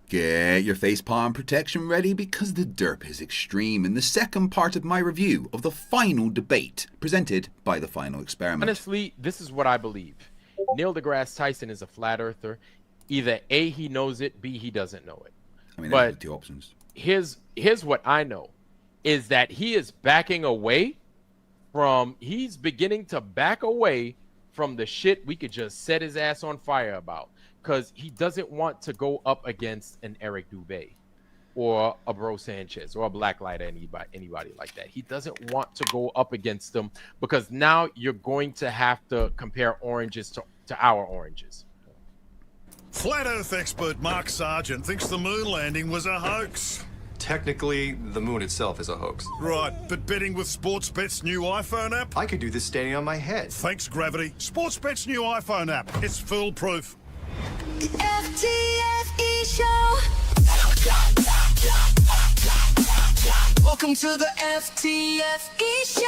Get your facepalm protection ready because the derp is extreme in the second part of my review of the final debate presented by the final experiment. Honestly, this is what I believe. Neil deGrasse Tyson is a flat earther. Either A, he knows it, B, he doesn't know it. I mean, those are the two options. Here's what I know is that he is backing away from, he's beginning to back away from the shit we could just set his ass on fire about. Because he doesn't want to go up against an Eric Dubé or a Bro Sanchez or a Blacklighter, anybody like that. He doesn't want to go up against them because now you're going to have to compare oranges to our oranges. Flat Earth expert Mark Sargent thinks the moon landing was a hoax. Technically, the moon itself is a hoax. Right, but betting with Sportsbet's new iPhone app? I could do this standing on my head. Thanks, Gravity. Sportsbet's new iPhone app. It's foolproof. The FTFE show. Welcome to the FTFE show.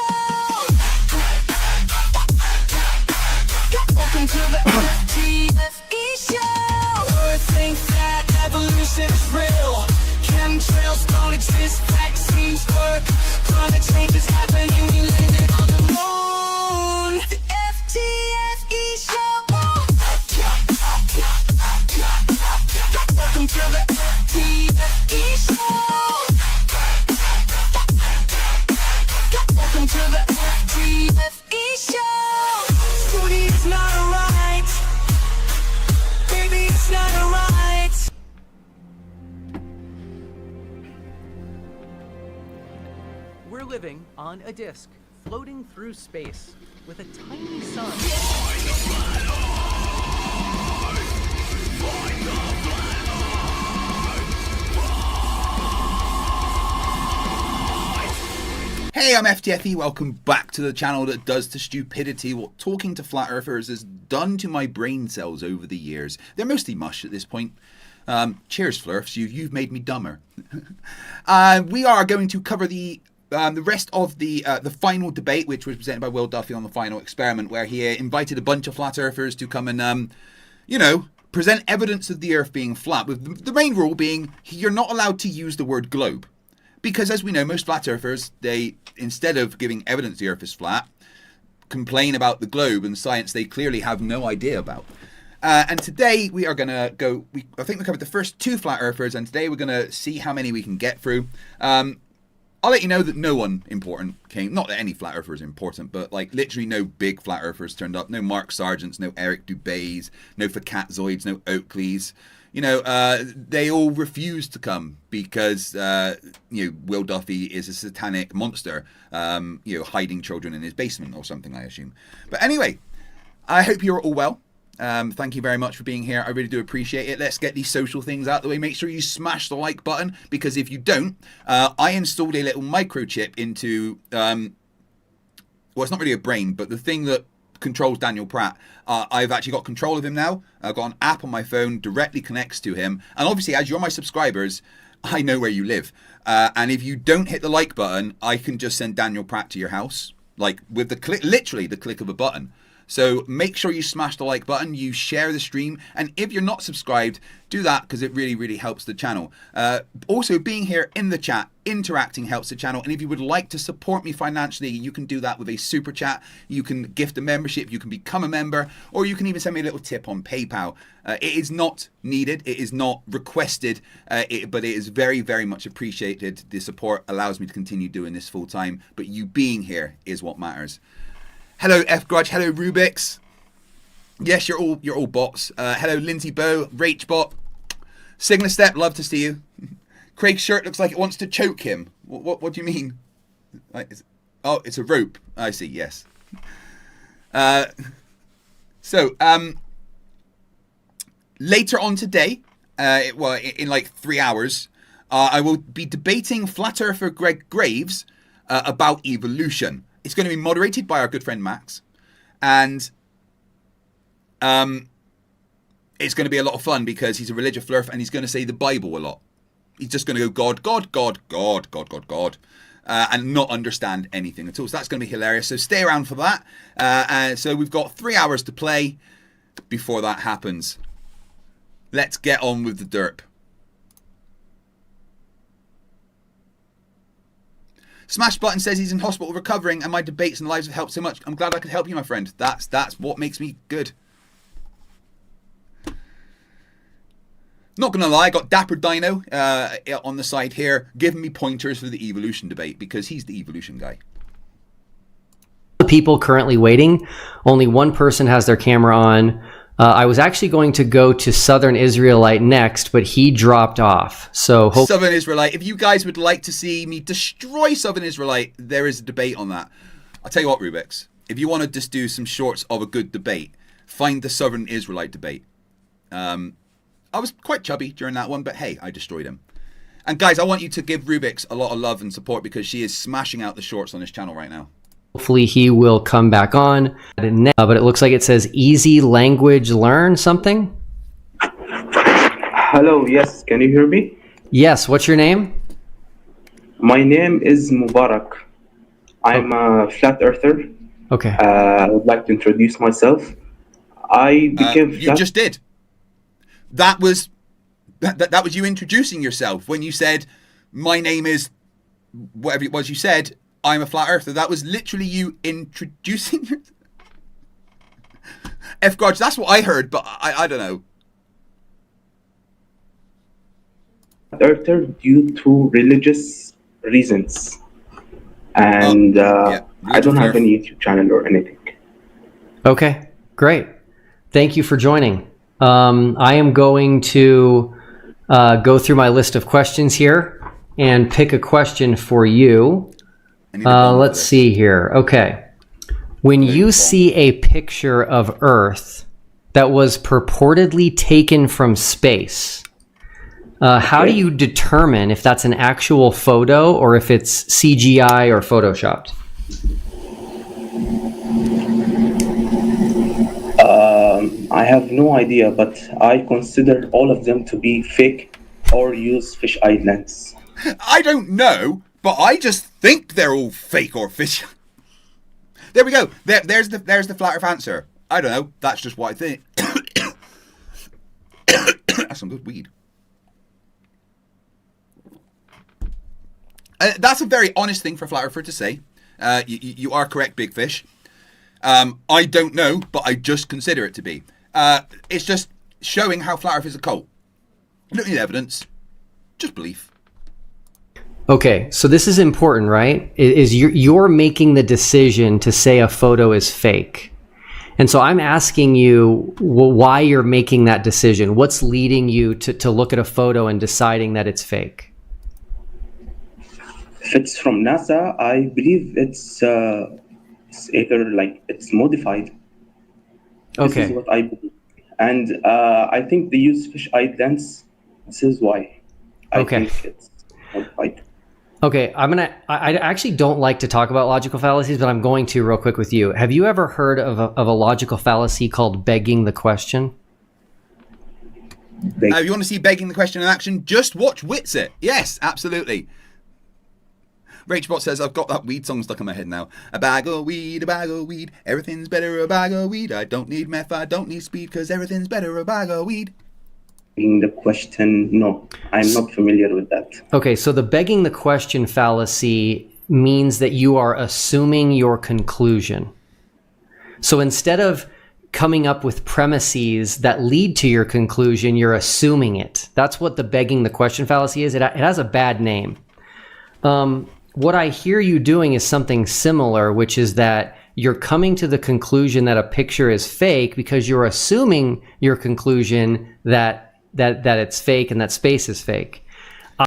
Welcome to the FTFE show. Earth think that evolution is real. Chemtrails don't exist, vaccines work. Climate change is happening, we landed on the moon. The FTFE show. Welcome to the FTFE show. Welcome to the FTFE show. Scooty, it's not alright. Baby, it's not alright. We're living on a disk, floating through space, with a tiny sun. Hey, I'm FTFE, welcome back to the channel that does to stupidity what talking to flat earthers has done to my brain cells over the years. They're mostly mush at this point. Cheers, Flerfs, you've made me dumber. We are going to cover the rest of the final debate, which was presented by Will Duffy on the final experiment, where he invited a bunch of flat earthers to come and, present evidence of the Earth being flat, with the main rule being you're not allowed to use the word globe. Because as we know, most flat earthers, they, instead of giving evidence the Earth is flat, complain about the globe and science they clearly have no idea about. And today we are going to go, I think we covered the first two flat earthers, and today we're going to see how many we can get through. I'll let you know that no one important came. Not that any flat earther is important, but like literally no big flat earthers turned up. No Mark Sargents, no Eric Dubés, no Facatzoids, no Oakleys. They all refused to come because, Will Duffy is a satanic monster, hiding children in his basement or something, I assume. But anyway, I hope you're all well. Thank you very much for being here. I really do appreciate it. Let's get these social things out of the way. Make sure you smash the like button, because if you don't, I installed a little microchip into, well, it's not really a brain, but the thing that controls Daniel Pratt. I've actually got control of him now. I've got an app on my phone, directly connects to him. And obviously, as you're my subscribers, I know where you live. And if you don't hit the like button, I can just send Daniel Pratt to your house, like with the click, literally the click of a button. So make sure you smash the like button, you share the stream, and if you're not subscribed, do that because it really, really helps the channel. Also, being here in the chat, interacting helps the channel, and if you would like to support me financially, you can do that with a super chat. You can gift a membership, you can become a member, or you can even send me a little tip on PayPal. It is not needed, it is not requested, but it is very, very much appreciated. The support allows me to continue doing this full time, but you being here is what matters. Hello F Grudge, hello Rubix. Yes, you're all bots. Hello Lindsay Bow, Rachbot, Signa Step, love to see you. Craig's shirt looks like it wants to choke him. What do you mean? Oh, it's a rope. I see. Yes. Later on today, in like 3 hours, I will be debating Flat Earther Greg Graves about evolution. It's going to be moderated by our good friend Max, and it's going to be a lot of fun because he's a religious flurf and he's going to say the Bible a lot. He's just going to go God, God, God, God, God, God, God, and not understand anything at all. So that's going to be hilarious. So stay around for that. So we've got 3 hours to play before that happens. Let's get on with the derp. Smash Button says he's in hospital recovering, and my debates and lives have helped so much. I'm glad I could help you, my friend. That's what makes me good. Not gonna lie, I got Dapper Dino on the side here, giving me pointers for the evolution debate because he's the evolution guy. The people currently waiting, only one person has their camera on. I was actually going to go to Southern Israelite next, but he dropped off. So Southern Israelite, if you guys would like to see me destroy Southern Israelite, there is a debate on that. I'll tell you what, Rubix, if you want to just do some shorts of a good debate, find the Southern Israelite debate. I was quite chubby during that one, but hey, I destroyed him. And guys, I want you to give Rubix a lot of love and support because she is smashing out the shorts on this channel right now. hopefully he will come back on. But it looks like it says easy language learn something. Hello, yes, can you hear me? Yes, what's your name? My name is Mubarak. I'm a flat earther. Okay. I would like to introduce myself. I became you just did. That was you introducing yourself when you said, my name is whatever it was you said, I'm a flat earther. That was literally you introducing yourself. F-Guards, that's what I heard, but I don't know. Earther due to religious reasons. And I don't have any YouTube channel or anything. Okay, great. Thank you for joining. I am going to go through my list of questions here and pick a question for you. Let's see here. Okay. When you see a picture of Earth that was purportedly taken from space, how do you determine if that's an actual photo or if it's CGI or photoshopped? I have no idea, but I consider all of them to be fake or use fisheye lens. I don't know, but I just think they're all fake or fish. There we go. There's the flat Earth answer. I don't know. That's just what I think. That's some good weed. That's a very honest thing for a flat earther to say. You are correct, Big Fish. I don't know, but I just consider it to be. It's just showing how flat Earth is a cult. You don't need evidence, just belief. Okay, so this is important, right? You're making the decision to say a photo is fake. And so I'm asking you why you're making that decision. What's leading you to look at a photo and deciding that it's fake? If it's from NASA, I believe it's either like it's modified. Okay. This is what I believe. And I think they use fisheye lens. This is why I think it's modified. Okay, I actually don't like to talk about logical fallacies, but I'm going to real quick with you. Have you ever heard of a logical fallacy called begging the question? If you want to see begging the question in action, just watch Witsit. Yes, absolutely. Rachbot says, I've got that weed song stuck in my head now. A bag of weed, everything's better, a bag of weed. I don't need meth, I don't need speed, because everything's better, a bag of weed. Begging the question, no, I'm not familiar with that. Okay, so the begging the question fallacy means that you are assuming your conclusion. So instead of coming up with premises that lead to your conclusion, you're assuming it. That's what the begging the question fallacy is. It has a bad name. What I hear you doing is something similar, which is that you're coming to the conclusion that a picture is fake because you're assuming your conclusion that it's fake and that space is fake.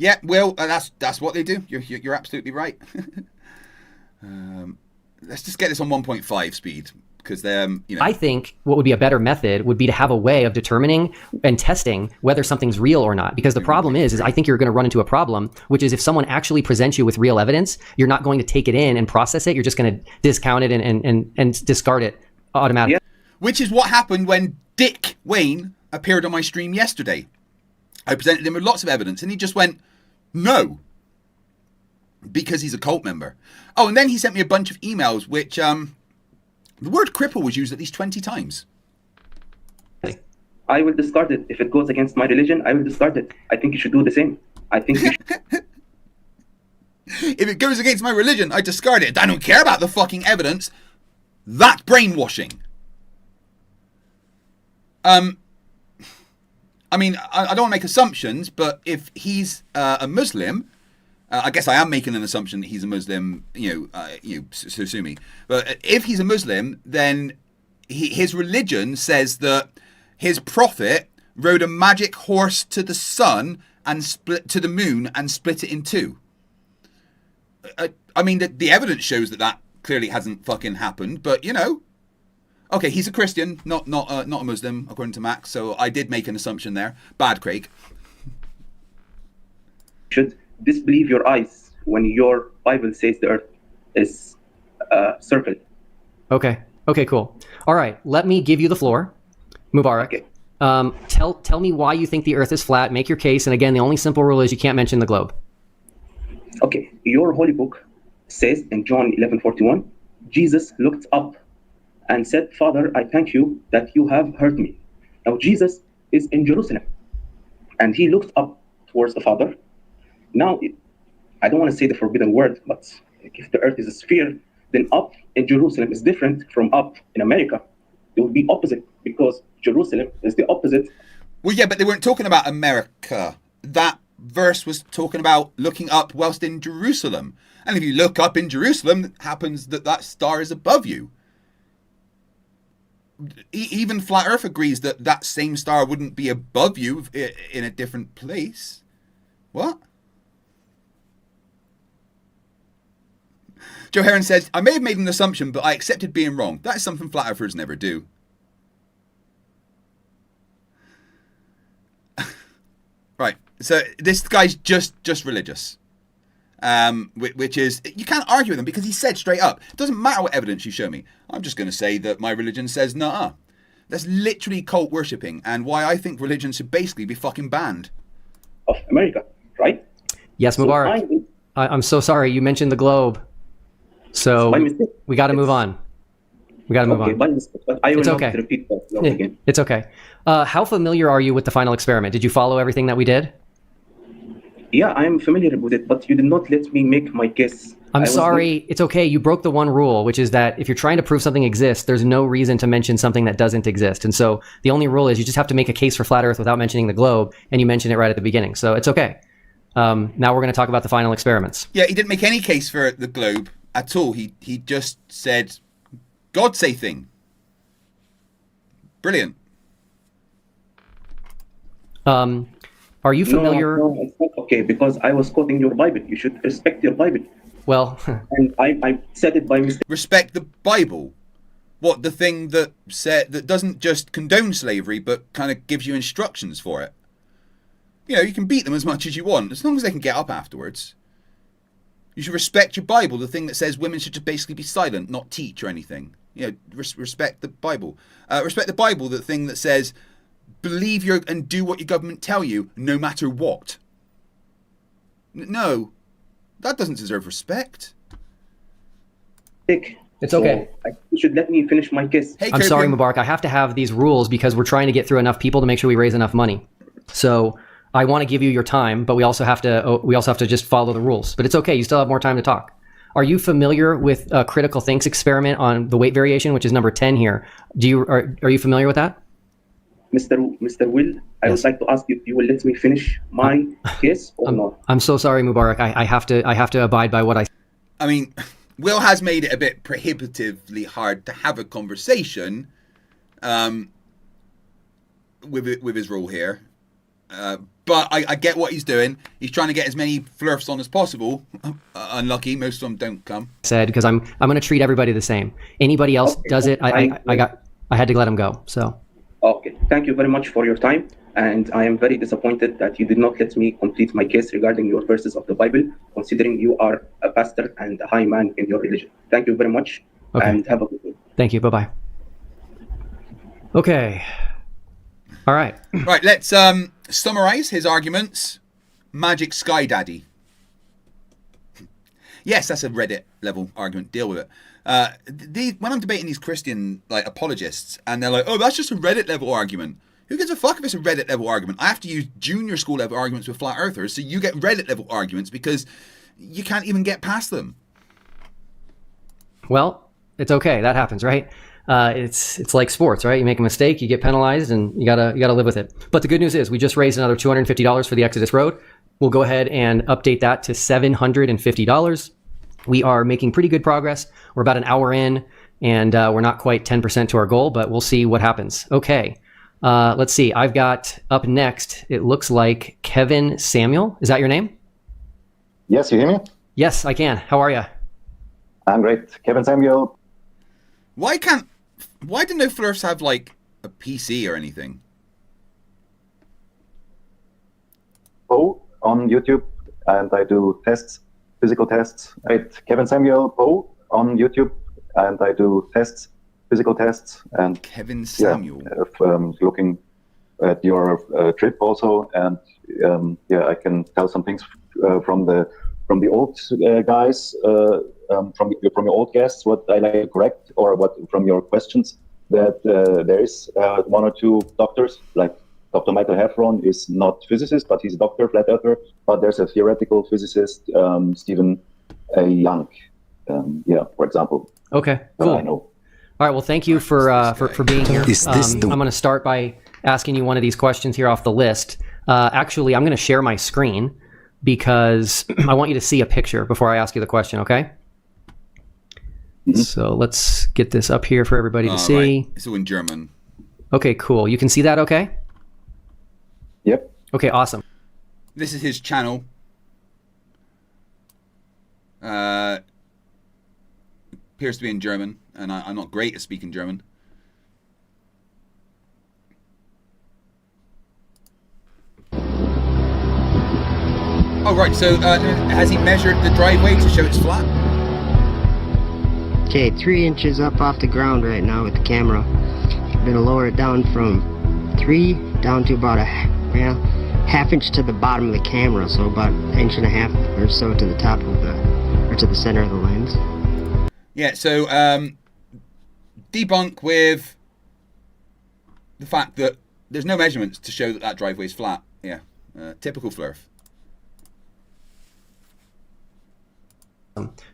Yeah, well, that's what they do. You're absolutely right. Let's just get this on 1.5 speed because I think what would be a better method would be to have a way of determining and testing whether something's real or not. Because the problem is I think you're going to run into a problem, which is if someone actually presents you with real evidence, you're not going to take it in and process it. You're just going to discount it and discard it automatically. Yeah. Which is what happened when Dick Wayne appeared on my stream yesterday. I presented him with lots of evidence and he just went, no, because he's a cult member. Oh, and then he sent me a bunch of emails, which the word cripple was used at least 20 times. I will discard it. If it goes against my religion, I will discard it. I think you should do the same. I think you should. If it goes against my religion, I discard it. I don't care about the fucking evidence. That's brainwashing. I mean, I don't want to make assumptions, but if he's a Muslim, I guess I am making an assumption that he's a Muslim. So sue me. But if he's a Muslim, then his religion says that his prophet rode a magic horse to the sun and split to the moon and split it in two. I mean, the evidence shows that clearly hasn't fucking happened. But okay, he's a Christian, not a Muslim, according to Max. So I did make an assumption there. Bad, Craig. Should disbelieve your eyes when your Bible says the earth is circle. Okay, cool. All right, let me give you the floor, Mubarak. Okay. Tell me why you think the earth is flat. Make your case. And again, the only simple rule is you can't mention the globe. Okay, your holy book says in John 11:41, Jesus looked up and said, Father, I thank you that you have heard me. Now Jesus is in Jerusalem and he looked up towards the Father. Now, I don't want to say the forbidden word, but if the earth is a sphere, then up in Jerusalem is different from up in America. It would be opposite because Jerusalem is the opposite. Well, yeah, but they weren't talking about America. That verse was talking about looking up whilst in Jerusalem. And if you look up in Jerusalem, it happens that star is above you. Even Flat Earth agrees that same star wouldn't be above you in a different place. What? Joe Heron says, I may have made an assumption, but I accepted being wrong. That is something Flat Earthers never do. Right. So this guy's just religious. Which is, you can't argue with him because he said straight up, it doesn't matter what evidence you show me. I'm just going to say that my religion says nah. That's literally cult worshipping and why I think religion should basically be fucking banned. Of America, right? Yes, Mubarak. So I'm so sorry. You mentioned the globe. So we got to move on. We got to move on. By mistake, but I will not repeat that again. It's okay. How familiar are you with the final experiment? Did you follow everything that we did? Yeah, I am familiar with it, but you did not let me make my guess. I'm sorry. It's okay. You broke the one rule, which is that if you're trying to prove something exists, there's no reason to mention something that doesn't exist. And so the only rule is you just have to make a case for flat Earth without mentioning the globe, and you mention it right at the beginning. So it's okay. Now we're going to talk about the final experiments. Yeah, he didn't make any case for the globe at all. He just said, God say thing. Brilliant. Are you familiar? No, it's not okay, because I was quoting your Bible. You should respect your Bible. Well, and I said it by mistake. Respect the Bible. What, the thing that doesn't just condone slavery, but kind of gives you instructions for it. You can beat them as much as you want, as long as they can get up afterwards. You should respect your Bible, the thing that says women should just basically be silent, not teach or anything. Respect the Bible. Respect the Bible, the thing that says believe and do what your government tell you, no matter what. No, that doesn't deserve respect. It's okay. You should let me finish my case. Hey, I'm sorry, Mubarak. I have to have these rules because we're trying to get through enough people to make sure we raise enough money. So I want to give you your time, but we also have to just follow the rules. But it's okay. You still have more time to talk. Are you familiar with Critical Think's experiment on the weight variation, which is number 10 here? Are you familiar with that? Mr. Will, I would like to ask you if you will let me finish my case or not. I'm so sorry, Mubarak. I have to abide by what I mean, Will has made it a bit prohibitively hard to have a conversation with his rule here. But I get what he's doing. He's trying to get as many Flerfs on as possible. Unlucky, most of them don't come. Said because I'm going to treat everybody the same. Anybody else does it, I had to let him go. So. Okay, thank you very much for your time, and I am very disappointed that you did not let me complete my case regarding your verses of the Bible, considering you are a pastor and a high man in your religion. Thank you very much, and have a good day. Thank you. Bye-bye. Okay. All right. Right, let's summarize his arguments. Magic Sky Daddy. Yes, that's a Reddit level argument. Deal with it. When I'm debating these Christian apologists, and they're like, "Oh, that's just a Reddit level argument." Who gives a fuck if it's a Reddit level argument? I have to use junior school level arguments with flat earthers, so you get Reddit level arguments because you can't even get past them. Well, it's okay. That happens, right? It's like sports, right? You make a mistake, you get penalized, and you gotta live with it. But the good news is we just raised another $250 for the Exodus Road. We'll go ahead and update that to $750. We are making pretty good progress. We're about an hour in, and we're not quite 10% to our goal, but we'll see what happens. Okay, let's see. I've got up next, it looks like Kevin Samuel. Is that your name? Yes, you hear me? Yes, I can. How are you? I'm great. Kevin Samuel. Why do no Flerfs have like a PC or anything? Poe on YouTube, and I do tests, physical tests. Kevin Samuel Poe on YouTube, and I do tests, physical tests. And Kevin Samuel. Looking at your trip also, and I can tell some things from the old guys, from your old guests, what I like to correct, or what from your questions, that there is one or two doctors, like Dr. Michael Heffron is not physicist, but he's a doctor, flat earther. But there's a theoretical physicist, Stephen Young, for example. Okay, cool. I know. All right. Well, thank you for being here. I'm going to start by asking you one of these questions here off the list. Actually, I'm going to share my screen because I want you to see a picture before I ask you the question. Okay. Mm-hmm. So let's get this up here for everybody to see. Right. It's all in German. Okay, cool. You can see that. Okay. Yep. Okay. Awesome. This is his channel. Appears to be in German, and I'm not great at speaking German. Oh, right. So has he measured the driveway to show it's flat? Okay, 3 inches up off the ground right now with the camera. I'm gonna lower it down from 3 down to about a half inch to the bottom of the camera, so about 1.5 inches or so to the top of to the center of the lens. Yeah, so debunk with the fact that there's no measurements to show that driveway is flat. Yeah, typical Flerf.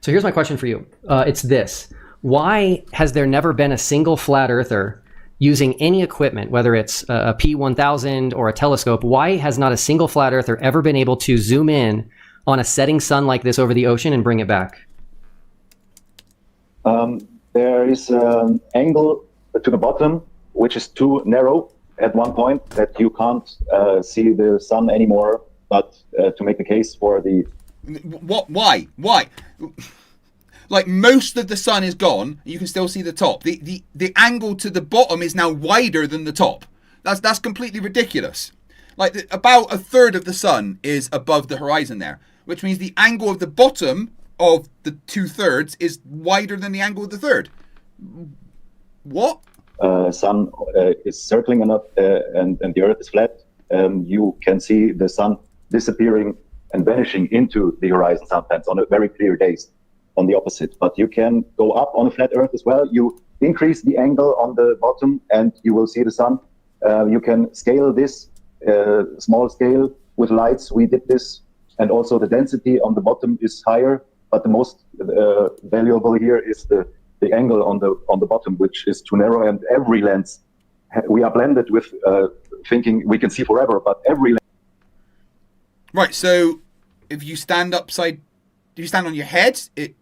So here's my question for you. It's this. Why has there never been a single flat earther using any equipment, whether it's a P1000 or a telescope? Why has not a single flat earther ever been able to zoom in on a setting sun like this over the ocean and bring it back? There is an angle to the bottom, which is too narrow at one point that you can't see the sun anymore, but to make the case for the... What? Why? Like, most of the sun is gone, you can still see the top. The angle to the bottom is now wider than the top. That's completely ridiculous. Like, about a third of the sun is above the horizon there, which means the angle of the bottom of the 2/3 is wider than the angle of the third. What? Sun is circling and the Earth is flat. You can see the sun disappearing and vanishing into the horizon sometimes on a very clear days. On the opposite, but you can go up on a flat Earth as well. You increase the angle on the bottom and you will see the sun. You can scale this small scale with lights. We did this, and also the density on the bottom is higher, but the most valuable here is the angle on the bottom, which is too narrow, and every lens we are blended with thinking we can see forever, but every lens. Right, so if you stand upside, do you stand on your head? It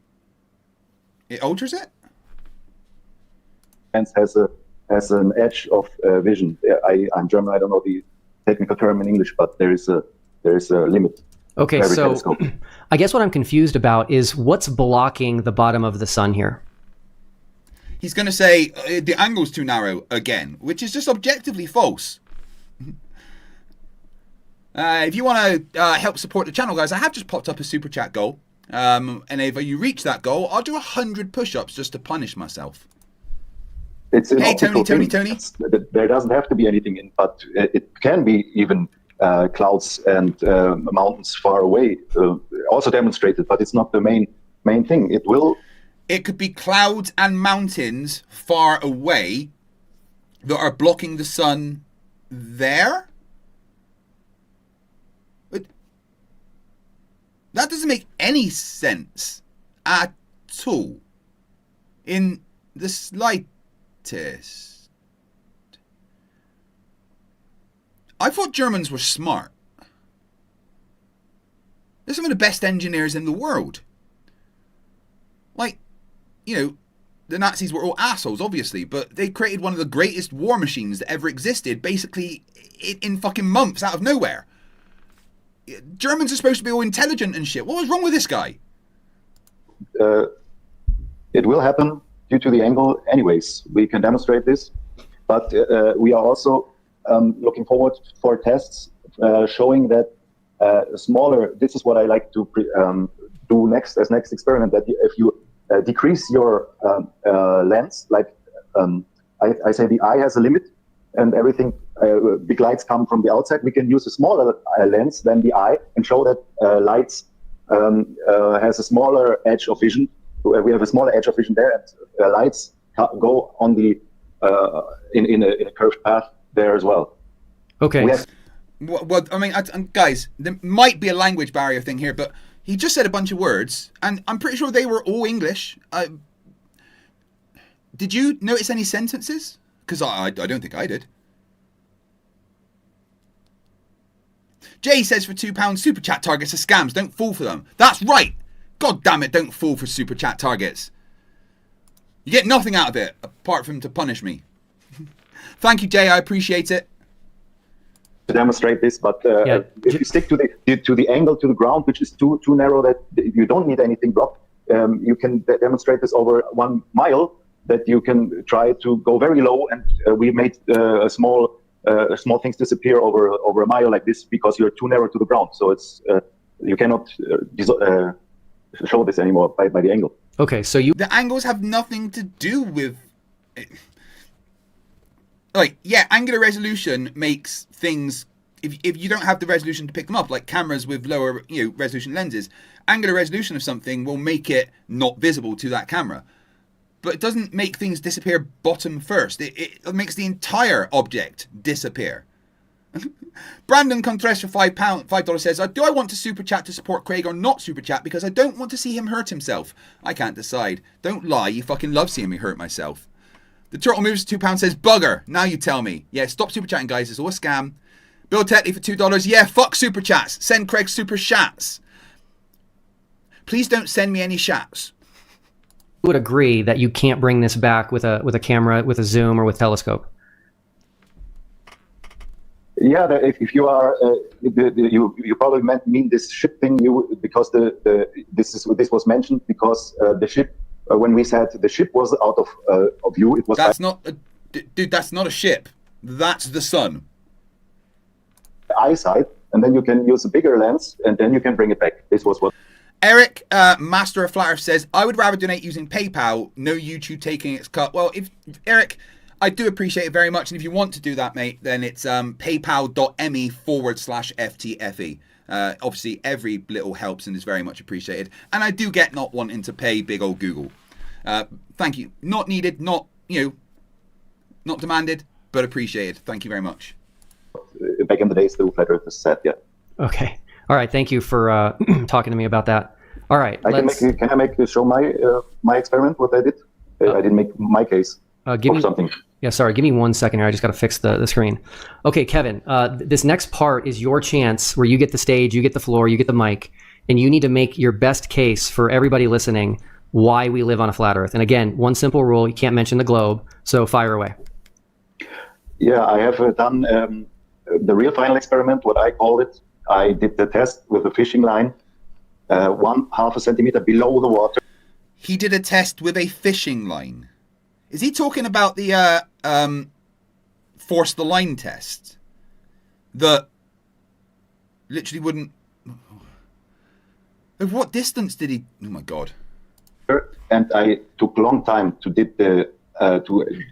alters it? Lens has an edge of vision. I'm German. I don't know the technical term in English, but there is a limit. Okay, so telescope. I guess what I'm confused about is what's blocking the bottom of the sun here. He's going to say the angle's too narrow again, which is just objectively false. If you want to help support the channel, guys, I have just popped up a super chat goal. And if you reach that goal, I'll do 100 push-ups just to punish myself. It's hey, Tony. There doesn't have to be anything in, but it can be even clouds and mountains far away, also demonstrated, but it's not the main thing. It could be clouds and mountains far away that are blocking the sun there? That doesn't make any sense at all. In the slightest. I thought Germans were smart. They're some of the best engineers in the world. Like, you know, the Nazis were all assholes, obviously, but they created one of the greatest war machines that ever existed, basically in fucking months out of nowhere. Germans are supposed to be all intelligent and shit. What was wrong with this guy? It will happen due to the angle anyways. We can demonstrate this, but we are also looking forward for tests showing that smaller, this is what I like to do next as next experiment, that if you decrease your lens, like I say the eye has a limit and everything, big lights come from the outside, we can use a smaller lens than the eye and show that lights has a smaller edge of vision. We have a smaller edge of vision there, and lights go on the in a curved path there as well. Okay. Well, I mean, guys, there might be a language barrier thing here, but he just said a bunch of words, and I'm pretty sure they were all English. Did you notice any sentences? Because I don't think I did. Jay says for £2 super chat targets are scams. Don't fall for them. That's right. God damn it, don't fall for super chat targets. You get nothing out of it apart from to punish me. Thank you, Jay. I appreciate it. To demonstrate this, but if you stick to the angle to the ground, which is too narrow that you don't need anything blocked, you can demonstrate this over 1 mile. That you can try to go very low, and we made small things disappear over a mile like this because you're too narrow to the ground. So it's you cannot show this anymore by the angle. Okay, so the angles have nothing to do with it. Like, yeah, angular resolution makes things, if you don't have the resolution to pick them up, like cameras with lower resolution lenses, angular resolution of something will make it not visible to that camera. But it doesn't make things disappear bottom first. It makes the entire object disappear. Brandon Contreras for $5 says, do I want to super chat to support Craig or not super chat because I don't want to see him hurt himself? I can't decide. Don't lie, you fucking love seeing me hurt myself. The Turtle Moves £2 says, bugger, now you tell me. Yeah, stop super chatting, guys, it's all a scam. Bill Tetley for $2, yeah, fuck super chats. Send Craig super chats. Please don't send me any chats. Would agree that you can't bring this back with a camera, with a zoom, or with telescope. Yeah, if you are, you probably mean this ship thing. Because this was mentioned because the ship. When we said the ship was out of view, it was. That's not, dude. That's not a ship. That's the sun. Eyesight, and then you can use a bigger lens, and then you can bring it back. This was what. Eric, Master of Flerfs says, I would rather donate using PayPal, no YouTube taking its cut. Well, if Eric, I do appreciate it very much. And if you want to do that, mate, then it's paypal.me/FTFE. Obviously, every little helps and is very much appreciated. And I do get not wanting to pay big old Google. Thank you. Not needed, not demanded, but appreciated. Thank you very much. Back in the days, the Flat Earth said, yeah. Okay. All right. Thank you for talking to me about that. All right. Can I show my experiment, what I did? I didn't make my case give me something. Yeah, sorry. Give me 1 second here. I just got to fix the screen. Okay, Kevin, this next part is your chance where you get the stage, you get the floor, you get the mic, and you need to make your best case for everybody listening why we live on a flat Earth. And again, one simple rule, you can't mention the globe, so fire away. Yeah, I have done the real final experiment, what I called it. I did the test with a fishing line, 1/2 centimeter below the water. He did a test with a fishing line. Is he talking about the force the line test? That literally wouldn't. Of what distance did he? Oh my god! And I took a long time to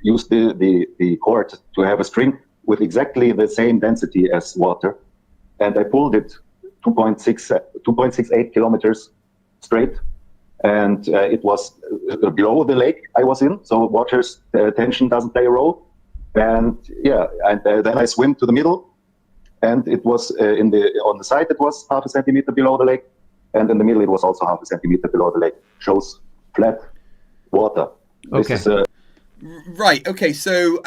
use the cord to have a string with exactly the same density as water, and I pulled it 2.68 kilometers straight. And it was below the lake I was in, so water's tension doesn't play a role. And yeah, and then I swim to the middle, and it was on the side it was 0.5 centimeter below the lake, and in the middle it was also half a centimeter below the lake. Shows flat water. This is right. Okay. So,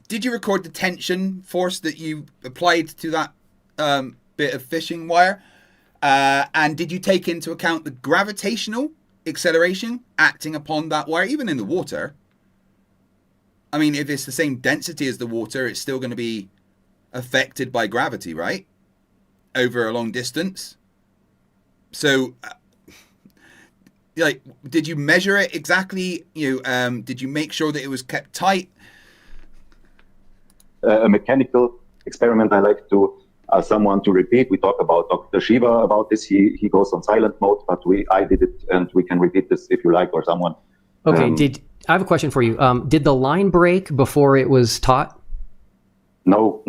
did you record the tension force that you applied to that bit of fishing wire? And did you take into account the gravitational acceleration acting upon that wire, even in the water? I mean, if it's the same density as the water, it's still going to be affected by gravity, right? Over a long distance. So, like, did you measure it exactly? Did you make sure that it was kept tight? A mechanical experiment I like to someone to repeat. We talk about Dr. Shiva about this. He goes on silent mode, but I did it, and we can repeat this if you like, or someone. Okay. I have a question for you. Did the line break before it was taught? No.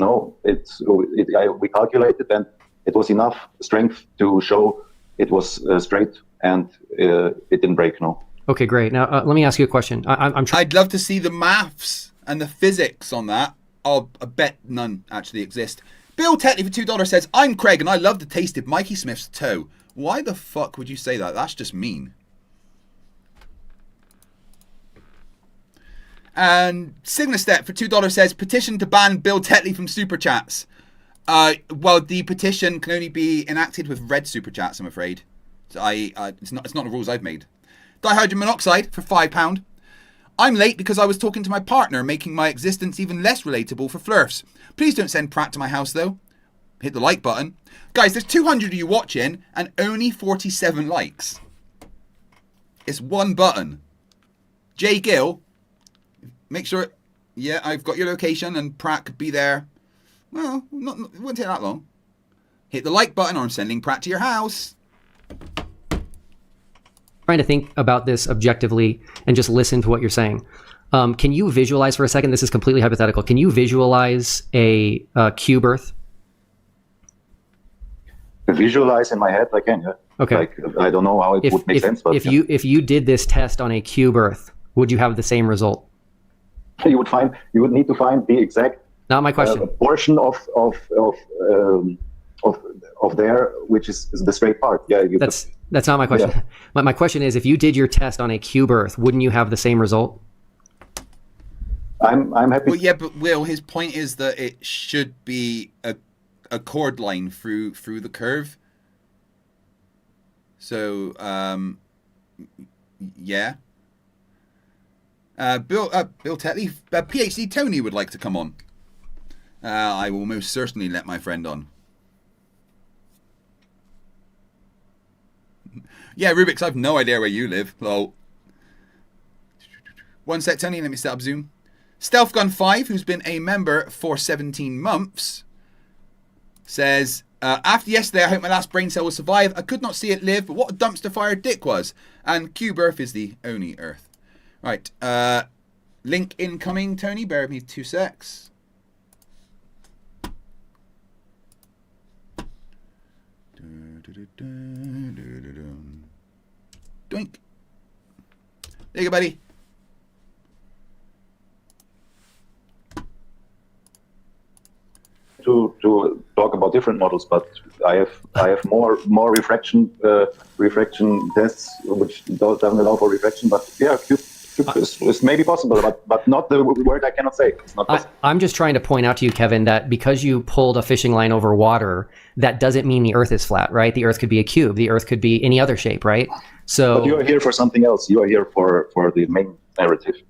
We calculated, and it was enough strength to show it was straight, and it didn't break. No. Okay, great. Now let me ask you a question. I'd love to see the maths and the physics on that. I bet none actually exist. Bill Tetley for $2 says, I'm Craig and I love the taste of Mikey Smith's toe. Why the fuck would you say that? That's just mean. And Signastep for $2 says, petition to ban Bill Tetley from super chats. Well, the petition can only be enacted with red super chats, I'm afraid. So it's not the rules I've made. Dihydrogen monoxide for £5. I'm late because I was talking to my partner, making my existence even less relatable for Flerfs. Please don't send Pratt to my house, though. Hit the like button. Guys, there's 200 of you watching and only 47 likes. It's one button. Jay Gill, make sure... Yeah, I've got your location and Pratt could be there. Well, it wouldn't take that long. Hit the like button or I'm sending Pratt to your house. Trying to think about this objectively and just listen to what you're saying. Can you visualize for a second? This is completely hypothetical. Can you visualize a cube Earth? Visualize in my head, I can. Yeah. Okay. Like, I don't know how it would make sense, but if you did this test on a cube Earth, would you have the same result? You would need to find the exact. Not my question. Portion of there, which is the straight part. Yeah. That's not my question. Yeah. My question is, if you did your test on a cube Earth, wouldn't you have the same result? I'm happy. Well, yeah, but Will, his point is that it should be a chord line through the curve. So, yeah. Bill Tetley, PhD Tony would like to come on. I will most certainly let my friend on. Yeah, Rubik's, I've no idea where you live. Lol. One sec, Tony, let me set up Zoom. Stealth Gun 5, who's been a member for 17 months, says, after yesterday, I hope my last brain cell will survive. I could not see it live, but what a dumpster fire dick was. And Cube Earth is the only Earth. Right. Link incoming, Tony. Bear with me 2 secs. Doink. There you go, buddy. To talk about different models, but I have more refraction tests which doesn't allow for refraction. But yeah, cube is maybe possible, but not the word I cannot say. It's not possible. I'm just trying to point out to you, Kevin, that because you pulled a fishing line over water, that doesn't mean the Earth is flat, right? The Earth could be a cube. The Earth could be any other shape, right? So, but you are here for something else. You are here for the main narrative.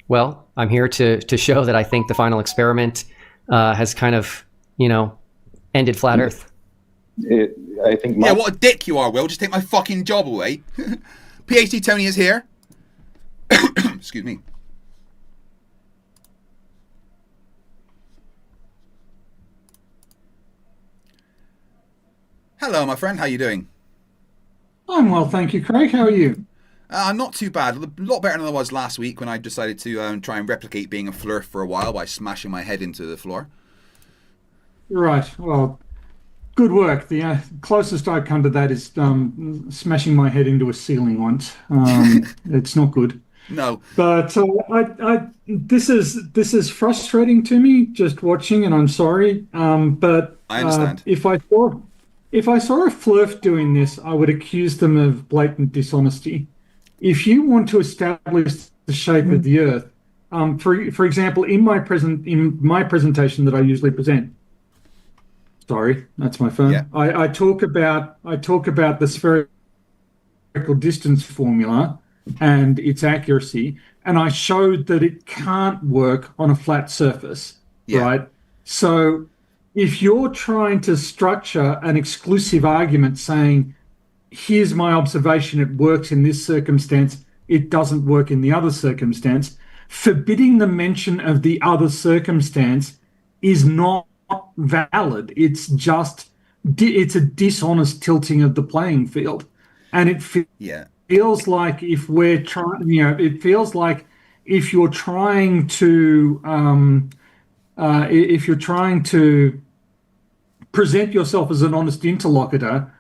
Well, I'm here to show that I think the final experiment has kind of, ended flat Earth. I think. Yeah, what a dick you are, Will. Just take my fucking job away. PhD Tony is here. Excuse me. Hello, my friend. How you doing? I'm well, thank you, Craig. How are you? Not too bad. A lot better than I was last week when I decided to try and replicate being a Flerf for a while by smashing my head into the floor. Right. Well, good work. The closest I come to that is smashing my head into a ceiling once. It's not good. No. But I this is frustrating to me just watching, and I'm sorry. But I understand. If I saw a Flerf doing this, I would accuse them of blatant dishonesty. If you want to establish the shape of the Earth, for example, in my presentation that I usually present. Sorry, that's my phone. Yeah. I talk about the spherical distance formula and its accuracy, and I showed that it can't work on a flat surface, right? So if you're trying to structure an exclusive argument saying, here's my observation, it works in this circumstance, it doesn't work in the other circumstance, forbidding the mention of the other circumstance is not valid. It's a dishonest tilting of the playing field. And it feels like if we're trying, it feels like if you're trying to present yourself as an honest interlocutor,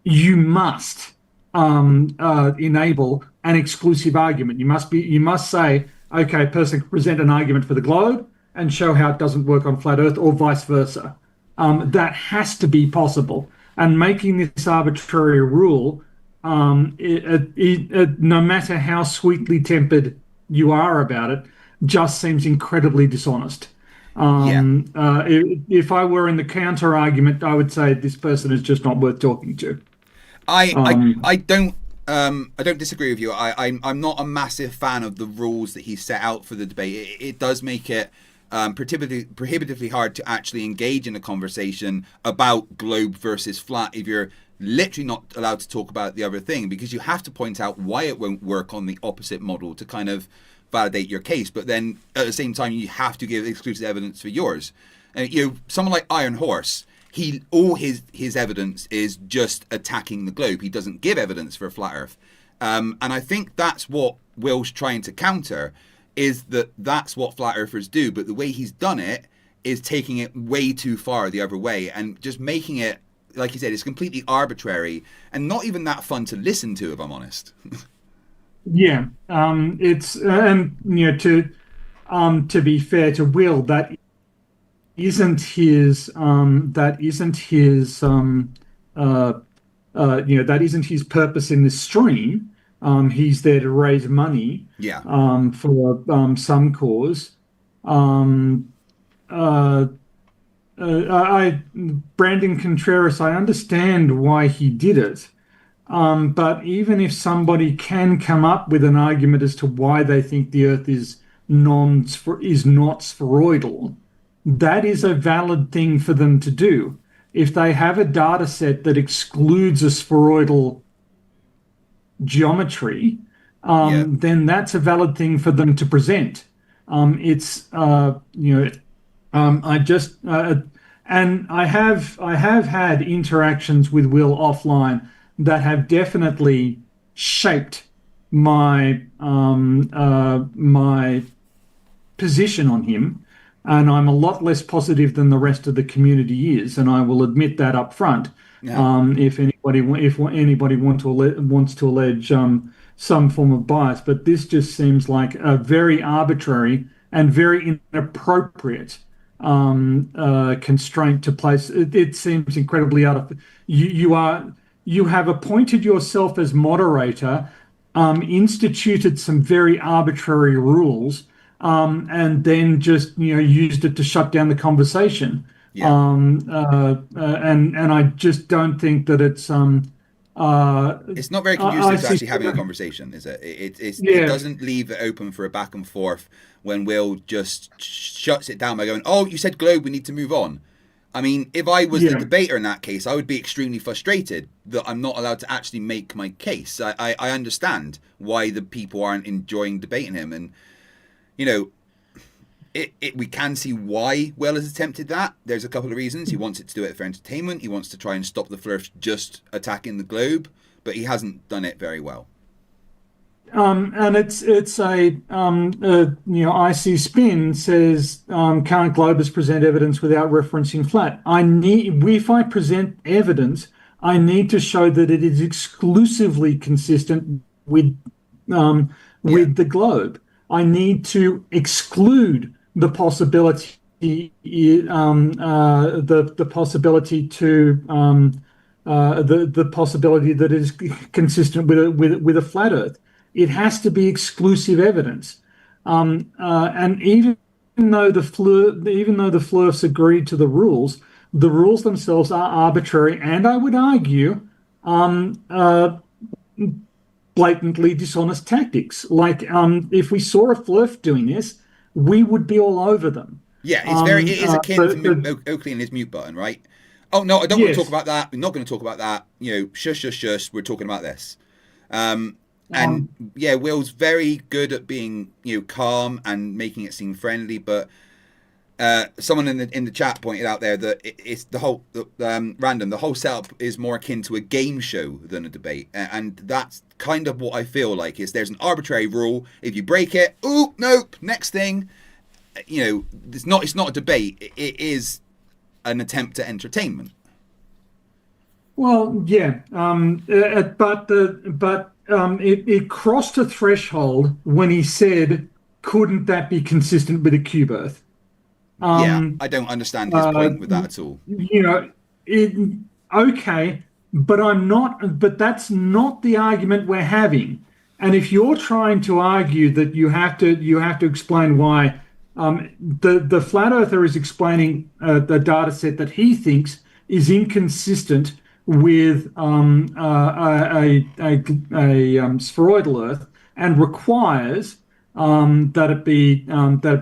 you must enable an exclusive argument. You must say, okay, person present an argument for the globe and show how it doesn't work on flat Earth, or vice versa. That has to be possible. And making this arbitrary rule, no matter how sweetly tempered you are about it, just seems incredibly dishonest. If I were in the counter argument, I would say this person is just not worth talking to. I don't disagree with you. I'm not a massive fan of the rules that he set out for the debate. It does make it prohibitively hard to actually engage in a conversation about globe versus flat if you're literally not allowed to talk about the other thing, because you have to point out why it won't work on the opposite model to kind of validate your case. But then at the same time, you have to give exclusive evidence for yours. And someone like Iron Horse, all his evidence is just attacking the globe. He doesn't give evidence for a flat Earth. And I think that's what Will's trying to counter, is that's what flat earthers do. But the way he's done it is taking it way too far the other way and just making it, like you said, it's completely arbitrary and not even that fun to listen to, if I'm honest. Yeah, it's and to be fair to Will, that isn't his purpose in this stream. He's there to raise money, for some cause. Brandon Contreras, I understand why he did it, but even if somebody can come up with an argument as to why they think the Earth is not spheroidal, that is a valid thing for them to do. If they have a data set that excludes a spheroidal geometry, then that's a valid thing for them to present. And I have had interactions with Will offline that have definitely shaped my my position on him, and I'm a lot less positive than the rest of the community is, and I will admit that up front. If anybody wants to allege some form of bias, but this just seems like a very arbitrary and very inappropriate constraint to place. It seems incredibly out of. You have appointed yourself as moderator, instituted some very arbitrary rules, and then just used it to shut down the conversation. And I just don't think that it's not very conducive to actually having a conversation, is it? It doesn't leave it open for a back and forth when Will just shuts it down by going, "Oh, you said globe, we need to move on." I mean, if I was the debater in that case, I would be extremely frustrated that I'm not allowed to actually make my case. I understand why the people aren't enjoying debating him, and we can see why Will has attempted that. There's a couple of reasons. He wants it to do it for entertainment. He wants to try and stop the Flerfs just attacking the globe, but he hasn't done it very well. And it's IC Spin says can't globers present evidence without referencing flat. If I present evidence, I need to show that it is exclusively consistent with the globe. I need to exclude the possibility, the possibility to the possibility that is consistent with a flat Earth. It has to be exclusive evidence, and even though the Flerfs agreed to the rules themselves are arbitrary, and I would argue, blatantly dishonest tactics. Like, if we saw a Flerf doing this, we would be all over them. Yeah, it is akin to Oakley and his mute button, right? Oh no, I don't want to talk about that. We're not going to talk about that. Shush, shush, shush. We're talking about this. And yeah, Will's very good at being calm and making it seem friendly, but someone in the chat pointed out there that it's the whole the whole setup is more akin to a game show than a debate, and that's kind of what I feel like. Is there's an arbitrary rule. If you break it, nope, next thing. It's not a debate. It is an attempt at entertainment. Well, yeah, but it crossed a threshold when he said, "Couldn't that be consistent with a cube Earth?" Yeah, I don't understand his point with that at all. Okay, but that's not the argument we're having. And if you're trying to argue that you have to explain why the flat earther is explaining the data set that he thinks is inconsistent with a spheroidal Earth and requires that it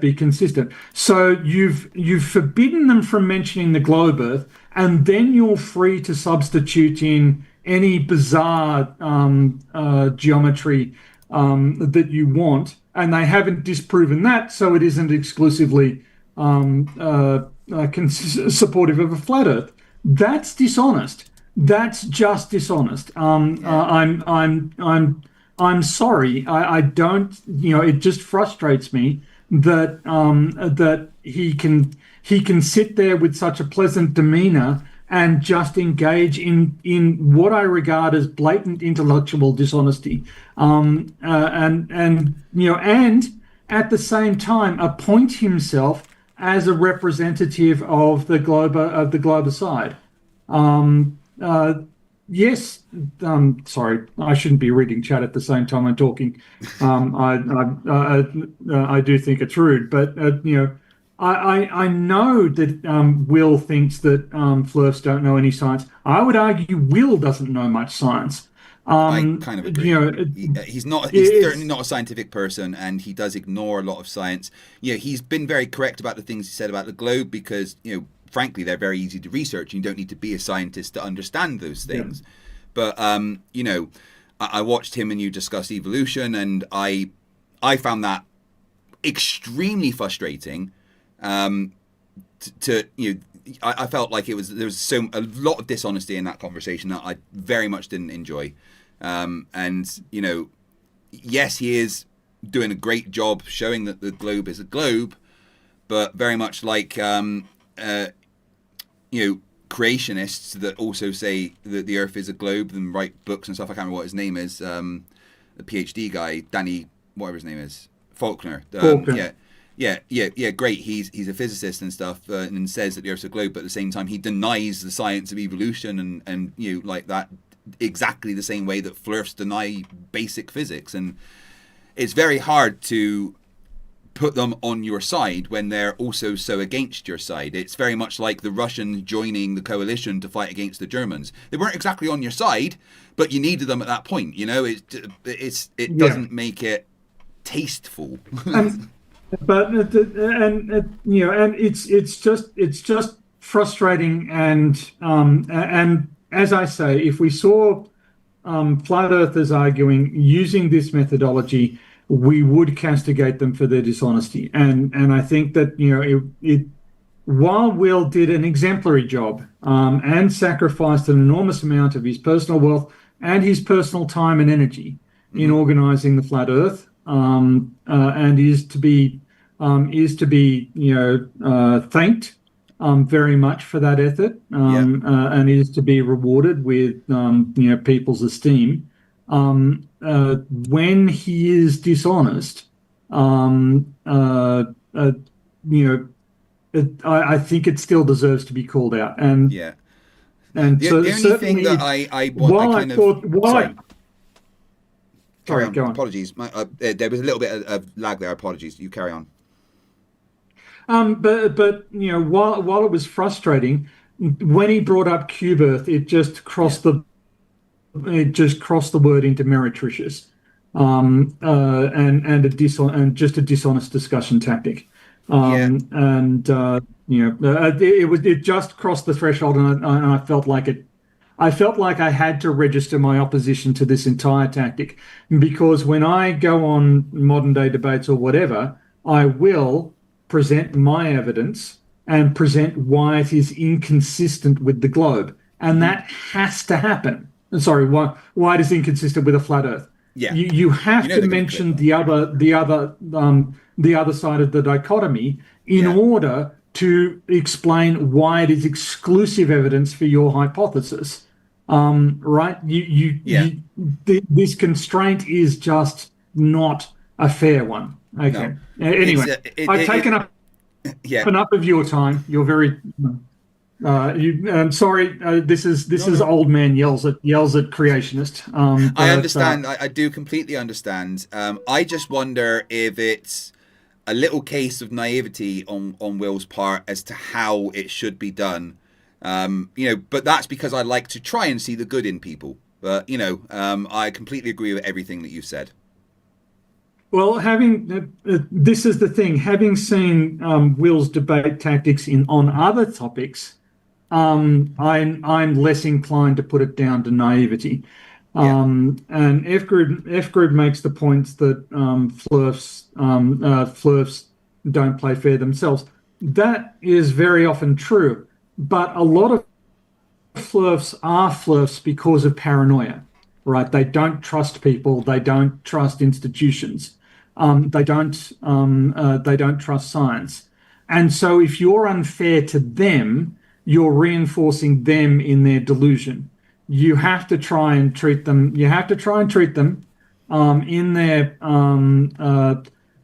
be consistent. So you've forbidden them from mentioning the globe Earth, and then you're free to substitute in any bizarre geometry that you want, and they haven't disproven that, so it isn't exclusively supportive of a flat Earth. That's dishonest. That's just dishonest. I'm sorry. I don't. It just frustrates me that that he can sit there with such a pleasant demeanor and just engage in what I regard as blatant intellectual dishonesty, and at the same time appoint himself as a representative of the Glober side. Yes, sorry, I shouldn't be reading chat at the same time I'm talking. I do think it's rude, but I know that Will thinks that Flerfs don't know any science. I would argue Will doesn't know much science. I kind of agree. He's certainly not a scientific person, and he does ignore a lot of science. He's been very correct about the things he said about the globe because frankly, they're very easy to research. You don't need to be a scientist to understand those things. Yeah. But I watched him and you discuss evolution, and I found that extremely frustrating. I felt like there was a lot of dishonesty in that conversation that I very much didn't enjoy. Yes, he is doing a great job showing that the globe is a globe, but very much like creationists that also say that the Earth is a globe and write books and stuff. I can't remember what his name is. The PhD guy, Danny, whatever his name is, Faulkner. Yeah, great. He's a physicist and stuff, and says that the Earth's a globe, but at the same time he denies the science of evolution and like that, exactly the same way that Flerfs deny basic physics. And it's very hard to put them on your side when they're also so against your side. It's very much like the Russians joining the coalition to fight against the Germans. They weren't exactly on your side, but you needed them at that point. It doesn't make it tasteful. But it's just frustrating, and as I say, if we saw flat earthers arguing using this methodology, we would castigate them for their dishonesty. And I think that while Will did an exemplary job and sacrificed an enormous amount of his personal wealth and his personal time and energy in organizing the flat Earth, and is to be thanked very much for that effort, and is to be rewarded with people's esteem. When he is dishonest, um, uh, uh, you know, I think it still deserves to be called out. And Yeah. and The, so the only thing certainly, that while I kind of thought, sorry. Carry sorry, on. go on. Apologies. There was a little bit of lag there. Apologies. You carry on. But while it was frustrating, when he brought up Q-Birth, it just crossed the word into meretricious, and just a dishonest discussion tactic, it just crossed the threshold, and I felt like it. I felt like I had to register my opposition to this entire tactic, because when I go on modern day debates or whatever, I will present my evidence and present why it is inconsistent with the globe, and that has to happen. Sorry, why it is inconsistent with a flat Earth. Yeah, you have to mention the other side of the dichotomy in order to explain why it is exclusive evidence for your hypothesis. Right? This constraint is just not a fair one. Okay. No. Anyway, I've taken up enough of your time. You're very. I'm sorry. This is old man yells at creationist. I understand. I do completely understand. I just wonder if it's a little case of naivety on Will's part as to how it should be done. But that's because I like to try and see the good in people. But I completely agree with everything that you've said. Well, this is the thing. Having seen Will's debate tactics on other topics, I'm less inclined to put it down to naivety. And F Group makes the points that Flerfs don't play fair themselves. That is very often true, but a lot of Flerfs are Flerfs because of paranoia, right? They don't trust people. They don't trust institutions. They don't trust science. And so if you're unfair to them, you're reinforcing them in their delusion. You have to try and treat them. In their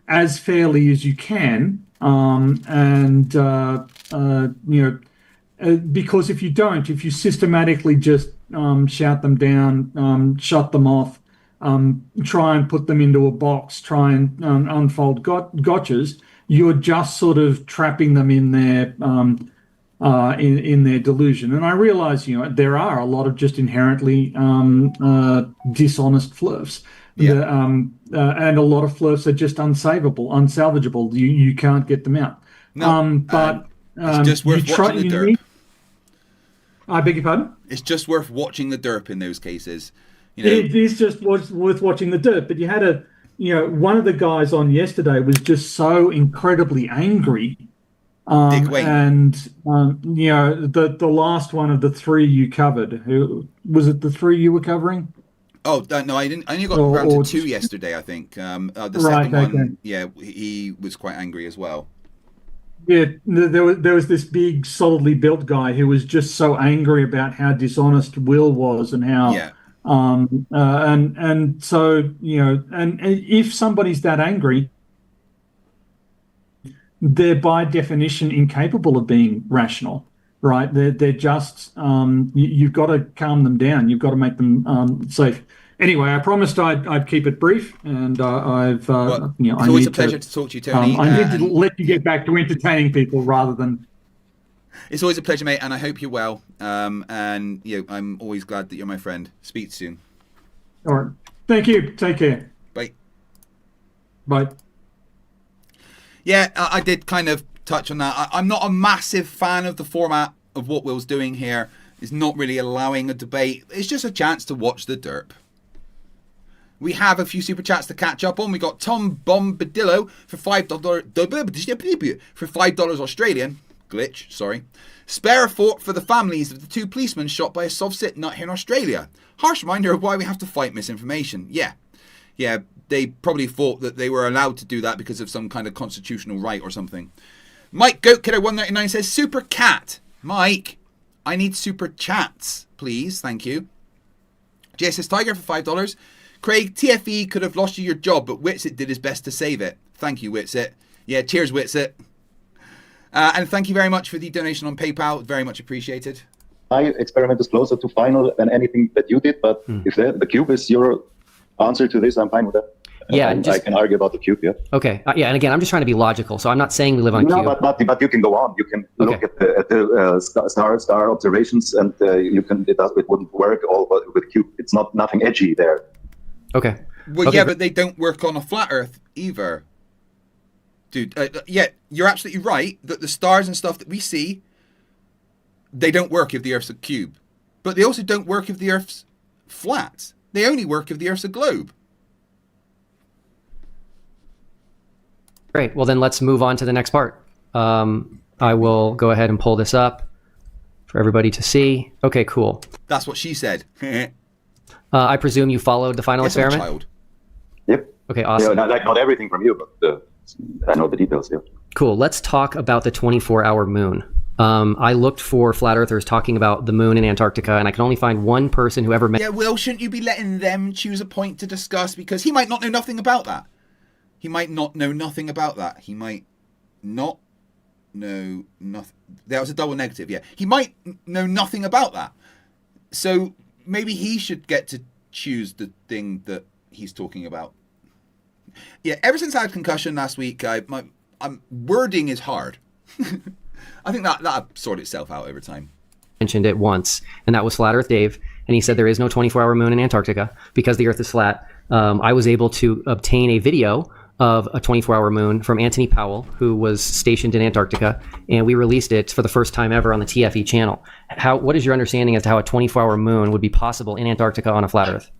as fairly as you can, because if you systematically just shout them down, shut them off, try and put them into a box, try and unfold gotchas, you're just sort of trapping them in their delusion. And I realize, there are a lot of just inherently dishonest Flerfs. And a lot of Flerfs are just unsalvageable. You can't get them out. But it's just worth watching the derp. I beg your pardon? It's just worth watching the derp in those cases. It is just worth watching the derp. But you had one of the guys on yesterday was just so incredibly angry. The last one of the three you covered, who was it? The three you were covering? Oh no, I didn't. I only got around to two yesterday, I think. The second one, he was quite angry as well. Yeah, there was this big, solidly built guy who was just so angry about how dishonest Will was and how, and so and if somebody's that angry, they're by definition incapable of being rational, right? They're just you've got to calm them down. You've got to make them safe. Anyway, I promised I'd keep it brief, and I've it's always a pleasure to talk to you, Tony. I need to let you get back to entertaining people rather than. It's always a pleasure, mate, and I hope you're well. And I'm always glad that you're my friend. Speak soon. All right. Thank you. Take care. Bye. Bye. Yeah, I did kind of touch on that. I'm not a massive fan of the format of what Will's doing here. It's not really allowing a debate. It's just a chance to watch the derp. We have a few super chats to catch up on. We got Tom Bombadillo for $5 Australian. Glitch, sorry. Spare a fort for the families of the two policemen shot by a soft-sit nut here in Australia. Harsh reminder of why we have to fight misinformation. Yeah, they probably thought that they were allowed to do that because of some kind of constitutional right or something. Mike Goatkiller 199 says, Super Cat. Mike, I need super chats, please. Thank you. JSS Tiger for $5. Craig, TFE could have lost you your job, but Whitsitt did his best to save it. Thank you, Witsit. Yeah, cheers, Witsit. And thank you very much for the donation on PayPal. Very much appreciated. My experiment is closer to final than anything that you did, but if the cube is your answer to this, I'm fine with that. Yeah, I can argue about the cube, yeah. Okay, yeah, and again, I'm just trying to be logical, so I'm not saying we live on a cube. But you can go on. You can look at the star observations, and it wouldn't work all with cube. It's nothing edgy there. Okay. Well, yeah, but they don't work on a flat Earth either, dude. Yeah, you're absolutely right that the stars and stuff that we see, they don't work if the Earth's a cube, but they also don't work if the Earth's flat. They only work if the Earth's a globe. Great. Well, then let's move on to the next part. I will go ahead and pull this up for everybody to see. Okay, cool. That's what she said. I presume you followed the final experiment? I'm a child. Yep. Okay, awesome. Yeah, not everything from you, but I know the details, yeah. Cool. Let's talk about the 24-hour moon. I looked for flat earthers talking about the moon in Antarctica, and I can only find one person who ever Yeah, well, shouldn't you be letting them choose a point to discuss? Because he might not know nothing about that. He might not know nothing about that. He might not know nothing. That was a double negative, yeah. He might know nothing about that. So maybe he should get to choose the thing that he's talking about. Yeah, ever since I had concussion last week, my wording is hard. I think that'll sort itself out over time. Mentioned it once, and that was Flat Earth Dave, and he said there is no 24-hour moon in Antarctica because the Earth is flat. I was able to obtain a video of a 24-hour moon from Anthony Powell, who was stationed in Antarctica, and we released it for the first time ever on the TFE channel. What is your understanding as to how a 24-hour moon would be possible in Antarctica on a flat Earth?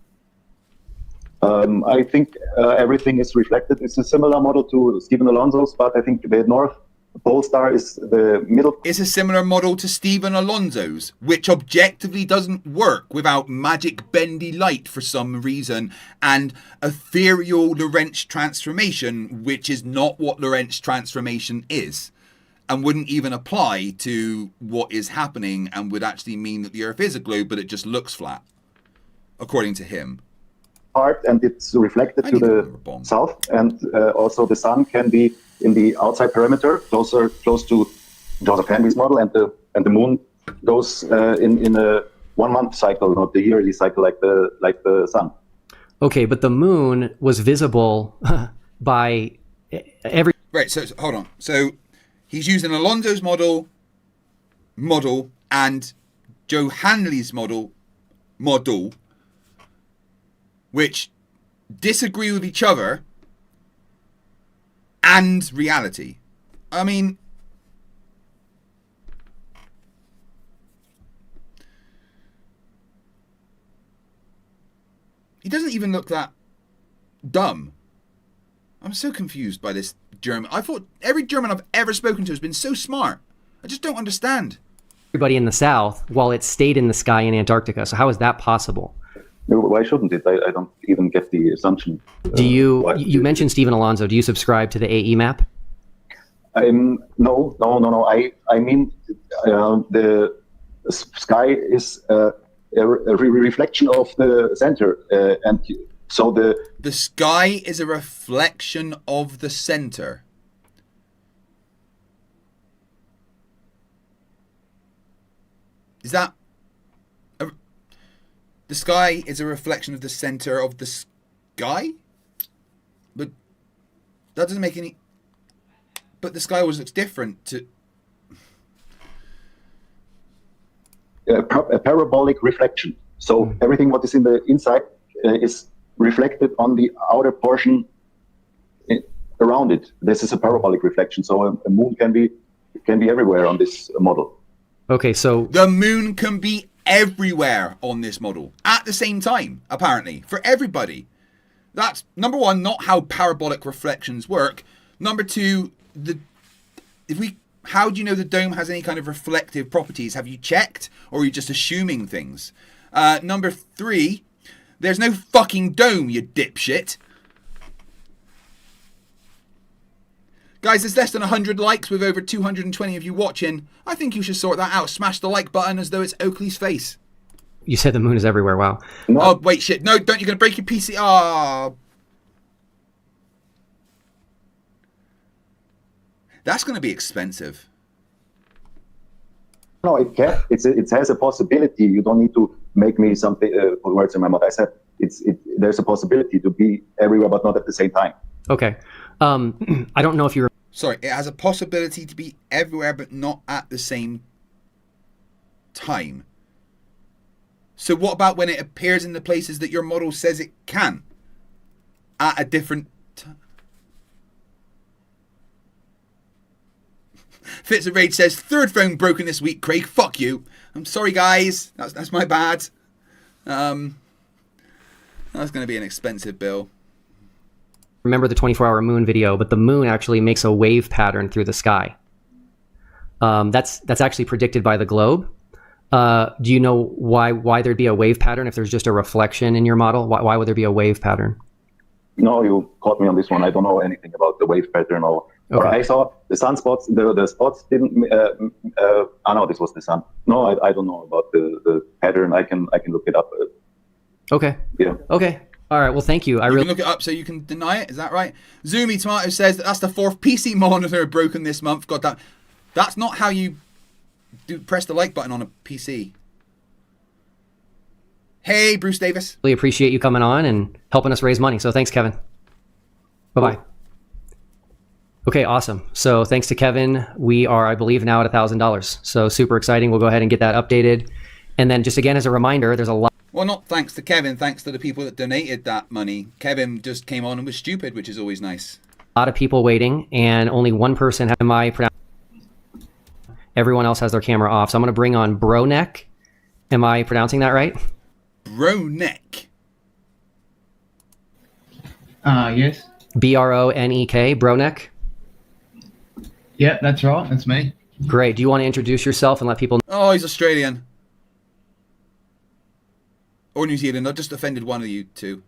I think everything is reflected. It's a similar model to Stephen Alonso's, but I think the North Pole star is the middle. It's a similar model to Stephen Alonso's, which objectively doesn't work without magic bendy light for some reason, and ethereal Lorentz transformation, which is not what Lorentz transformation is, and wouldn't even apply to what is happening, and would actually mean that the Earth is a globe, but it just looks flat, according to him. Part, and it's reflected to the south, and also the sun can be in the outside perimeter, close to Joseph Henry's model, and the moon goes in a 1 month cycle, not the yearly cycle like the sun. Okay, but the moon was visible by every. Right. So hold on. So he's using Alonso's model, and Joe Hanley's model, which disagree with each other and reality. I mean, he doesn't even look that dumb. I'm so confused by this German. I thought every German I've ever spoken to has been so smart. I just don't understand. Everybody in the south while it stayed in the sky in Antarctica. So how is that possible? Why shouldn't it? I don't even get the assumption. Do you mentioned Stephen Alonso. Do you subscribe to the AE map? No. I mean, the sky is a reflection of the center, and so the sky is a reflection of the center. Is that? The sky is a reflection of the center of the sky? But that doesn't make any... But the sky always looks different to... A parabolic reflection. So everything what is in the inside is reflected on the outer portion around it. This is a parabolic reflection. So a moon can be everywhere on this model. Okay, so... The moon can be everywhere on this model at the same time, apparently, for everybody. That's number one, not how parabolic reflections work. Number two, how do you know the dome has any kind of reflective properties? Have you checked, or are you just assuming things? Number three, there's no fucking dome, you dipshit. Guys, there's less than 100 likes with over 220 of you watching. I think you should sort that out. Smash the like button as though it's Oakley's face. You said the moon is everywhere. Wow. No. Oh, wait, shit. No, don't. You're going to break your PC. Oh. That's going to be expensive. No, it can. It has a possibility. You don't need to make me something put words in my mouth. I said there's a possibility to be everywhere, but not at the same time. Okay. I don't know if you. Sorry, it has a possibility to be everywhere, but not at the same time. So what about when it appears in the places that your model says it can? At a different time? Fits of Rage says, third phone broken this week, Craig. Fuck you. I'm sorry, guys. That's my bad. That's going to be an expensive bill. Remember the 24-hour moon video, but the moon actually makes a wave pattern through the sky. That's actually predicted by the globe. Do you know why there'd be a wave pattern if there's just a reflection in your model? Why would there be a wave pattern? No, you caught me on this one. I don't know anything about the wave pattern or I saw the sunspots. The spots didn't. No, this was the sun. No, I don't know about the pattern. I can look it up. Okay. Yeah. Okay. All right. Well, thank you. You can look it up so you can deny it. Is that right? Zoomy Tomato says that's the 4th PC monitor broken this month. God damn. That's not how you press the like button on a PC. Hey, Bruce Davis. Really appreciate you coming on and helping us raise money. So thanks, Kevin. Bye-bye. Okay, awesome. So thanks to Kevin, we are, I believe, now at $1,000. So super exciting. We'll go ahead and get that updated. And then just again, as a reminder, there's a lot. Well, not thanks to Kevin, thanks to the people that donated that money. Kevin just came on and was stupid, which is always nice. A lot of people waiting, and only one person has my pronoun. Everyone else has their camera off. So I'm going to bring on Bronek. Am I pronouncing that right? Bronek. Yes. B-R-O-N-E-K, Bronek? Yep, that's right. That's me. Great. Do you want to introduce yourself and let people know? Oh, he's Australian. Or New Zealand. I just offended one of you two.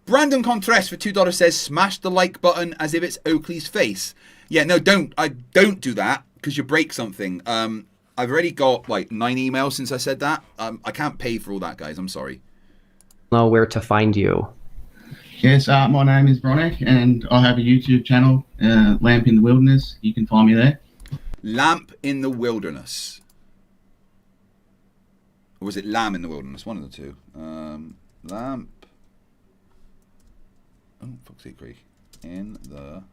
Brandon Contrest for $2 says, smash the like button as if it's Oakley's face. Yeah, no, don't. I don't do that because you break something. I've already got like 9 emails since I said that. I can't pay for all that, guys. I'm sorry. Know where to find you. Yes, my name is Bronek, and I have a YouTube channel, Lamp in the Wilderness. You can find me there. Lamp in the Wilderness. Or was it Lamb in the Wilderness? One of the two. Lamp. Oh, fuck's sake, Craig. In the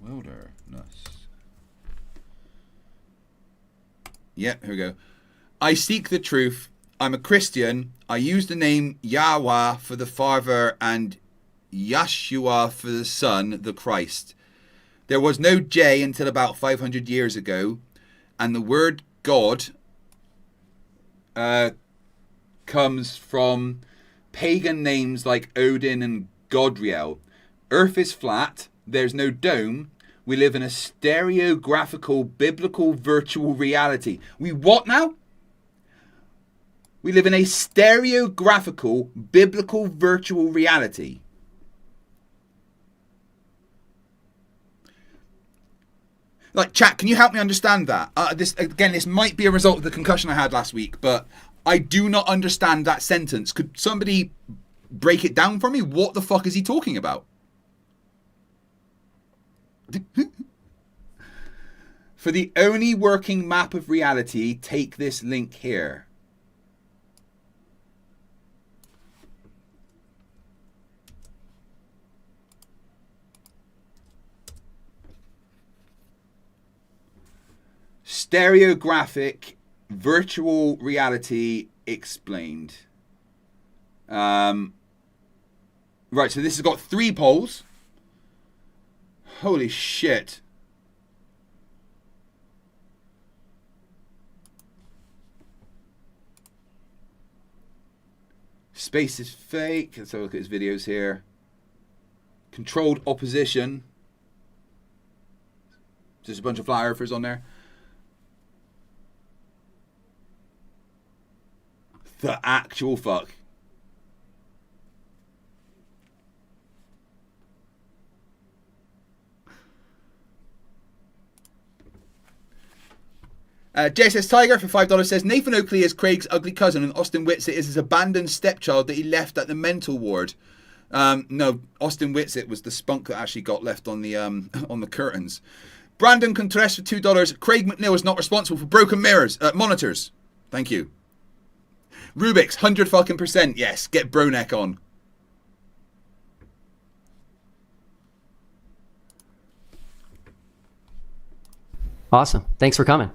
Wilderness. Yeah, here we go. I seek the truth. I'm a Christian. I use the name Yahweh for the Father and Yeshua for the Son, the Christ. There was no J until about 500 years ago, and the word God comes from pagan names like Odin and Godriel. Earth is flat. There's no dome. We live in a stereographical, biblical, virtual reality. We what now? We live in a stereographical, biblical, virtual reality. Like, chat, can you help me understand that? This might be a result of the concussion I had last week, but I do not understand that sentence. Could somebody break it down for me? What the fuck is he talking about? For the only working map of reality, take this link here. Stereographic virtual reality explained. Right, so this has got 3 polls. Holy shit. Space is fake. Let's have a look at his videos here. Controlled opposition. There's a bunch of flat earthers on there. The actual fuck. JSS Tiger for $5 says Nathan Oakley is Craig's ugly cousin and Austin Whitsitt is his abandoned stepchild that he left at the mental ward. No, Austin Whitsitt was the spunk that actually got left on the curtains. Brandon Contreras for $2. Craig McNeil is not responsible for broken mirrors, monitors. Thank you. Rubik's 100%. Yes, get Bronek on. Awesome. Thanks for coming.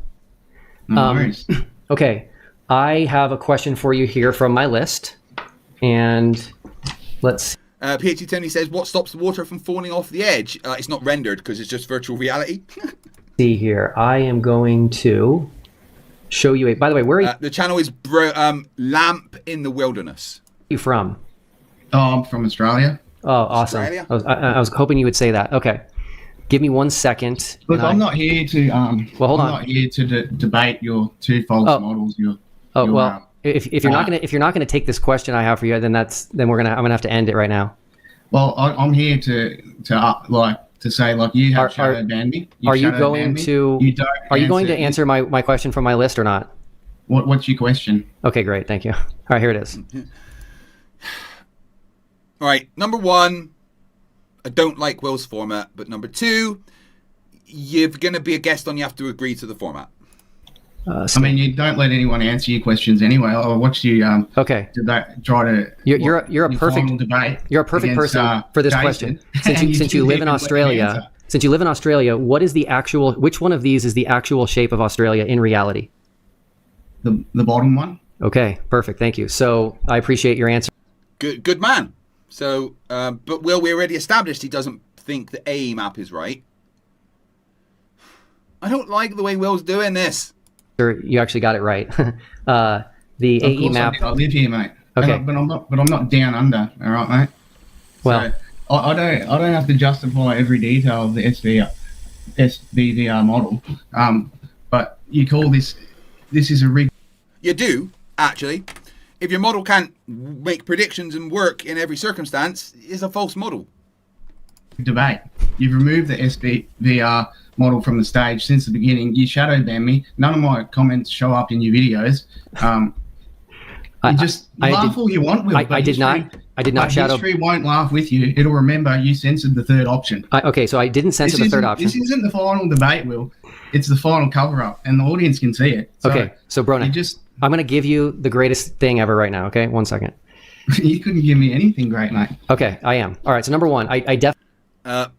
No worries. Okay. I have a question for you here from my list. And let's see. PhD Tony says, what stops the water from falling off the edge? It's not rendered because it's just virtual reality. See here. I am going to show you a... By the way, where are you... the channel is Lamp in the Wilderness. You from? Oh, I'm from Australia. Oh, awesome. Australia? I was hoping you would say that. Okay. Give me 1 second. Look, I'm not here to well, hold on. not here to debate your two false models. If you're not gonna take this question I have for you, then I'm gonna have to end it right now. Well, I'm here to say you have shadow banned me. Are you going to answer my question from my list or not? What's your question? Okay, great, thank you. All right, here it is. All right, number 1, I don't like Will's format, but number 2, you're gonna be a guest on. You have to agree to the format. I mean, you don't let anyone answer your questions anyway. I'll watch you. Okay. Try to. You're a perfect debate. You're a perfect against, person for this Jason. question. Since you live in Australia, what is the actual? Which one of these is the actual shape of Australia in reality? The bottom one. Okay, perfect. Thank you. So I appreciate your answer. Good man. So, but Will, we already established he doesn't think the A map is right. I don't like the way Will's doing this. You actually got it right. The AE map. I live here, mate. Okay, but I'm not down under. All right, mate. Well, so I don't have to justify every detail of the SBVR model. But you call this is a rig. You do actually. If your model can't make predictions and work in every circumstance, it's a false model. Debate. You've removed the SBVR model from the stage since the beginning. You shadow ban me. None of my comments show up in your videos. Laugh all you want, Will. I did not shadow. History won't laugh with you. It'll remember you censored the third option. Okay, so I didn't censor the third option. This isn't the final debate, Will. It's the final cover-up, and the audience can see it. So Bronek, I'm going to give you the greatest thing ever right now, okay? 1 second. You couldn't give me anything great, mate. Okay, I am. All right, so number 1, I definitely...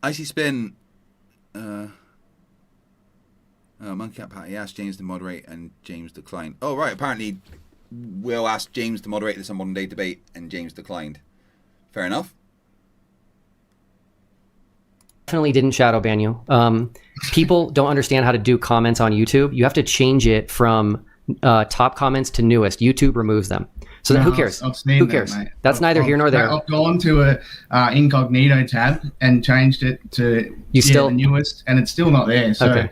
Icy Spin... Monkey Cat Patty asked James to moderate and James declined. Oh, right. Apparently, Will asked James to moderate this on Modern Day Debate and James declined. Fair enough. Definitely didn't shadow ban you. People don't understand how to do comments on YouTube. You have to change it from top comments to newest. YouTube removes them. So who cares? Who cares? That's neither here nor there. I've gone to a incognito tab and changed it to the newest, and it's still not there. So okay.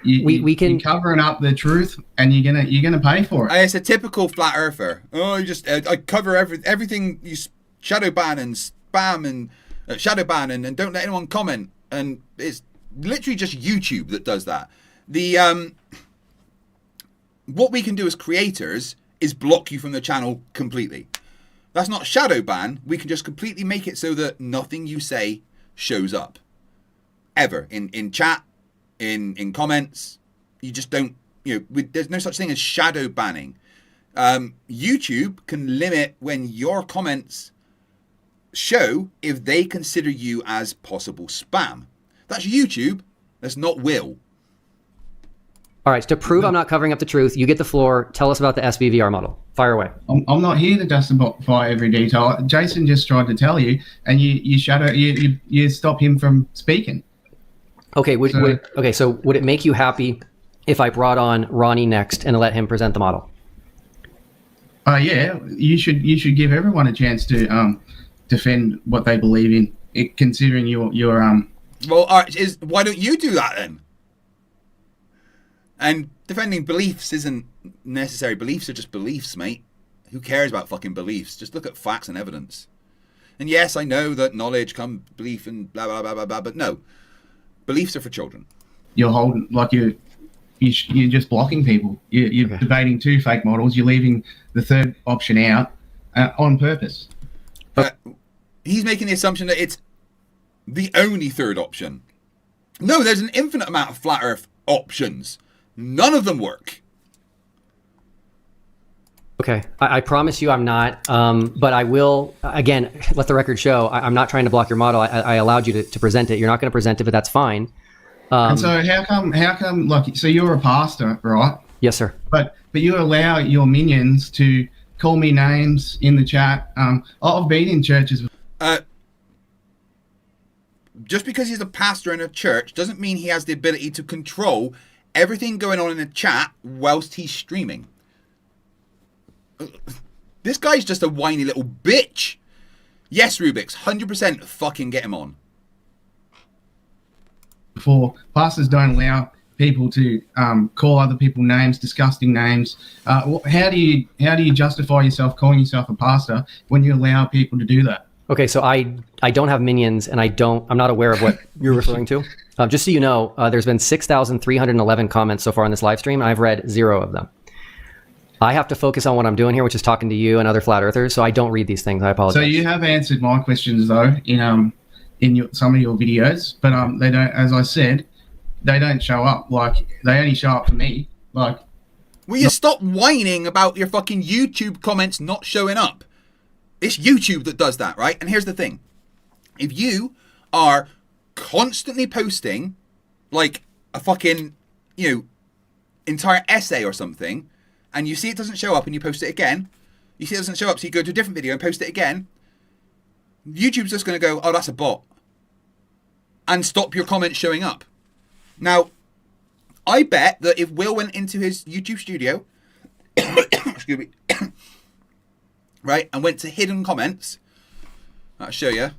You're covering up the truth, and you're gonna pay for it. It's a typical flat earther. Oh, you just I cover everything. You shadow ban and spam and shadow ban and don't let anyone comment. And it's literally just YouTube that does that. The what we can do as creators is block you from the channel completely. That's not shadow ban. We can just completely make it so that nothing you say shows up ever in chat, in comments. You just don't, there's no such thing as shadow banning. YouTube can limit when your comments show if they consider you as possible spam. That's YouTube. That's not Will. All right, to prove I'm not covering up the truth, you get the floor. Tell us about the SBVR model. Fire away. I'm not here to justify every detail. Jason just tried to tell you, and you stop him from speaking. Okay, so would it make you happy if I brought on Ronnie next and let him present the model? Yeah, you should give everyone a chance to defend what they believe in, considering your Well, why don't you do that then? And defending beliefs isn't necessary. Beliefs are just beliefs, mate. Who cares about fucking beliefs? Just look at facts and evidence. And yes, I know that knowledge comes belief and blah blah blah blah blah, but no, beliefs are for children. You're holding you're just blocking people. You're debating two fake models. You're leaving the third option out on purpose. He's making the assumption that it's the only third option. No, there's an infinite amount of flat Earth options. None of them work. Okay, I promise you I'm not, but I will, again, let the record show, I'm not trying to block your model. I allowed you to present it. You're not going to present it, but that's fine. And so how come, like, so you're a pastor, right? Yes, sir. But you allow your minions to call me names in the chat. I've been in churches. Just because he's a pastor in a church doesn't mean he has the ability to control everything going on in the chat whilst he's streaming. This guy's just a whiny little bitch. Yes, Rubik's, 100% fucking get him on. Before, pastors don't allow people to call other people names, disgusting names. How do you justify yourself calling yourself a pastor when you allow people to do that? Okay, so I don't have minions, and I'm not aware of what you're referring to. Just so you know, there's been 6,311 comments so far on this live stream, and I've read 0 of them. I have to focus on what I'm doing here, which is talking to you and other flat earthers, so I don't read these things. I apologize. So you have answered my questions though in some of your videos, but they don't. As I said, they don't show up. Like, they only show up for me. Like, will you stop whining about your fucking YouTube comments not showing up? It's YouTube that does that, right? And here's the thing: if you are constantly posting like a fucking, entire essay or something, and you see it doesn't show up and you post it again, you see it doesn't show up, so you go to a different video and post it again, YouTube's just going to go, oh, that's a bot, and stop your comments showing up. Now, I bet that if Will went into his YouTube studio, excuse me, right, and went to hidden comments, I'll show you.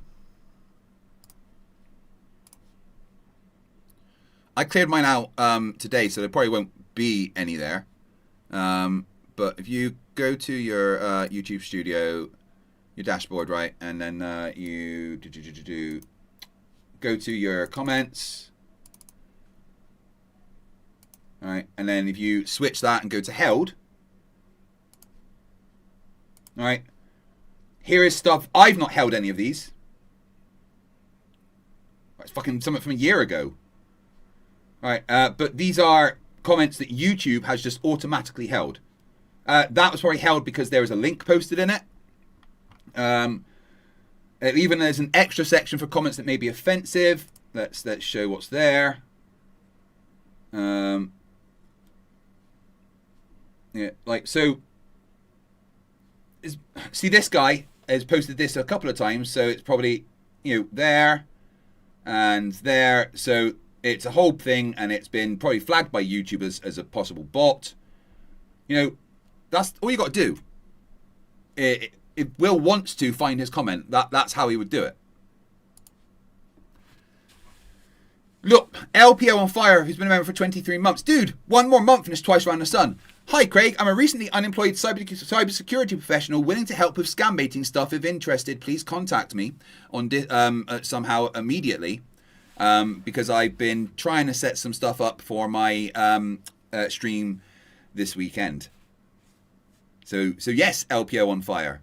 I cleared mine out today, so there probably won't be any there. But if you go to your YouTube studio, your dashboard, right, and then you go to your comments, all right, and then if you switch that and go to held, all right, here is stuff. I've not held any of these. It's fucking something from a year ago. All right, but these are comments that YouTube has just automatically held. That was probably held because there was a link posted in it. Even there's an extra section for comments that may be offensive. Let's show what's there. Yeah, like so. See, this guy has posted this a couple of times, so it's probably there and there. So it's a whole thing, and it's been probably flagged by YouTube as a possible bot. That's all you got to do. If Will wants to find his comment, that's how he would do it. Look, LPO on fire, who's been a member for 23 months. Dude, 1 more month and it's twice around the sun. Hi, Craig. I'm a recently unemployed cybersecurity professional willing to help with scam baiting stuff. If interested, please contact me on somehow immediately, because I've been trying to set some stuff up for my stream this weekend. So yes, LPO on fire.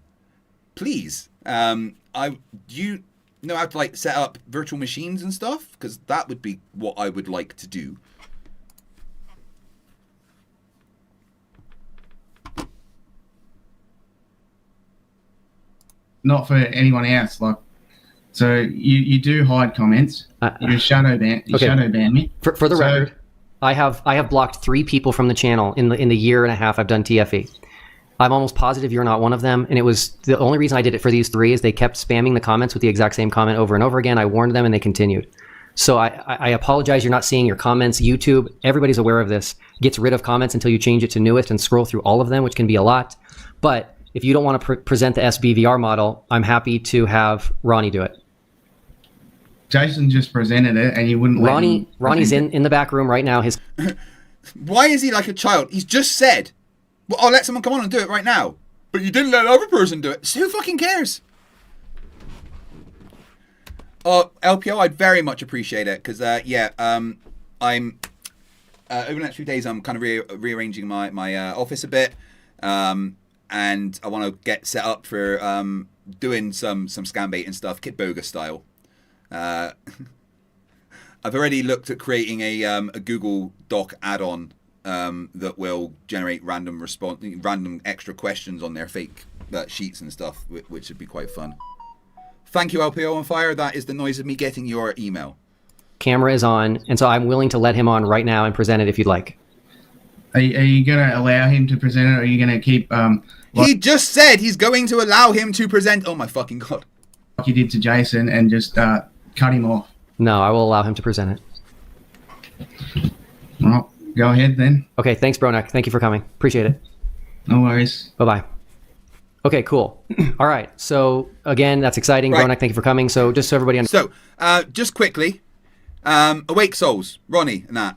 Please, do you know how to set up virtual machines and stuff? Because that would be what I would like to do. Not for anyone else. So you do hide comments. You shadow ban. You shadow ban me. For the record, I have blocked 3 people from the channel in the year and a half I've done TFE. I'm almost positive you're not one of them, and it was the only reason I did it for these 3 is they kept spamming the comments with the exact same comment over and over again. I warned them and they continued. So I apologize you're not seeing your comments. YouTube, everybody's aware of this, gets rid of comments until you change it to newest and scroll through all of them, which can be a lot. But if you don't want to present the SBVR model, I'm happy to have Ronnie do it. Jason just presented it and you wouldn't let him. Ronnie's in the back room right now. Why is he like a child? He's just said, well, I'll let someone come on and do it right now. But you didn't let another person do it. So who fucking cares? LPO, I'd very much appreciate it. Because, I'm... over the next few days, I'm kind of rearranging my office a bit. And I want to get set up for doing some scam bait and stuff, Kit Boga style. I've already looked at creating a Google Doc add-on that will generate random extra questions on their fake sheets and stuff, which would be quite fun. Thank you, LPO on Fire. That is the noise of me getting your email. Camera is on, and so I'm willing to let him on right now and present it if you'd like. Are you going to allow him to present it, or are you going to keep... he just said he's going to allow him to present... Oh, my fucking God. Like you did to Jason and just cut him off? No, I will allow him to present it. Well, go ahead then. Okay, thanks, Bronek. Thank you for coming. Appreciate it. No worries. Bye-bye. Okay, cool. All right. So, again, that's exciting. Right. Bronek, thank you for coming. So, just so everybody understands. So, just quickly, Awake Souls, Ronnie and that,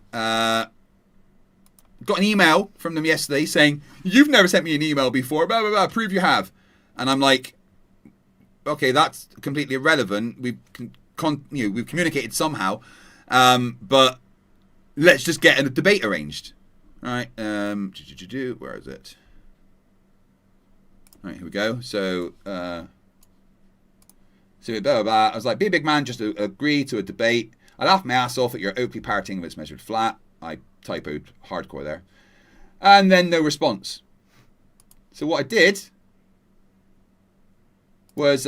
got an email from them yesterday saying, you've never sent me an email before, blah, blah, blah, prove you have. And I'm like, okay, that's completely irrelevant. We've communicated somehow, but let's just get a debate arranged. All right, where is it? All right, here we go. So, blah, blah, blah. I was like, be a big man, just agree to a debate. I laughed my ass off at your openly parroting of it's measured flat. I typoed hardcore there. And then no response. So what I did was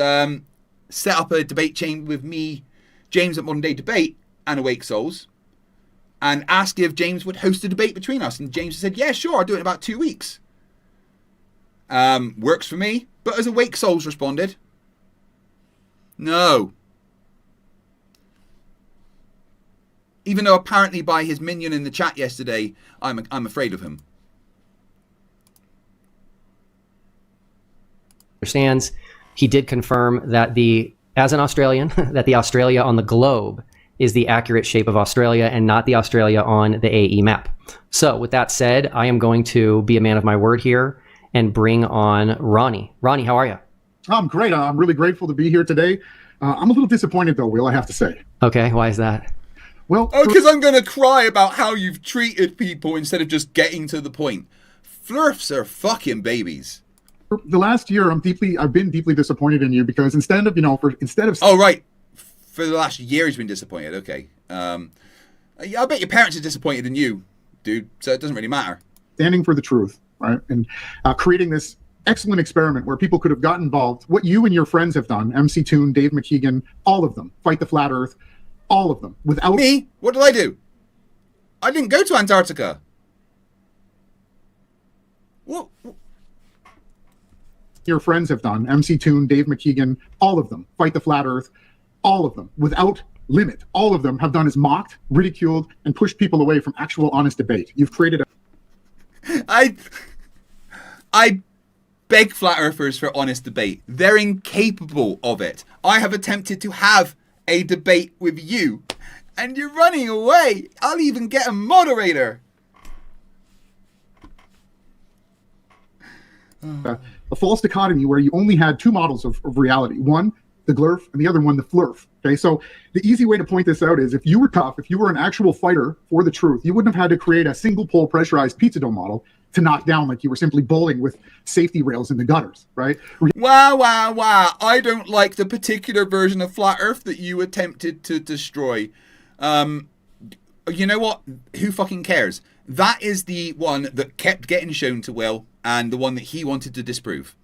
set up a debate chain with me, James at Modern Day Debate, and Awake Souls, and asked if James would host a debate between us. And James said, yeah, sure, I'll do it in about 2 weeks. Works for me. But as Awake Souls responded, no. Even though apparently by his minion in the chat yesterday, I'm afraid of him. Understands. He did confirm that as an Australian, that the Australia on the globe is the accurate shape of Australia and not the Australia on the AE map. So with that said, I am going to be a man of my word here and bring on Ronnie. Ronnie, how are you? I'm great. I'm really grateful to be here today. I'm a little disappointed though, Will, I have to say. Okay, why is that? Well, because I'm going to cry about how you've treated people instead of just getting to the point. Flerfs are fucking babies. For the last year, I've been deeply disappointed in you because instead of Oh, right. For the last year, he's been disappointed. Okay. I bet your parents are disappointed in you, dude. So it doesn't really matter. Standing for the truth, right? And creating this excellent experiment where people could have gotten involved. What you and your friends have done, MC Toon, Dave McKeegan, all of them, Fight the Flat Earth, all of them. Without me, what did I do? I didn't go to Antarctica. What? Your friends have done, MC Toon, Dave McKeegan, all of them, Fight the Flat Earth, all of them, without limit. All of them have done is mocked, ridiculed, and pushed people away from actual honest debate. You've created I beg Flat Earthers for honest debate. They're incapable of it. I have attempted to have a debate with you, and you're running away. I'll even get a moderator. A false dichotomy where you only had two models of reality. One, the glurf, and the other one, the flurf. Okay, so the easy way to point this out is if you were tough, if you were an actual fighter for the truth, you wouldn't have had to create a single pole pressurized pizza dough model to knock down like you were simply bowling with safety rails in the gutters, right? Wow. I don't like the particular version of Flat Earth that you attempted to destroy. You know what? Who fucking cares? That is the one that kept getting shown to Will and the one that he wanted to disprove.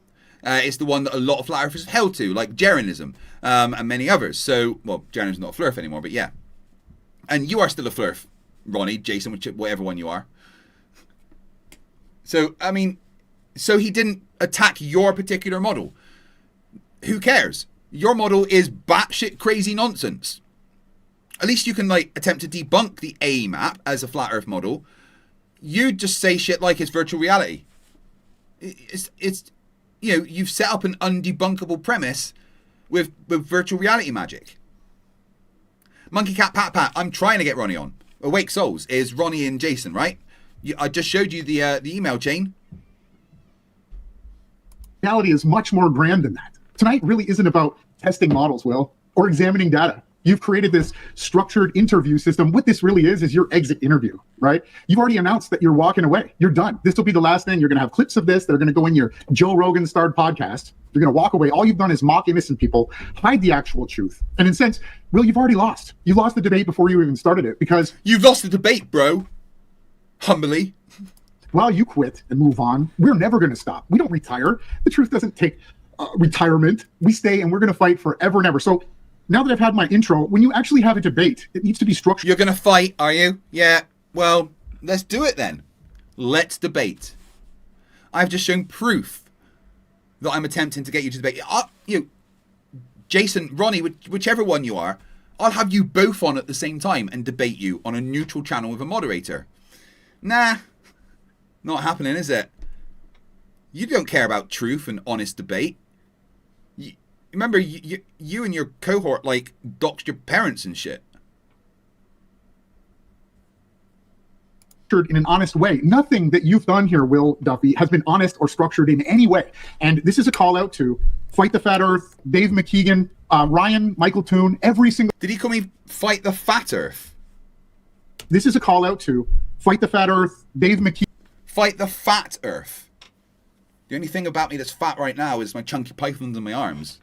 It's the one that a lot of Flat Earthers have held to, like Jeranism and many others. So, well, Jeranism's not a Flerf anymore, but yeah. And you are still a Flerf, Ronnie, Jason, whatever one you are. So, I mean, so he didn't attack your particular model. Who cares? Your model is batshit crazy nonsense. At least you can, like, attempt to debunk the A map as a Flat Earth model. You just say shit like it's virtual reality. It's you know, you've set up an undebunkable premise with virtual reality magic. Monkey Cat Pat Pat, I'm trying to get Ronnie on. Awake Souls is Ronnie and Jason, right? I just showed you the email chain. Reality is much more grand than that. Tonight really isn't about testing models, Will, or examining data. You've created this structured interview system. What this really is your exit interview, right? You've already announced that you're walking away. You're done. This will be the last thing. You're going to have clips of this that are going to go in your Joe Rogan starred podcast. You're going to walk away. All you've done is mock innocent people, hide the actual truth. And in a sense, Will, you've already lost. You lost the debate before you even started it because... You've lost the debate, bro. Humbly. Well, you quit and move on. We're never going to stop. We don't retire. The truth doesn't take retirement. We stay and we're going to fight forever and ever. So now that I've had my intro, when you actually have a debate, it needs to be structured. You're going to fight, are you? Yeah. Well, let's do it then. Let's debate. I've just shown proof that I'm attempting to get you to debate. Jason, Ronnie, whichever one you are, I'll have you both on at the same time and debate you on a neutral channel with a moderator. Nah, not happening, is it? You don't care about truth and honest debate. Remember, you and your cohort, like, doxed your parents and shit. In an honest way. Nothing that you've done here, Will Duffy, has been honest or structured in any way. And this is a call out to Fight the Fat Earth, Dave McKeegan, Ryan, Michael Toon, every single... Did he call me Fight the Fat Earth? This is a call out to Fight the Fat Earth, Dave McKeegan... Fight the Fat Earth. The only thing about me that's fat right now is my chunky pythons in my arms.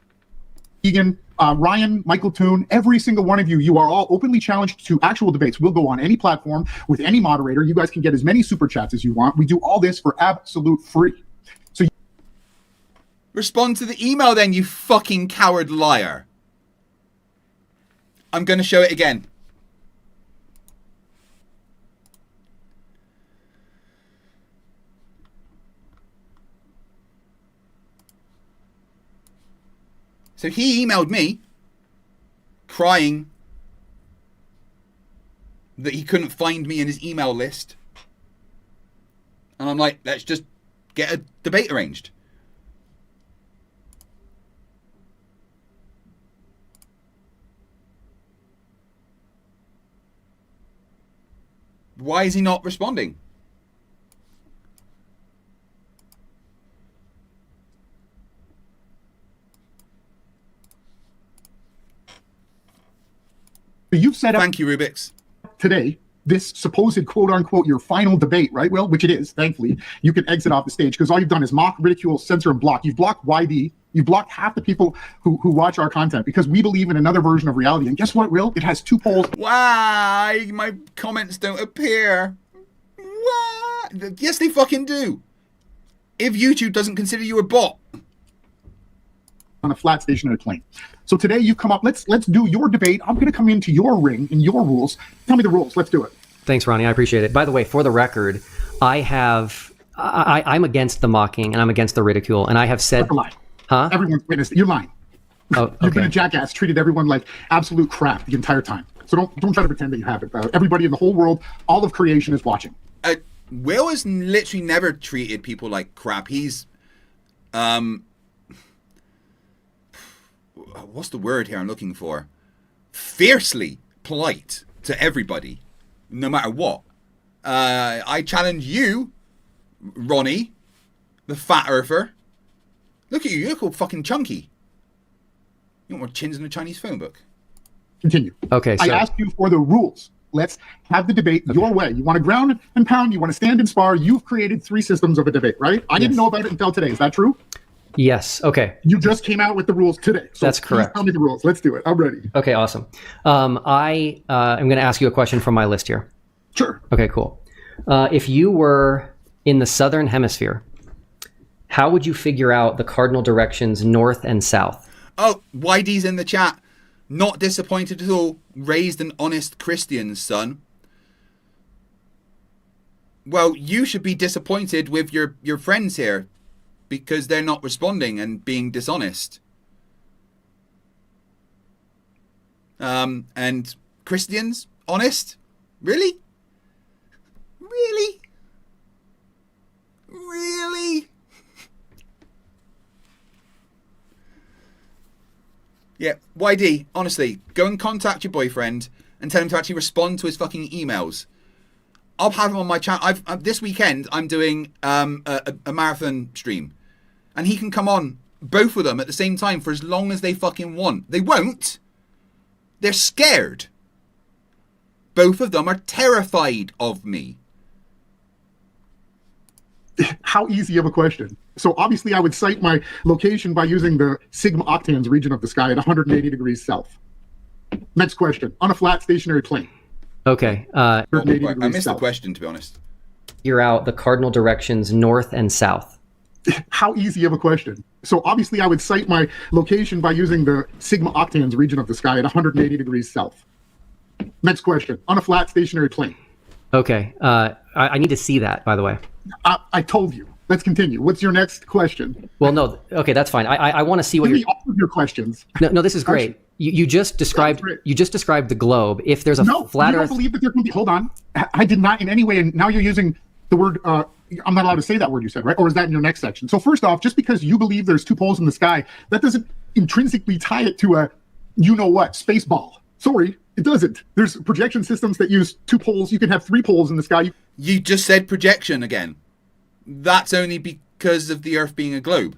Egan, Ryan, Michael Toon, every single one of you, you are all openly challenged to actual debates. We'll go on any platform with any moderator. You guys can get as many super chats as you want. We do all this for absolute free. So respond to the email then, you fucking coward liar. I'm going to show it again. So he emailed me crying that he couldn't find me in his email list. And I'm like, let's just get a debate arranged. Why is he not responding? You've set up... Thank you, Rubik's. Today, this supposed quote-unquote your final debate, right? Well, which it is, thankfully. You can exit off the stage because all you've done is mock, ridicule, censor, and block. You've blocked YD. You've blocked half the people who watch our content because we believe in another version of reality. And guess what, Will? It has 2 poles. Why? My comments don't appear. What? Yes, they fucking do. If YouTube doesn't consider you a bot. On a flat stationary plane. So today you've come up, let's do your debate. I'm going to come into your ring and your rules. Tell me the rules. Let's do it. Thanks, Ronnie. I appreciate it. By the way, for the record, I'm against the mocking and I'm against the ridicule. And I have said... That's a lie. Huh? Everyone's witnessed it. You're lying. Oh, okay. You've been a jackass, treated everyone like absolute crap the entire time. So don't try to pretend that you haven't. Everybody in the whole world, all of creation is watching. Will has literally never treated people like crap. He's... what's the word here I'm looking for? Fiercely polite to everybody, no matter what. I challenge you, Ronnie, the fat earther. Look at you, you look all fucking chunky. You want more chins in a Chinese phone book. Continue. Okay, so... I asked you for the rules. Let's have the debate your way. You want to ground and pound, you want to stand and spar. You've created 3 systems of a debate, right? I didn't know about it until today. Is that true? Yes. Okay. You just came out with the rules today. So that's correct. Tell me the rules. Let's do it. I'm ready. Okay, awesome. I am going to ask you a question from my list here. Sure. Okay, cool. If you were in the southern hemisphere, how would you figure out the cardinal directions north and south? Oh, YD's in the chat. Not disappointed at all. Raised an honest Christian, son. Well, you should be disappointed with your friends here because they're not responding and being dishonest. And Christians, honest? Really? Really? Really? Yeah, YD, honestly, go and contact your boyfriend and tell him to actually respond to his fucking emails. I'll have him on my channel. This weekend, I'm doing a marathon stream. And he can come on, both of them, at the same time for as long as they fucking want. They won't. They're scared. Both of them are terrified of me. How easy of a question. So obviously I would cite my location by using the sigma octans region of the sky at 180 degrees south. Next question. On a flat stationary plane. Okay. I missed the question, to be honest. Figure out the cardinal directions north and south. How easy of a question. So obviously I would cite my location by using the sigma octans region of the sky at 180 degrees south. Next question. On a flat stationary plane. Okay. I need to see that, by the way. I told you. Let's continue. What's your next question? Well, no. Okay, that's fine. I want to see what Give me all of your questions. No, this is great. You just described the globe. If there's a flat you Earth, don't believe that there can be. Hold on. I did not in any way. And now you're using the word. I'm not allowed to say that word you said, right? Or is that in your next section? So first off, just because you believe there's two poles in the sky, that doesn't intrinsically tie it to a, you know what, space ball. Sorry, it doesn't. There's projection systems that use two poles. You can have three poles in the sky. You just said projection again. That's only because of the Earth being a globe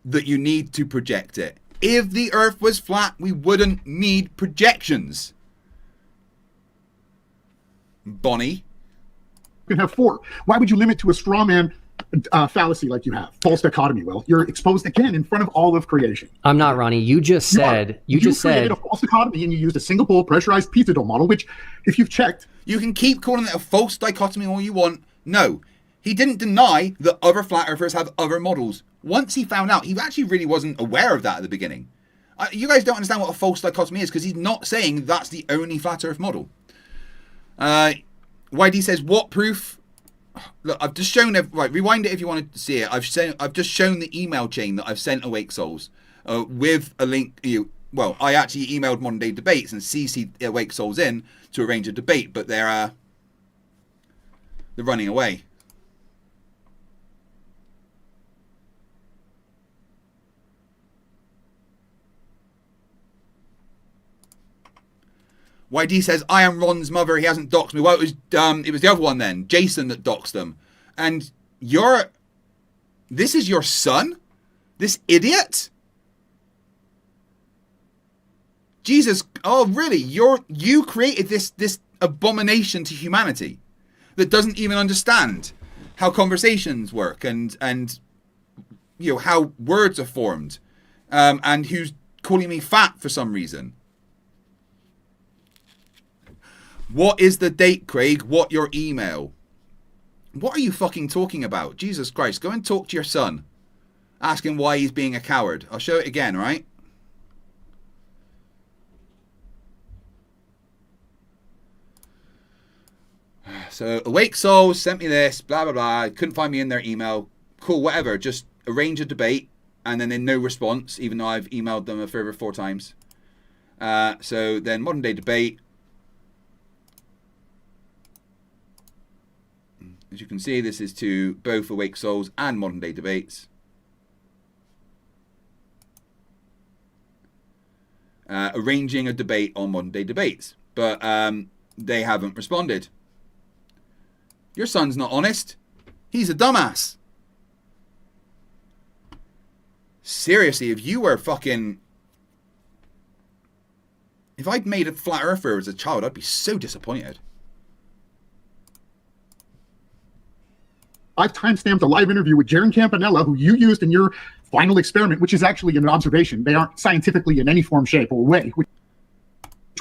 that you need to project it. If the Earth was flat, we wouldn't need projections. Bonnie. You can have four. Why would you limit to a straw man fallacy like you have? False dichotomy. Well, you're exposed again in front of all of creation. I'm not, Ronnie. You just said you created a false dichotomy and you used a single pole pressurized pizza dough model, which, if you've checked, you can keep calling it a false dichotomy all you want. No, he didn't deny that other flat earthers have other models. Once he found out, he actually really wasn't aware of that at the beginning. You guys don't understand what a false dichotomy is because he's not saying that's the only flat earth model. YD says, what proof? Look, I've just shown, right, rewind it if you want to see it. I've just shown the email chain that I've sent Awake Souls with a link. Well, I actually emailed Modern Day Debates and CC'd Awake Souls in to arrange a debate, but they're running away. YD says, I am Ron's mother. He hasn't doxed me. Well, it was the other one then, Jason, that doxed them. And this is your son? This idiot? Jesus, oh really? You created this abomination to humanity that doesn't even understand how conversations work and you know how words are formed, and who's calling me fat for some reason. What is the date, Craig? What your email? What are you fucking talking about? Jesus Christ, go and talk to your son. Ask him why he's being a coward. I'll show it again, right? So, Awake Souls sent me this, blah, blah, blah. Couldn't find me in their email. Cool, whatever. Just arrange a debate. And then no response, even though I've emailed them a further 4 times. So, then Modern Day Debate. As you can see, this is to both Awake Souls and Modern Day Debates. Arranging a debate on Modern Day Debates. But they haven't responded. Your son's not honest. He's a dumbass. Seriously, if you were fucking... If I'd made a flat earther as a child, I'd be so disappointed. I've timestamped a live interview with Jaron Campanella, who you used in your final experiment, which is actually an observation. They aren't scientifically in any form, shape, or way, which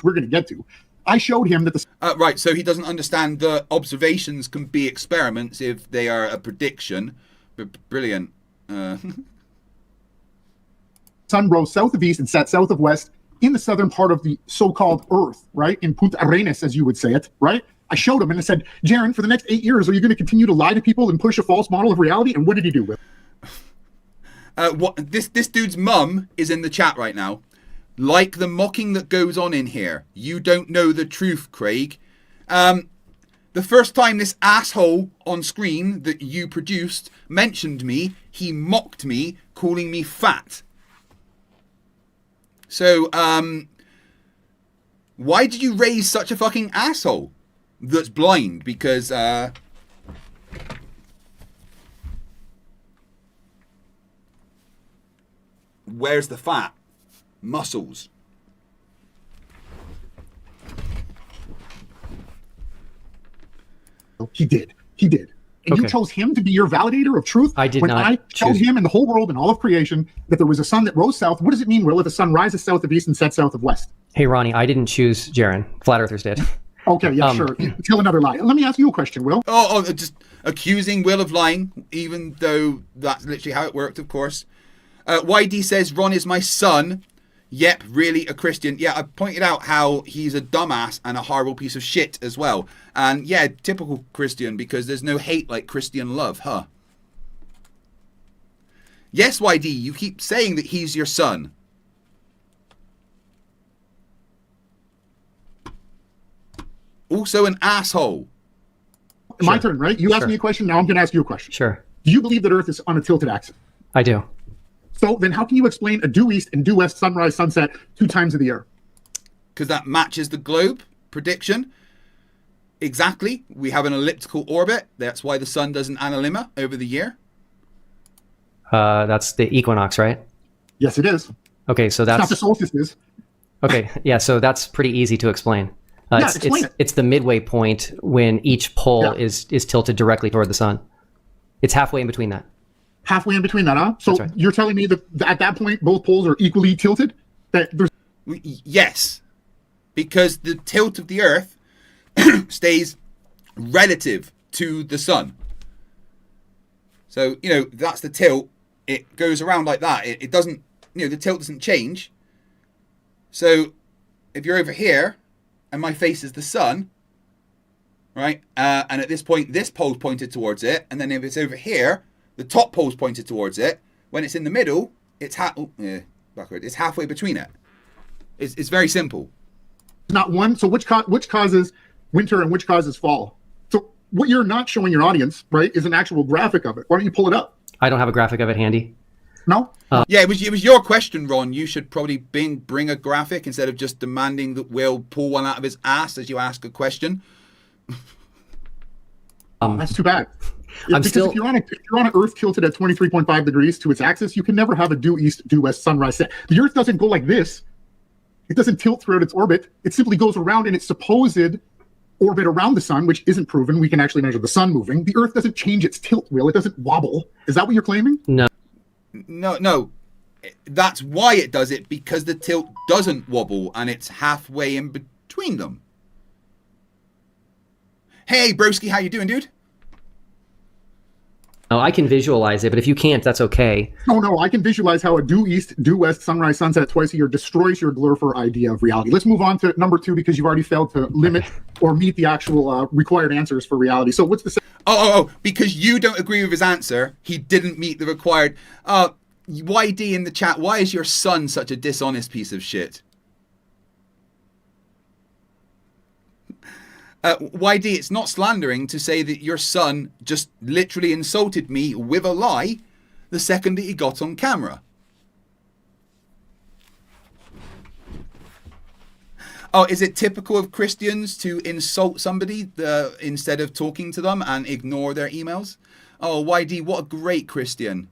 we're going to get to. I showed him that the... right, so he doesn't understand that observations can be experiments if they are a prediction. Brilliant. sun rose south of east and set south of west in the southern part of the so-called Earth, right? In Punta Arenas, as you would say it, right? I showed him and I said, Jaron, for the next 8 years, are you going to continue to lie to people and push a false model of reality? And what did he do with it? This dude's mum is in the chat right now. Like the mocking that goes on in here. You don't know the truth, Craig. The first time this asshole on screen that you produced mentioned me, he mocked me, calling me fat. So, why did you raise such a fucking asshole that's blind? Because, where's the fat? Muscles. He did. and you chose him to be your validator of truth. I did when not I showed choose him and the whole world and all of creation that there was a sun that rose south. What does it mean, Will, if the sun rises south of east and sets south of west? Hey, Ronnie, I didn't choose Jaren. Flat Earthers did. Okay, yeah, sure. Tell another lie. Let me ask you a question, Will. Just accusing Will of lying, even though that's literally how it worked, of course. YD says, Ron is my son. Yep, really a Christian. Yeah, I pointed out how he's a dumbass and a horrible piece of shit as well. And yeah, typical Christian, because there's no hate like Christian love, huh? Yes, YD, you keep saying that he's your son. Also an asshole. My turn, right? You asked me a question, now I'm going to ask you a question. Sure. Do you believe that Earth is on a tilted axis? I do. So then how can you explain a due east and due west sunrise, sunset 2 times of the year? Because that matches the globe prediction. Exactly. We have an elliptical orbit. That's why the sun does an analemma over the year. That's the equinox, right? Yes, it is. Okay, so that's... It's not the solstices. Okay, yeah, so that's pretty easy to explain. Explain it. It's the midway point when each pole is tilted directly toward the sun. It's halfway in between that. Halfway in between that, huh? So That's right. You're telling me that at that point, both poles are equally tilted? That there's... Yes, because the tilt of the Earth stays relative to the sun. So, that's the tilt. It goes around like that. It doesn't, the tilt doesn't change. So if you're over here and my face is the sun, right? And at this point, this pole's pointed towards it. And then if it's over here, the top pole's pointed towards it. When it's in the middle, it's backward. It's halfway between it. It's very simple. Not one. So which causes winter and which causes fall? So what you're not showing your audience, right, is an actual graphic of it. Why don't you pull it up? I don't have a graphic of it handy. No? Yeah, it was your question, Ron. You should probably bring a graphic instead of just demanding that Will pull one out of his ass as you ask a question. That's too bad. If you're on an Earth tilted at 23.5 degrees to its axis, you can never have a due east, due west sunrise set. The Earth doesn't go like this. It doesn't tilt throughout its orbit. It simply goes around in its supposed orbit around the sun, which isn't proven. We can actually measure the sun moving. The Earth doesn't change its tilt, Will. It doesn't wobble. Is that what you're claiming? No. No. That's why it does it, because the tilt doesn't wobble and it's halfway in between them. Hey, broski, how you doing, dude? Oh, I can visualize it, but if you can't, that's okay. No, I can visualize how a due east, due west, sunrise, sunset twice a year destroys your Glurfer idea of reality. Let's move on to number 2 because you've already failed to limit or meet the actual required answers for reality. So what's the... Because you don't agree with his answer, he didn't meet the required... YD in the chat, why is your son such a dishonest piece of shit? YD, it's not slandering to say that your son just literally insulted me with a lie the second that he got on camera. Oh, is it typical of Christians to insult somebody instead of talking to them and ignore their emails? Oh, YD, what a great Christian.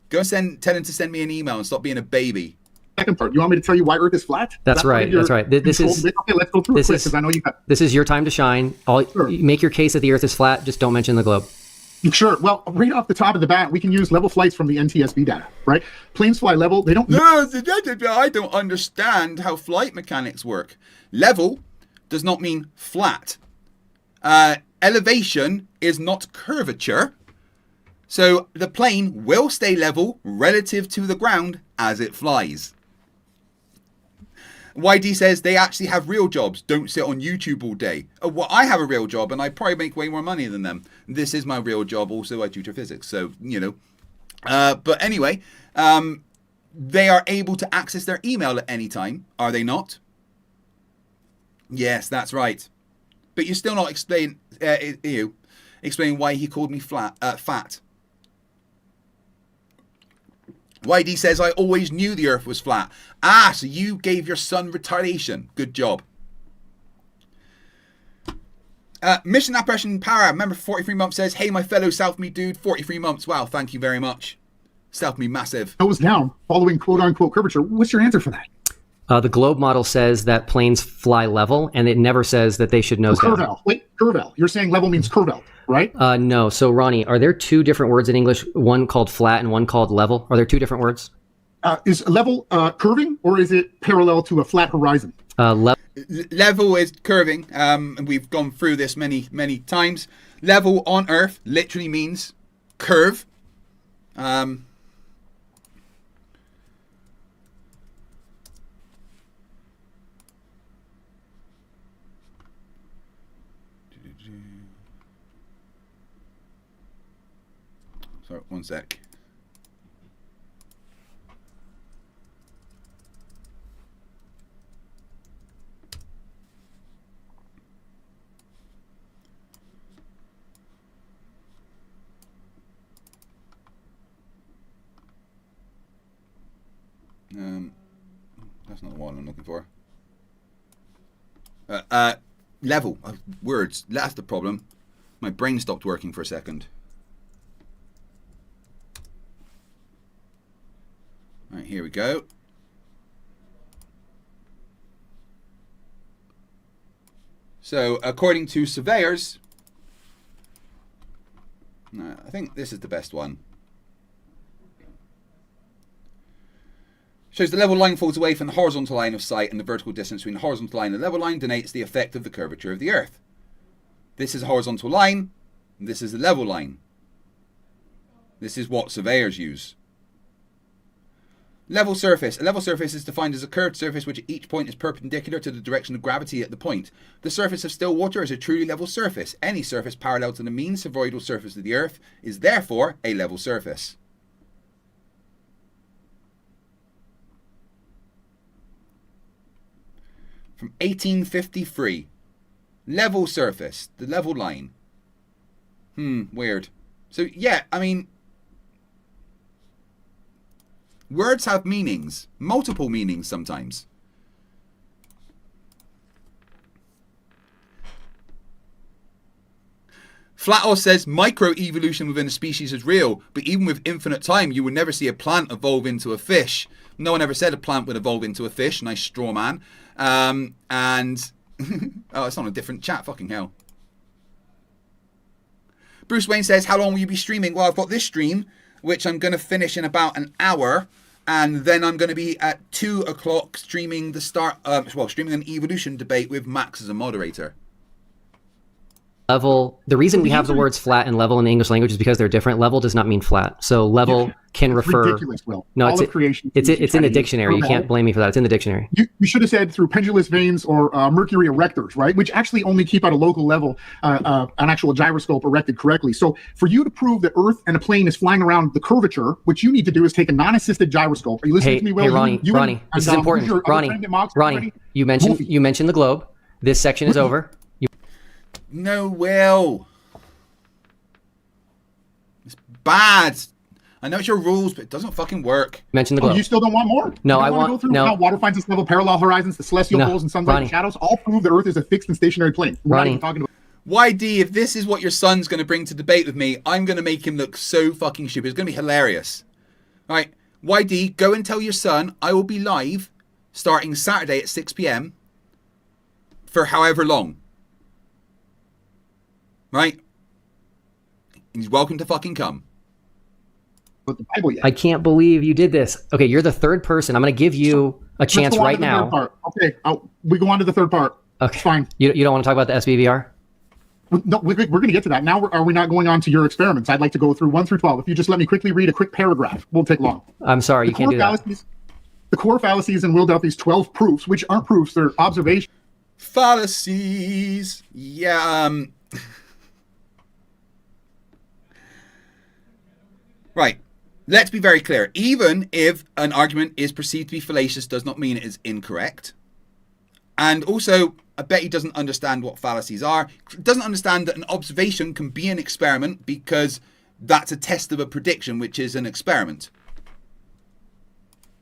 Go tell him to send me an email and stop being a baby. Second part, you want me to tell you why Earth is flat? That's right. This is... Okay, let's go through it quick because I know you got... This is your time to shine. Sure. Make your case that the Earth is flat. Just don't mention the globe. Sure. Well, right off the top of the bat, we can use level flights from the NTSB data, right? Planes fly level. They don't... No, I don't understand how flight mechanics work. Level does not mean flat. Elevation is not curvature. So the plane will stay level relative to the ground as it flies. YD says they actually have real jobs. Don't sit on YouTube all day. Well, I have a real job and I probably make way more money than them. This is my real job. Also, I tutor physics. So, but anyway, they are able to access their email at any time. Are they not? Yes, that's right. But you're still not explaining why he called me fat. YD says, I always knew the Earth was flat. So you gave your son retardation. Good job. Mission Apparition Power, member for 43 months says, hey, my fellow South Me dude, 43 months. Wow, thank you very much. South Me massive. Nose down, following quote-unquote curvature. What's your answer for that? The globe model says that planes fly level, and it never says that they should nose down. Curvel. Wait, curvel. You're saying level means curvel, right? No. So, Ronnie, are there two different words in English, one called flat and one called level? Are there two different words? Is level curving, or is it parallel to a flat horizon? Level is curving, and we've gone through this many, many times. Level on Earth literally means curve. Sorry, one sec. That's not the one I'm looking for. Level of words. That's the problem. My brain stopped working for a second. All right, here we go. So, according to surveyors, I think this is the best one. Shows the level line falls away from the horizontal line of sight, and the vertical distance between the horizontal line and the level line denotes the effect of the curvature of the Earth. This is a horizontal line, and this is the level line. This is what surveyors use. Level surface. A level surface is defined as a curved surface which at each point is perpendicular to the direction of gravity at the point. The surface of still water is a truly level surface. Any surface parallel to the mean spheroidal surface of the Earth is therefore a level surface. From 1853. Level surface. The level line. Weird. So, yeah, I mean, words have meanings. Multiple meanings sometimes. Flatos says microevolution within a species is real, but even with infinite time, you would never see a plant evolve into a fish. No one ever said a plant would evolve into a fish. Nice straw man. And oh, it's on a different chat. Fucking hell. Bruce Wayne says, how long will you be streaming? Well, I've got this stream, which I'm going to finish in about an hour. And then I'm going to be at 2 o'clock streaming the streaming an evolution debate with Max as a moderator. Level. The reason we have the words flat and level in the English language is because they're different. Level does not mean flat. So level can refer. Ridiculous, Will. No, All of creation. It's in the dictionary. You can't blame me for that. It's in the dictionary. You should have said through pendulous veins or Mercury erectors, right? Which actually only keep at a local level an actual gyroscope erected correctly. So for you to prove that Earth and a plane is flying around the curvature, what you need to do is take a non-assisted gyroscope. Are you listening to me, Will? Hey, Ronnie, this is important. Ronnie, you mentioned the globe. This section is over. No, Will. It's bad. I know it's your rules, but it doesn't fucking work. Mention the globe. You still don't want more? No, I want to go through how water finds its level, parallel horizons, the celestial poles, and sunlight and shadows all prove the Earth is a fixed and stationary plane. We're not even talking about. YD, if this is what your son's going to bring to debate with me, I'm going to make him look so fucking stupid. It's going to be hilarious. All right, YD, go and tell your son I will be live starting Saturday at 6 p.m. for however long. Right? He's welcome to fucking come. But the Bible yet. I can't believe you did this. Okay, you're the third person. I'm going to give you a chance right now. Okay, we go on to the third part. Okay, it's fine. You don't want to talk about the SBVR? No, we're going to get to that. Now, are we not going on to your experiments? I'd like to go through 1 through 12. If you just let me quickly read a quick paragraph, won't take long. I'm sorry, you can't do that. The core fallacies in Will Duffy's 12 proofs, which aren't proofs, they're observations. Fallacies. Yeah. Right. Let's be very clear. Even if an argument is perceived to be fallacious does not mean it is incorrect. And also, I bet he doesn't understand what fallacies are. He doesn't understand that an observation can be an experiment because that's a test of a prediction, which is an experiment.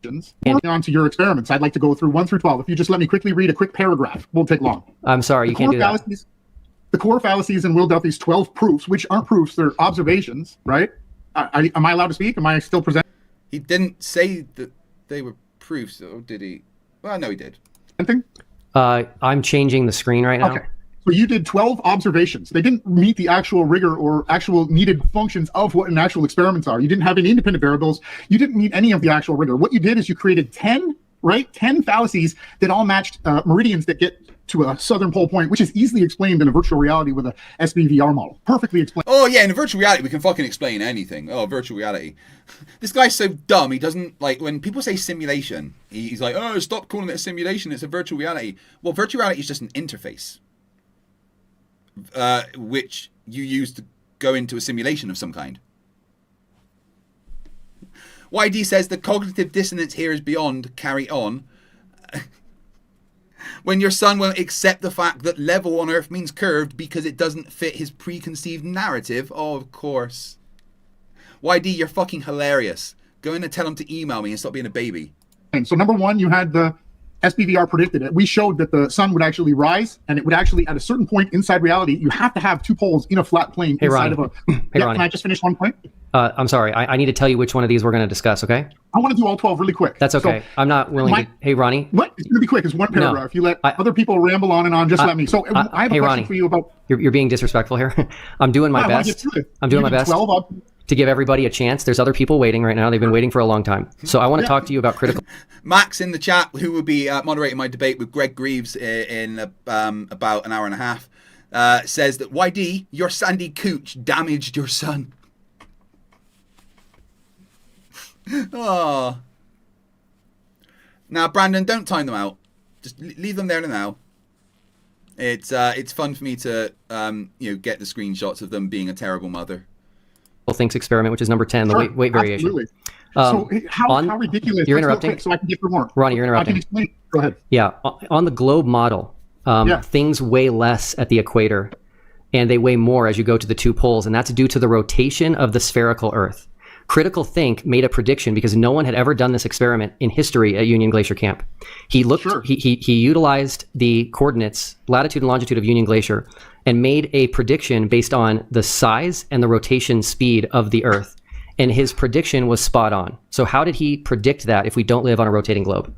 On to your experiments. I'd like to go through 1 through 12. If you just let me quickly read a quick paragraph, won't take long. I'm sorry, you can't do that. The core fallacies in Will Duffy's 12 proofs, which aren't proofs, they're observations, right? Am I allowed to speak? Am I still presenting? He didn't say that they were proofs, or did he? Well, no, he did. Anything? I'm changing the screen right now. Okay. So you did 12 observations. They didn't meet the actual rigor or actual needed functions of what an actual experiments are. You didn't have any independent variables. You didn't meet any of the actual rigor. What you did is you created 10 fallacies that all matched meridians that get to a southern pole point, which is easily explained in a virtual reality with a SBVR model. Perfectly explained. Oh, yeah, in a virtual reality, we can fucking explain anything. Oh, virtual reality. This guy's so dumb, he doesn't, like, when people say simulation, he's like, oh, stop calling it a simulation, it's a virtual reality. Well, virtual reality is just an interface, which you use to go into a simulation of some kind. YD says the cognitive dissonance here is beyond carry on. When your son won't accept the fact that level on Earth means curved because it doesn't fit his preconceived narrative. Oh, of course. YD, you're fucking hilarious. Go in and tell him to email me and stop being a baby. And so number one, you had the SBVR predicted it. We showed that the sun would actually rise, and it would actually, at a certain point inside reality, you have to have two poles in a flat plane inside of a... Ronnie. Can I just finish one point? I'm sorry. I need to tell you which one of these we're going to discuss, okay? I want to do all 12 really quick. That's okay. So, I'm not willing to... Hey, Ronnie. What? It's going to be quick. It's one paragraph. If you let other people ramble on and on, just let me. So I have a question Ronnie, for you about... You're being disrespectful here. I'm doing my best. I'm doing my best to give everybody a chance. There's other people waiting right now. They've been waiting for a long time. So I want to talk to you about critical... Max in the chat, who will be moderating my debate with Greg Greaves in about an hour and a half, says that YD, your Sandy Cooch damaged your son. Oh. Now, Brandon, don't time them out. Just leave them there now. It's fun for me to get the screenshots of them being a terrible mother. Thinks experiment, which is number 10, the weight variation. Absolutely. So how ridiculous? You're interrupting. So I can get through more. Ronnie, you're interrupting. I can explain. Go ahead. Yeah, on the globe model, things weigh less at the equator, and they weigh more as you go to the two poles, and that's due to the rotation of the spherical Earth. Critical Think made a prediction because no one had ever done this experiment in history at Union Glacier Camp. He looked, he utilized the coordinates, latitude and longitude of Union Glacier, and made a prediction based on the size and the rotation speed of the Earth. And his prediction was spot on. So how did he predict that if we don't live on a rotating globe?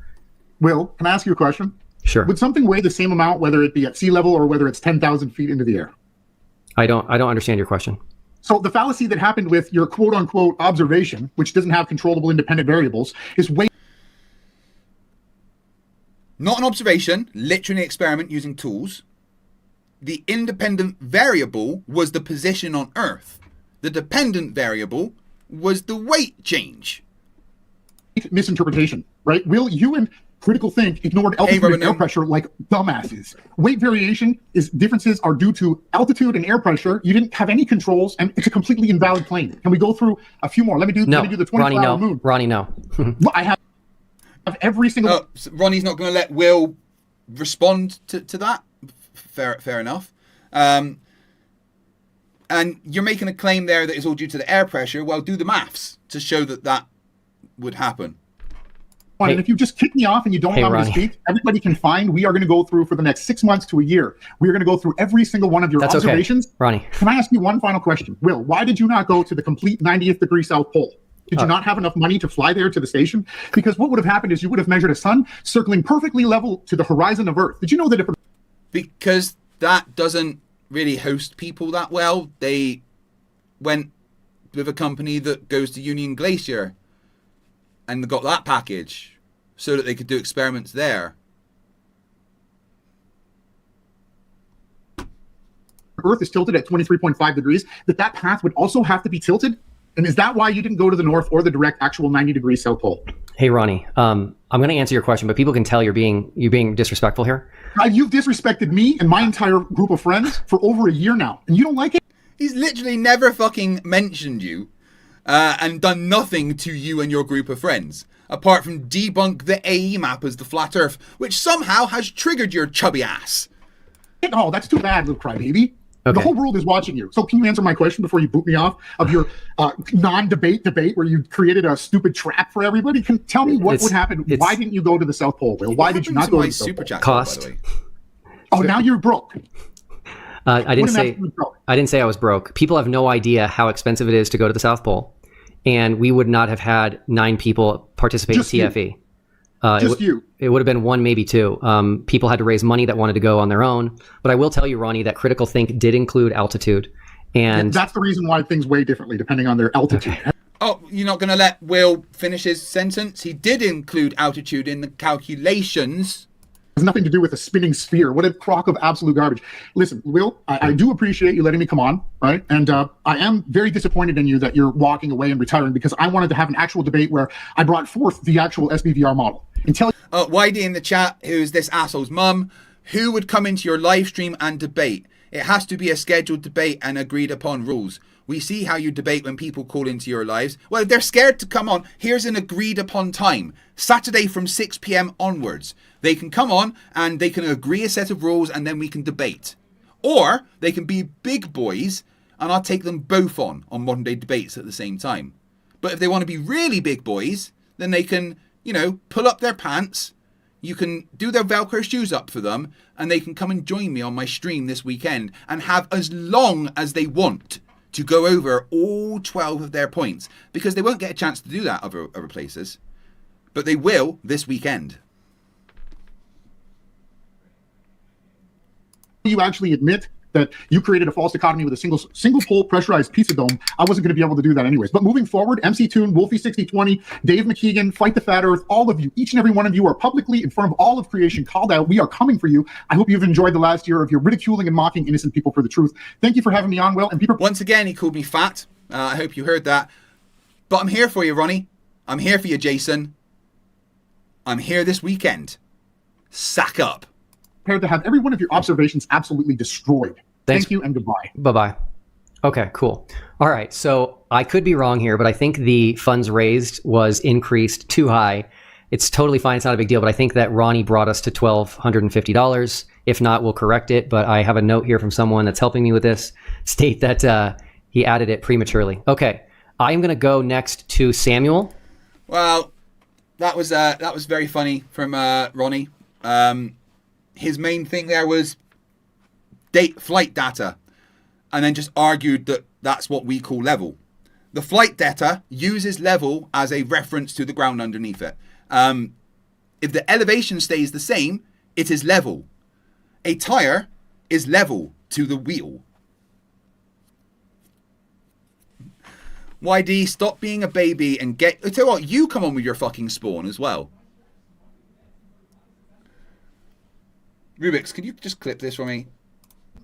Will, can I ask you a question? Sure. Would something weigh the same amount, whether it be at sea level or whether it's 10,000 feet into the air? I don't understand your question. So the fallacy that happened with your quote unquote observation, which doesn't have controllable independent variables, is way... Not an observation, literally an experiment using tools. The independent variable was the position on Earth. The dependent variable was the weight change. Misinterpretation, right? Will, you and Critical Think ignored altitude and air pressure like dumbasses. Weight variation differences are due to altitude and air pressure. You didn't have any controls, and it's a completely invalid claim. Can we go through a few more? Let me do the 24-hour moon. Ronnie, no. I have every single... So Ronnie's not going to let Will respond to that? Fair enough. And you're making a claim there that it's all due to the air pressure. Well, do the maths to show that would happen. And if you just kick me off and you don't allow me to speak, everybody can find. We are going to go through for the next 6 months to a year. We are going to go through every single one of your observations. Okay. Ronnie. Can I ask you one final question? Will, why did you not go to the complete 90th degree South Pole? Did you not have enough money to fly there to the station? Because what would have happened is you would have measured a sun circling perfectly level to the horizon of Earth. Did you know that if... Because that doesn't really host people that well. They went with a company that goes to Union Glacier and got that package so that they could do experiments there. Earth is tilted at 23.5 degrees, that path would also have to be tilted? And is that why you didn't go to the north or the direct actual 90 degree South Pole? Hey, Ronnie, I'm going to answer your question, but people can tell you're being disrespectful here. You've disrespected me and my entire group of friends for over a year now, and you don't like it? He's literally never fucking mentioned you and done nothing to you and your group of friends, apart from debunk the AE map as the flat Earth, which somehow has triggered your chubby ass. Oh, that's too bad, little crybaby. Okay. The whole world is watching you. So can you answer my question before you boot me off of your non-debate debate where you created a stupid trap for everybody? Tell me what would happen. Why didn't you go to the South Pole, Will? Why did you not go to the South Pole? Cost. Oh, now you're broke. I didn't say I was broke. People have no idea how expensive it is to go to the South Pole. And we would not have had 9 people participate in TFE. Just you. It would have been one, maybe two. People had to raise money that wanted to go on their own. But I will tell you, Ronnie, that critical think did include altitude. And that's the reason why things weigh differently depending on their altitude. Okay. Oh, you're not going to let Will finish his sentence? He did include altitude in the calculations. It has nothing to do with a spinning sphere. What a crock of absolute garbage. Listen, Will, I do appreciate you letting me come on, right? And I am very disappointed in you that you're walking away and retiring, because I wanted to have an actual debate where I brought forth the actual SBVR model. YD in the chat, who's this asshole's mum, who would come into your live stream and debate? It has to be a scheduled debate and agreed upon rules. We see how you debate when people call into your lives. Well, if they're scared to come on, here's an agreed upon time. Saturday from 6 p.m. onwards. They can come on and they can agree a set of rules and then we can debate. Or they can be big boys and I'll take them both on modern day debates at the same time. But if they want to be really big boys, then they can, pull up their pants. You can do their Velcro shoes up for them and they can come and join me on my stream this weekend and have as long as they want to go over all 12 of their points, because they won't get a chance to do that other places, but they will this weekend. You actually admit that you created a false dichotomy with a single pole pressurized pizza dome. I wasn't going to be able to do that anyways. But moving forward, MC Toon, Wolfie6020, Dave McKeegan, Fight the Fat Earth, all of you, each and every one of you are publicly in front of all of creation called out. We are coming for you. I hope you've enjoyed the last year of your ridiculing and mocking innocent people for the truth. Thank you for having me on, Will. And people. Once again, he called me fat. I hope you heard that. But I'm here for you, Ronnie. I'm here for you, Jason. I'm here this weekend. Sack up. Prepared to have every one of your observations absolutely destroyed. Thanks. Thank you and goodbye. Bye-bye. Okay, cool. All right, so I could be wrong here, but I think the funds raised was increased too high. It's totally fine. It's not a big deal, but I think that Ronnie brought us to $1,250. If not, we'll correct it. But I have a note here from someone that's helping me with this, state that he added it prematurely. Okay, I'm going to go next to Samuel. Well, that was very funny from Ronnie. His main thing there was flight data, and then just argued that that's what we call level. The flight data uses level as a reference to the ground underneath it. If the elevation stays the same, it is level. A tire is level to the wheel. YD, stop being a baby and I tell you what, you come on with your fucking spawn as well. Rubik's, can you just clip this for me?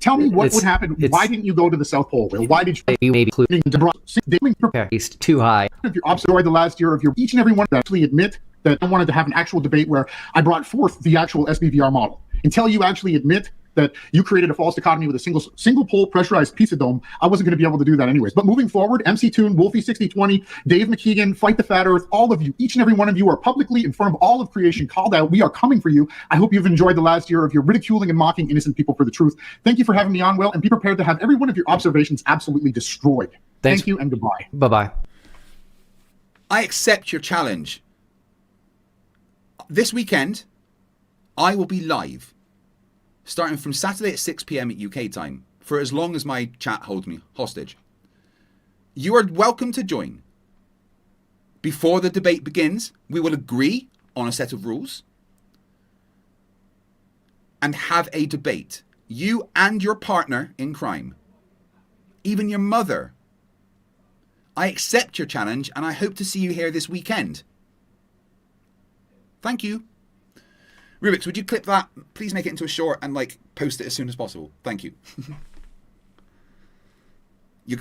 Tell me what would happen. Why didn't you go to the South Pole, Will? Why did you maybe too high? If you observed the last year of your each and every one that actually admit that I wanted to have an actual debate where I brought forth the actual SBVR model. Until you actually admit that you created a false dichotomy with a single pole pressurized pizza dome, I wasn't going to be able to do that anyways. But moving forward, MC Toon, Wolfie6020, Dave McKeegan, Fight the Fat Earth, all of you, each and every one of you are publicly in front of all of creation called out. We are coming for you. I hope you've enjoyed the last year of your ridiculing and mocking innocent people for the truth. Thank you for having me on, Will, and be prepared to have every one of your observations absolutely destroyed. Thanks. Thank you and goodbye. Bye-bye. I accept your challenge. This weekend, I will be live, starting from Saturday at 6 p.m. at UK time, for as long as my chat holds me hostage. You are welcome to join. Before the debate begins, we will agree on a set of rules and have a debate. You and your partner in crime, even your mother. I accept your challenge and I hope to see you here this weekend. Thank you. Rubik's, would you clip that? Please make it into a short and post it as soon as possible. Thank you.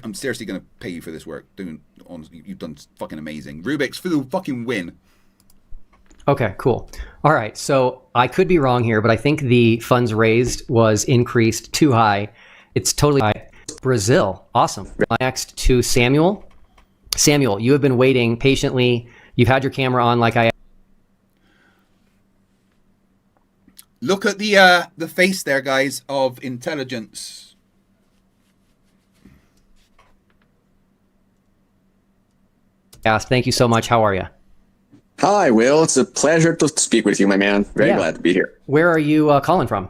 I'm seriously going to pay you for this work. You've done fucking amazing. Rubik's, for the fucking win. Okay, cool. All right, so I could be wrong here, but I think the funds raised was increased too high. It's totally high. Brazil, awesome. Next to Samuel. Samuel, you have been waiting patiently. You've had your camera on like I. Look at the face there, guys, of intelligence. Thank you so much. How are you? Hi, Will. It's a pleasure to speak with you, my man. Very glad to be here. Where are you calling from?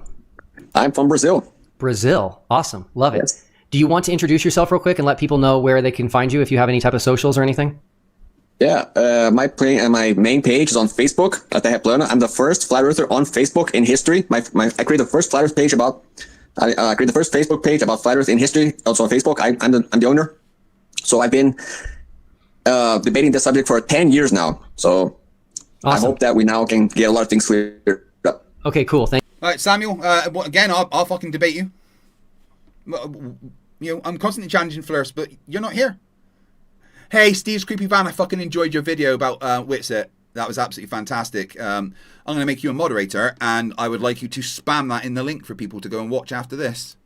I'm from Brazil. Brazil. Awesome. Love it. Yes. Do you want to introduce yourself real quick and let people know where they can find you if you have any type of socials or anything? Yeah, my main page is on Facebook at the Plana. I'm the first flat earther on Facebook in history. I created the first flat earth page about. I created the first Facebook page about flat earth in history. Also on Facebook. I'm the owner. So I've been debating this subject for 10 years now. So awesome. I hope that we now can get a lot of things cleared up. Okay, cool. Thank you. All right, Samuel. Again, I'll fucking debate you. You know, I'm constantly challenging Flerfs, but you're not here. Hey, Steve's Creepy Van, I fucking enjoyed your video about Witsit. That was absolutely fantastic. I'm going to make you a moderator, and I would like you to spam that in the link for people to go and watch after this.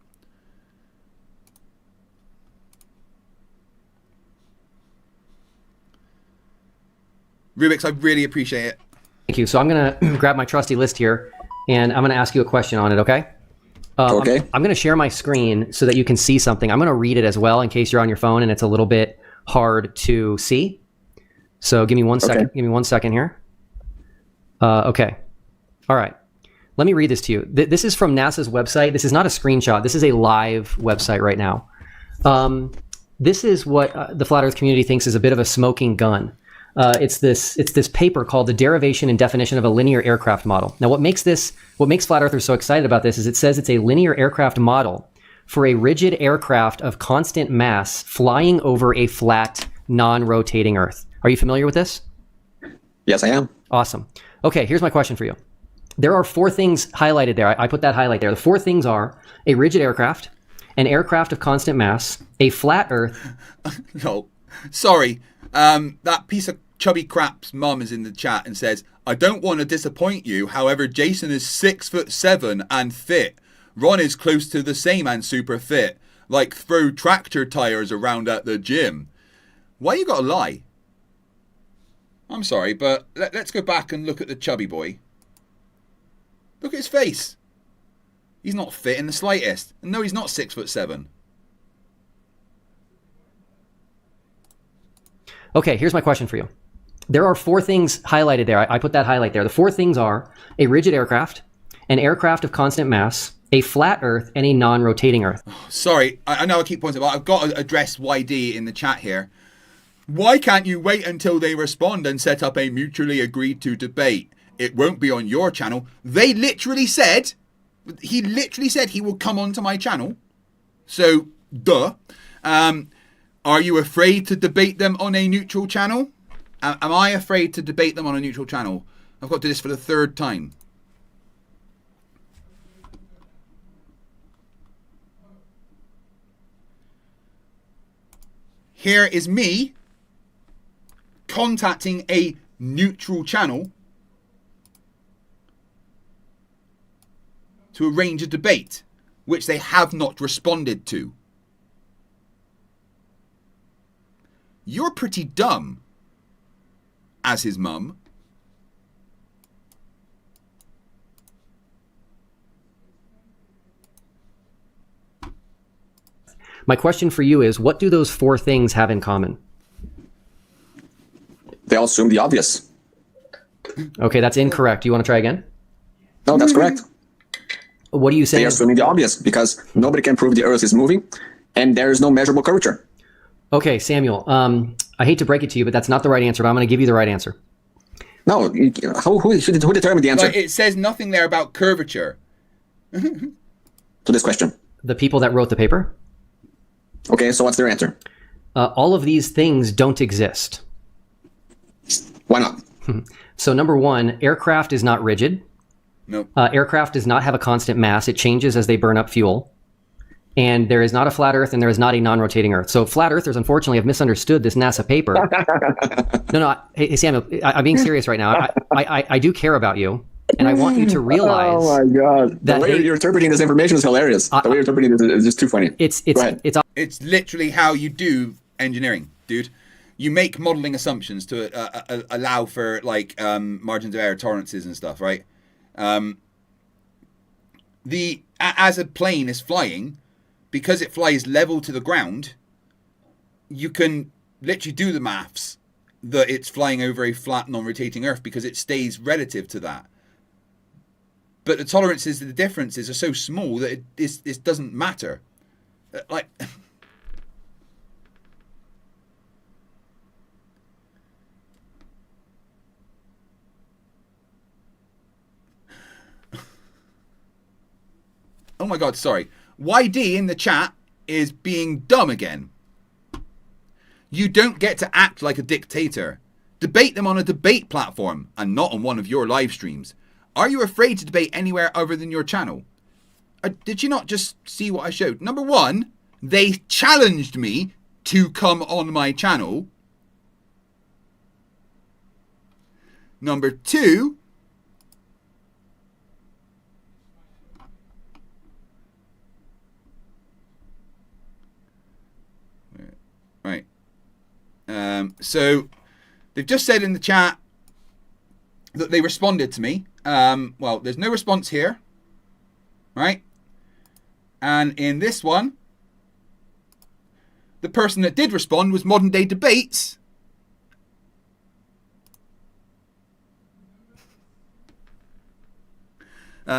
Rubik's, I really appreciate it. Thank you. So I'm going to grab my trusty list here, and I'm going to ask you a question on it, okay? Okay. I'm going to share my screen so that you can see something. I'm going to read it as well in case you're on your phone and it's a little bit hard to see. So give me 1 second. Give me 1 second here. Okay. All right. Let me read this to you. This is from NASA's website. This is not a screenshot. This is a live website right now. This is what the flat earth community thinks is a bit of a smoking gun. It's this paper called The Derivation and Definition of a Linear Aircraft Model. Now, what makes flat earthers so excited about this is it says it's a linear aircraft model for a rigid aircraft of constant mass flying over a flat, non-rotating Earth. Are you familiar with this? Yes, I am. Awesome. Okay, here's my question for you. There are 4 things highlighted there. I put that highlight there. The 4 things are a rigid aircraft, an aircraft of constant mass, a flat Earth. No, sorry. That piece of chubby crap's mum is in the chat and says, I don't want to disappoint you. However, Jason is 6'7" and fit. Ron is close to the same and super fit. Like throw tractor tires around at the gym. Why you gotta lie? I'm sorry, but let's go back and look at the chubby boy. Look at his face. He's not fit in the slightest. And no, he's not 6'7". Okay, here's my question for you. There are 4 things highlighted there. I put that highlight there. The 4 things are a rigid aircraft, an aircraft of constant mass, a flat Earth, and a non-rotating Earth. Sorry, I know I keep pointing, but I've got to address YD in the chat here. Why can't you wait until they respond and set up a mutually agreed to debate? It won't be on your channel. He literally said he will come onto my channel. So, duh. Are you afraid to debate them on a neutral channel? Am I afraid to debate them on a neutral channel? I've got to do this for the 3rd time. Here is me contacting a neutral channel to arrange a debate, which they have not responded to. You're pretty dumb, as his mum. My question for you is, what do those 4 things have in common? They all assume the obvious. Okay, that's incorrect. Do you want to try again? No, that's correct. What are you saying? They are assuming the obvious because nobody can prove the Earth is moving and there is no measurable curvature. Okay, Samuel, I hate to break it to you, but that's not the right answer, but I'm going to give you the right answer. No, who determined the answer? But it says nothing there about curvature. To this question. The people that wrote the paper? Okay, so what's their answer? All of these things don't exist. Why not? So number 1, aircraft is not rigid. No. Aircraft does not have a constant mass. It changes as they burn up fuel. And there is not a flat Earth and there is not a non-rotating Earth. So flat Earthers, unfortunately, have misunderstood this NASA paper. No, hey, Samuel, I'm being serious right now. I do care about you. And I want you to realize. Oh my God! The way you're interpreting this information is hilarious. The way you're interpreting this is just too funny. It's literally how you do engineering, dude. You make modeling assumptions to allow for like margins of error tolerances and stuff, right? As a plane is flying, because it flies level to the ground, you can literally do the maths that it's flying over a flat, non-rotating Earth because it stays relative to that. But the tolerances, the differences are so small that it doesn't matter. Like, Oh my God, sorry. YD in the chat is being dumb again. You don't get to act like a dictator. Debate them on a debate platform and not on one of your live streams. Are you afraid to debate anywhere other than your channel? Did you not just see what I showed? Number one, they challenged me to come on my channel. Number two, right. So they've just said in the chat that they responded to me. Well, there's no response here, right? And in this one, the person that did respond was Modern Day Debates.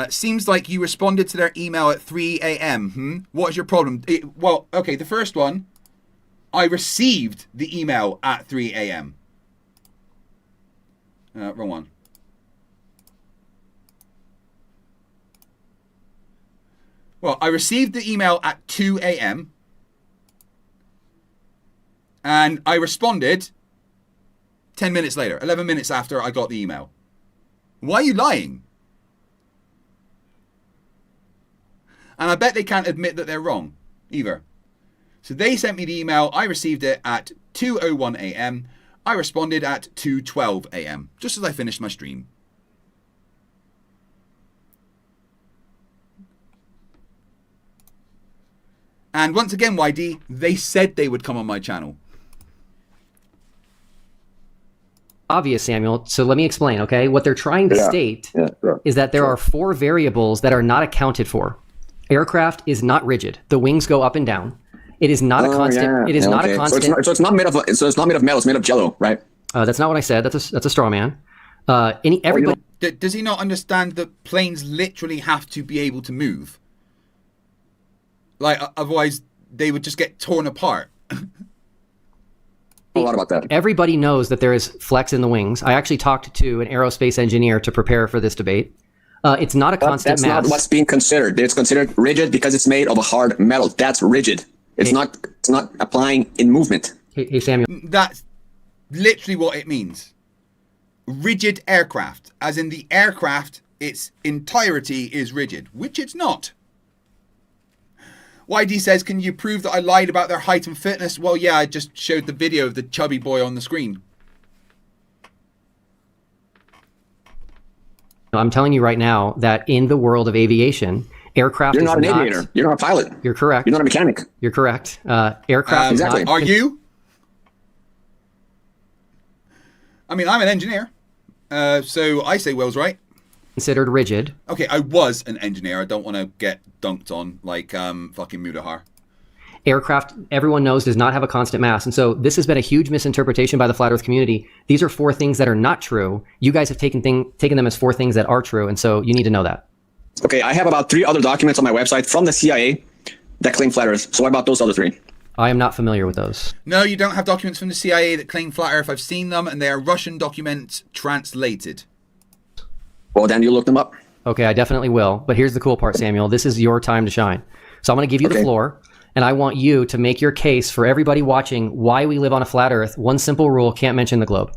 Seems like you responded to their email at 3 a.m. What is your problem? Well, okay, the first one, I received the email at 3 a.m. Wrong one. Well, I received the email at 2 a.m. and I responded 10 minutes later, 11 minutes after I got the email. Why are you lying? And I bet they can't admit that they're wrong either. So they sent me the email. I received it at 2:01 a.m. I responded at 2:12 a.m. just as I finished my stream. And once again, YD, they said they would come on my channel. Obvious, Samuel. So let me explain, okay? What they're trying to state is that there are 4 variables that are not accounted for. Aircraft is not rigid. The wings go up and down. It is not a constant. It is not a constant. So it's not made of. So it's not made of metal. It's made of jello, right? That's not what I said. That's a straw man. Everybody. Does he not understand that planes literally have to be able to move? Like, otherwise they would just get torn apart. A lot about that. Everybody knows that there is flex in the wings. I actually talked to an aerospace engineer to prepare for this debate. It's not a constant mass. That's not what's being considered. It's considered rigid because it's made of a hard metal. That's rigid. It's not applying in movement. Hey, Samuel. That's literally what it means. Rigid aircraft, as in the aircraft, its entirety is rigid, which it's not. YD says, can you prove that I lied about their height and fitness? Well, yeah, I just showed the video of the chubby boy on the screen. I'm telling you right now that in the world of aviation, aircraft You're not an aviator. You're not a pilot. You're correct. You're not a mechanic. You're correct. Aircraft exactly. Are you? I mean, I'm an engineer. So I say Will's right. Considered rigid. Okay, I was an engineer. I don't want to get dunked on like fucking Mudahar. Aircraft, everyone knows, does not have a constant mass. And so this has been a huge misinterpretation by the Flat Earth community. These are 4 things that are not true. You guys have taken them as 4 things that are true. And so you need to know that. Okay, I have about 3 other documents on my website from the CIA that claim Flat Earth. So what about those other 3? I am not familiar with those. No, you don't have documents from the CIA that claim Flat Earth. I've seen them, and they are Russian documents translated. Well, then you look them up. Okay, I definitely will. But here's the cool part, Samuel. This is your time to shine. So I'm going to give you the floor, and I want you to make your case for everybody watching why we live on a flat Earth. One simple rule, can't mention the globe.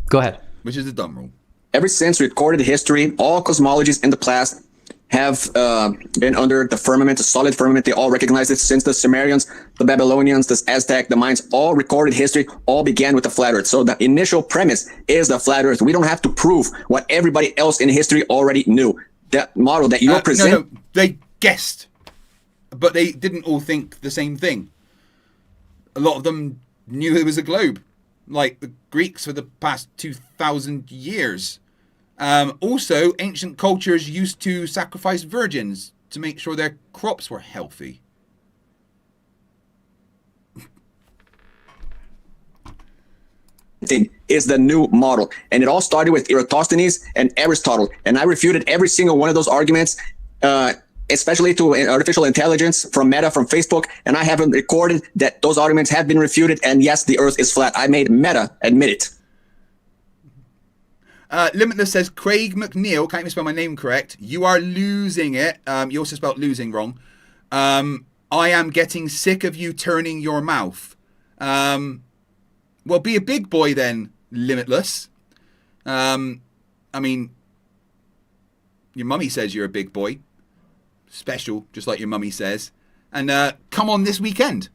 Go ahead. Which is a dumb rule. Ever since recorded history, all cosmologies in the past have been under the firmament, the solid firmament. They all recognize it since the Sumerians, the Babylonians, the Aztec, the Mayans, all recorded history, all began with the flat Earth. So the initial premise is the flat Earth. We don't have to prove what everybody else in history already knew. That model that you're presenting. No, they guessed, but they didn't all think the same thing. A lot of them knew it was a globe, like the Greeks for the past 2,000 years. Also, ancient cultures used to sacrifice virgins to make sure their crops were healthy. Is the new model, and it all started with Eratosthenes and Aristotle, and I refuted every single one of those arguments, especially to artificial intelligence from Meta, from Facebook, and I haven't recorded that those arguments have been refuted, and yes, the Earth is flat. I made Meta admit it. Limitless says, Craig McNeil, can't even spell my name correct. You are losing it. You also spelled losing wrong. I am getting sick of you turning your mouth. Well, be a big boy then, Limitless. I mean, your mummy says you're a big boy. Special, just like your mummy says. And come on this weekend.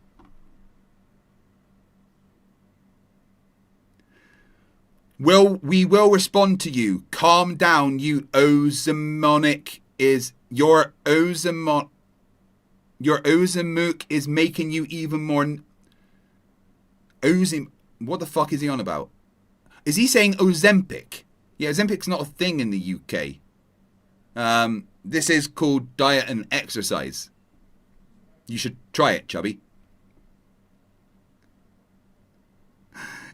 We will respond to you. Calm down, you ozemonic is your ozemook is making you even more what the fuck is he on about? Is he saying Ozempic? Yeah, Ozempic's not a thing in the UK. This is called diet and exercise. You should try it, chubby.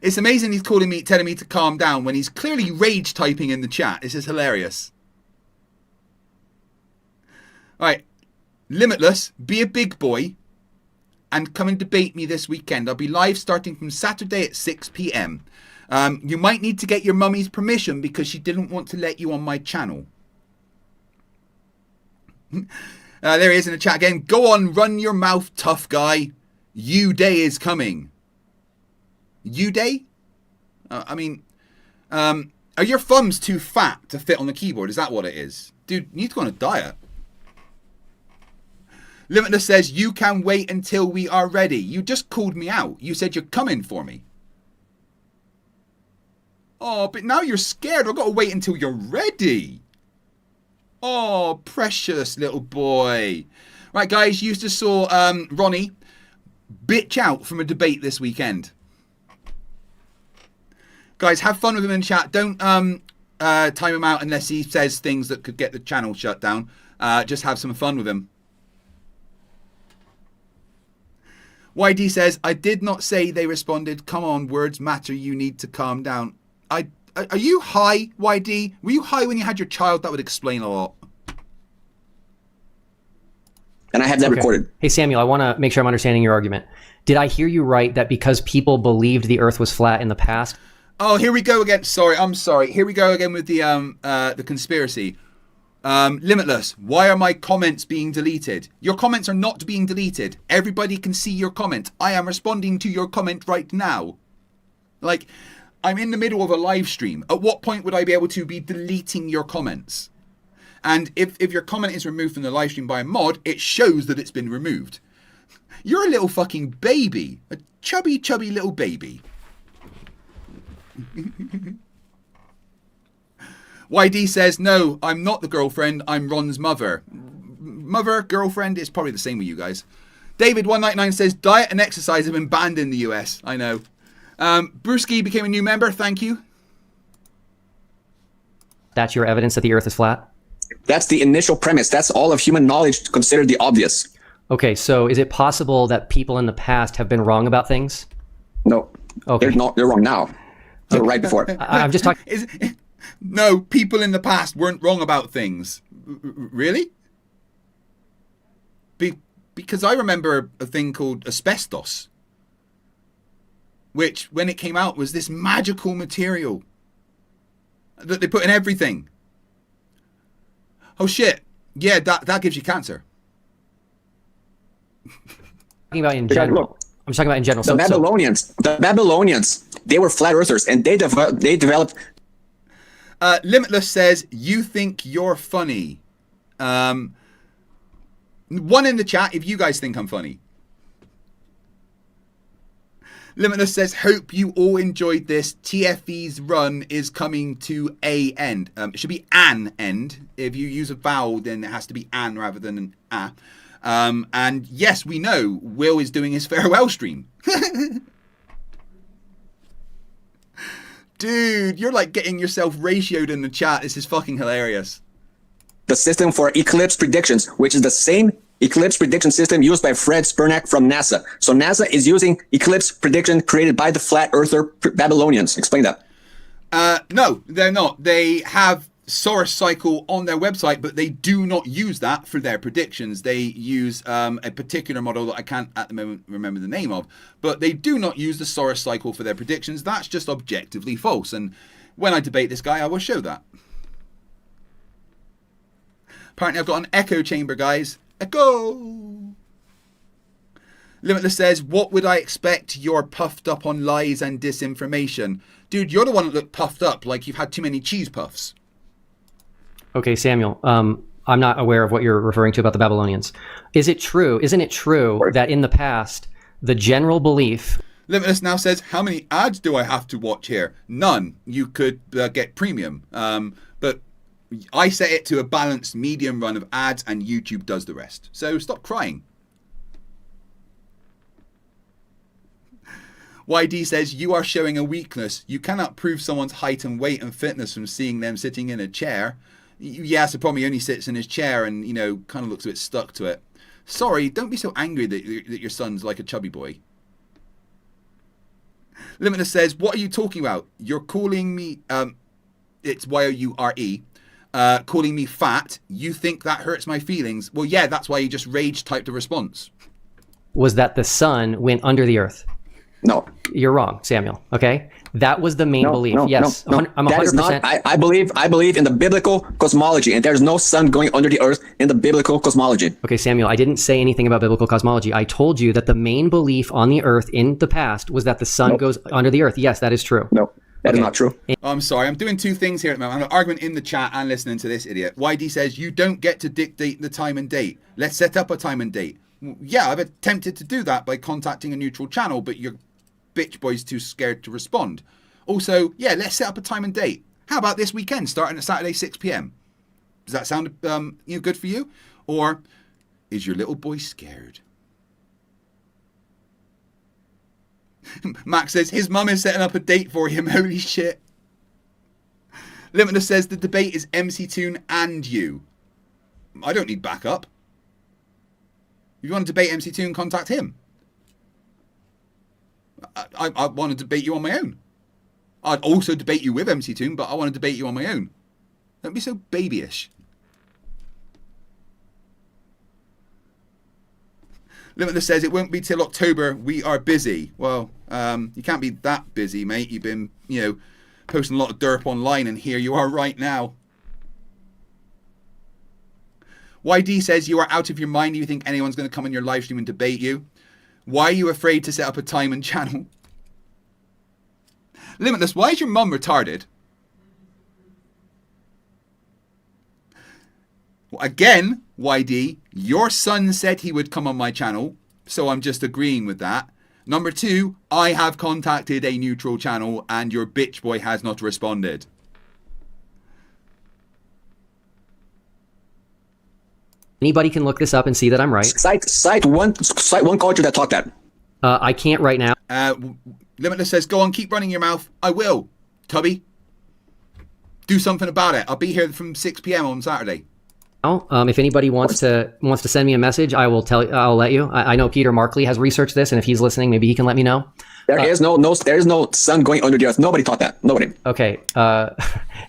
It's amazing he's telling me to calm down when he's clearly rage typing in the chat. This is hilarious. Alright. Limitless, be a big boy and come and debate me this weekend. I'll be live starting from Saturday at 6 p.m. You might need to get your mummy's permission because she didn't want to let you on my channel. There he is in the chat again. Go on, run your mouth, tough guy. U-Day is coming. U-Day? I mean, are your thumbs too fat to fit on the keyboard? Is that what it is? Dude, you need to go on a diet. Limitless says, you can wait until we are ready. You just called me out. You said you're coming for me. Oh, but now you're scared. I've got to wait until you're ready. Oh, precious little boy. Right, guys, you just saw Ronnie bitch out from a debate this weekend. Guys, have fun with him in chat. Don't time him out unless he says things that could get the channel shut down. Just have some fun with him. YD says, I did not say they responded. Come on, words matter. You need to calm down. Are you high, YD? Were you high when you had your child? That would explain a lot. And I have that recorded. Hey, Samuel, I want to make sure I'm understanding your argument. Did I hear you right that because people believed the Earth was flat in the past? Oh, here we go again. Sorry, I'm sorry. Here we go again with the conspiracy. Limitless, why are my comments being deleted? Your comments are not being deleted. Everybody can see your comment. I am responding to your comment right now. Like, I'm in the middle of a live stream. At what point would I be able to be deleting your comments? And if your comment is removed from the live stream by a mod, it shows that it's been removed. You're a little fucking baby. A chubby, chubby little baby. YD says, no, I'm not the girlfriend. I'm Ron's mother. Mother, girlfriend, it's probably the same with you guys. David199 says, diet and exercise have been banned in the US. I know. Brewski became a new member. Thank you. That's your evidence that the Earth is flat? That's the initial premise. That's all of human knowledge considered the obvious. Okay, so is it possible that people in the past have been wrong about things? No. Okay. They're wrong now. They were right before. I'm just talking... No, people in the past weren't wrong about things. Really? Because I remember a thing called asbestos, which, when it came out, was this magical material that they put in everything. Oh, shit. Yeah, that gives you cancer. Talking about in general. I'm talking about in general. The Babylonians, they were flat earthers, and they developed... Limitless says, you think you're funny. One in the chat if you guys think I'm funny. Limitless says, hope you all enjoyed this. TFE's run is coming to a end. It should be an end. If you use a vowel, then it has to be an rather than an a. And yes, we know Will is doing his farewell stream. Dude, you're like getting yourself ratioed in the chat. This is fucking hilarious. The system for eclipse predictions, which is the same eclipse prediction system used by Fred Spernak from NASA. So NASA is using eclipse prediction created by the flat earther Babylonians. Explain that. No, they're not. They have source cycle on their website, but they do not use that for their predictions. They use a particular model that I can't at the moment remember the name of, but they do not use the source cycle for their predictions. That's just objectively false. And when I debate this guy, I will show that. Apparently I've got an echo chamber, guys. Echo! Limitless says, what would I expect? You're puffed up on lies and disinformation. Dude, you're the one that looked puffed up like you've had too many cheese puffs. Okay, Samuel, I'm not aware of what you're referring to about the Babylonians. Isn't it true that in the past, the general belief... Limitless now says, how many ads do I have to watch here? None. You could get premium. But I set it to a balanced medium run of ads and YouTube does the rest. So stop crying. YD says, you are showing a weakness. You cannot prove someone's height and weight and fitness from seeing them sitting in a chair. Yeah, so probably only sits in his chair and, you know, kind of looks a bit stuck to it. Sorry, don't be so angry that your son's like a chubby boy. Limitless says, what are you talking about? You're calling me, it's Y-O-U-R-E, calling me fat. You think that hurts my feelings? Well, yeah, that's why you just rage typed a response. Was that the sun went under the earth? No. You're wrong, Samuel. Okay? That was the main belief. Yes. No. I'm 100%. That is not, I believe in the biblical cosmology, and there's no sun going under the earth in the biblical cosmology. Okay, Samuel, I didn't say anything about biblical cosmology. I told you that the main belief on the earth in the past was that the sun goes under the earth. Yes, that is true. No, that is not true. I'm sorry. I'm doing two things here at the moment. I'm an argument in the chat and listening to this idiot. YD says, you don't get to dictate the time and date. Let's set up a time and date. Yeah, I've attempted to do that by contacting a neutral channel, but your bitch boy's too scared to respond. Also, yeah, let's set up a time and date. How about this weekend, starting at Saturday, 6 p.m.? Does that sound good for you? Or is your little boy scared? Max says, his mum is setting up a date for him. Holy shit. Limitless says, the debate is MC Toon and you. I don't need backup. If you want to debate MC Toon, contact him. I want to debate you on my own. I'd also debate you with MC Toon, but I want to debate you on my own. Don't be so babyish. Limitless says, it won't be till October. We are busy. Well, you can't be that busy, mate. You've been, posting a lot of derp online, and here you are right now. YD says, you are out of your mind. Do you think anyone's going to come on your live stream and debate you? Why are you afraid to set up a time and channel? Limitless, why is your mum retarded? Well, again, YD, your son said he would come on my channel, so I'm just agreeing with that. Number two, I have contacted a neutral channel and your bitch boy has not responded. Anybody can look this up and see that I'm right. Cite one culture that taught that. I can't right now. Limitless says, go on, keep running your mouth. I will, Tubby. Do something about it. I'll be here from 6 p.m. on Saturday. If anybody wants to send me a message, I'll let you. I know Peter Markley has researched this, and if he's listening, maybe he can let me know. There is no sun going under the earth. Nobody taught that. Nobody. Okay.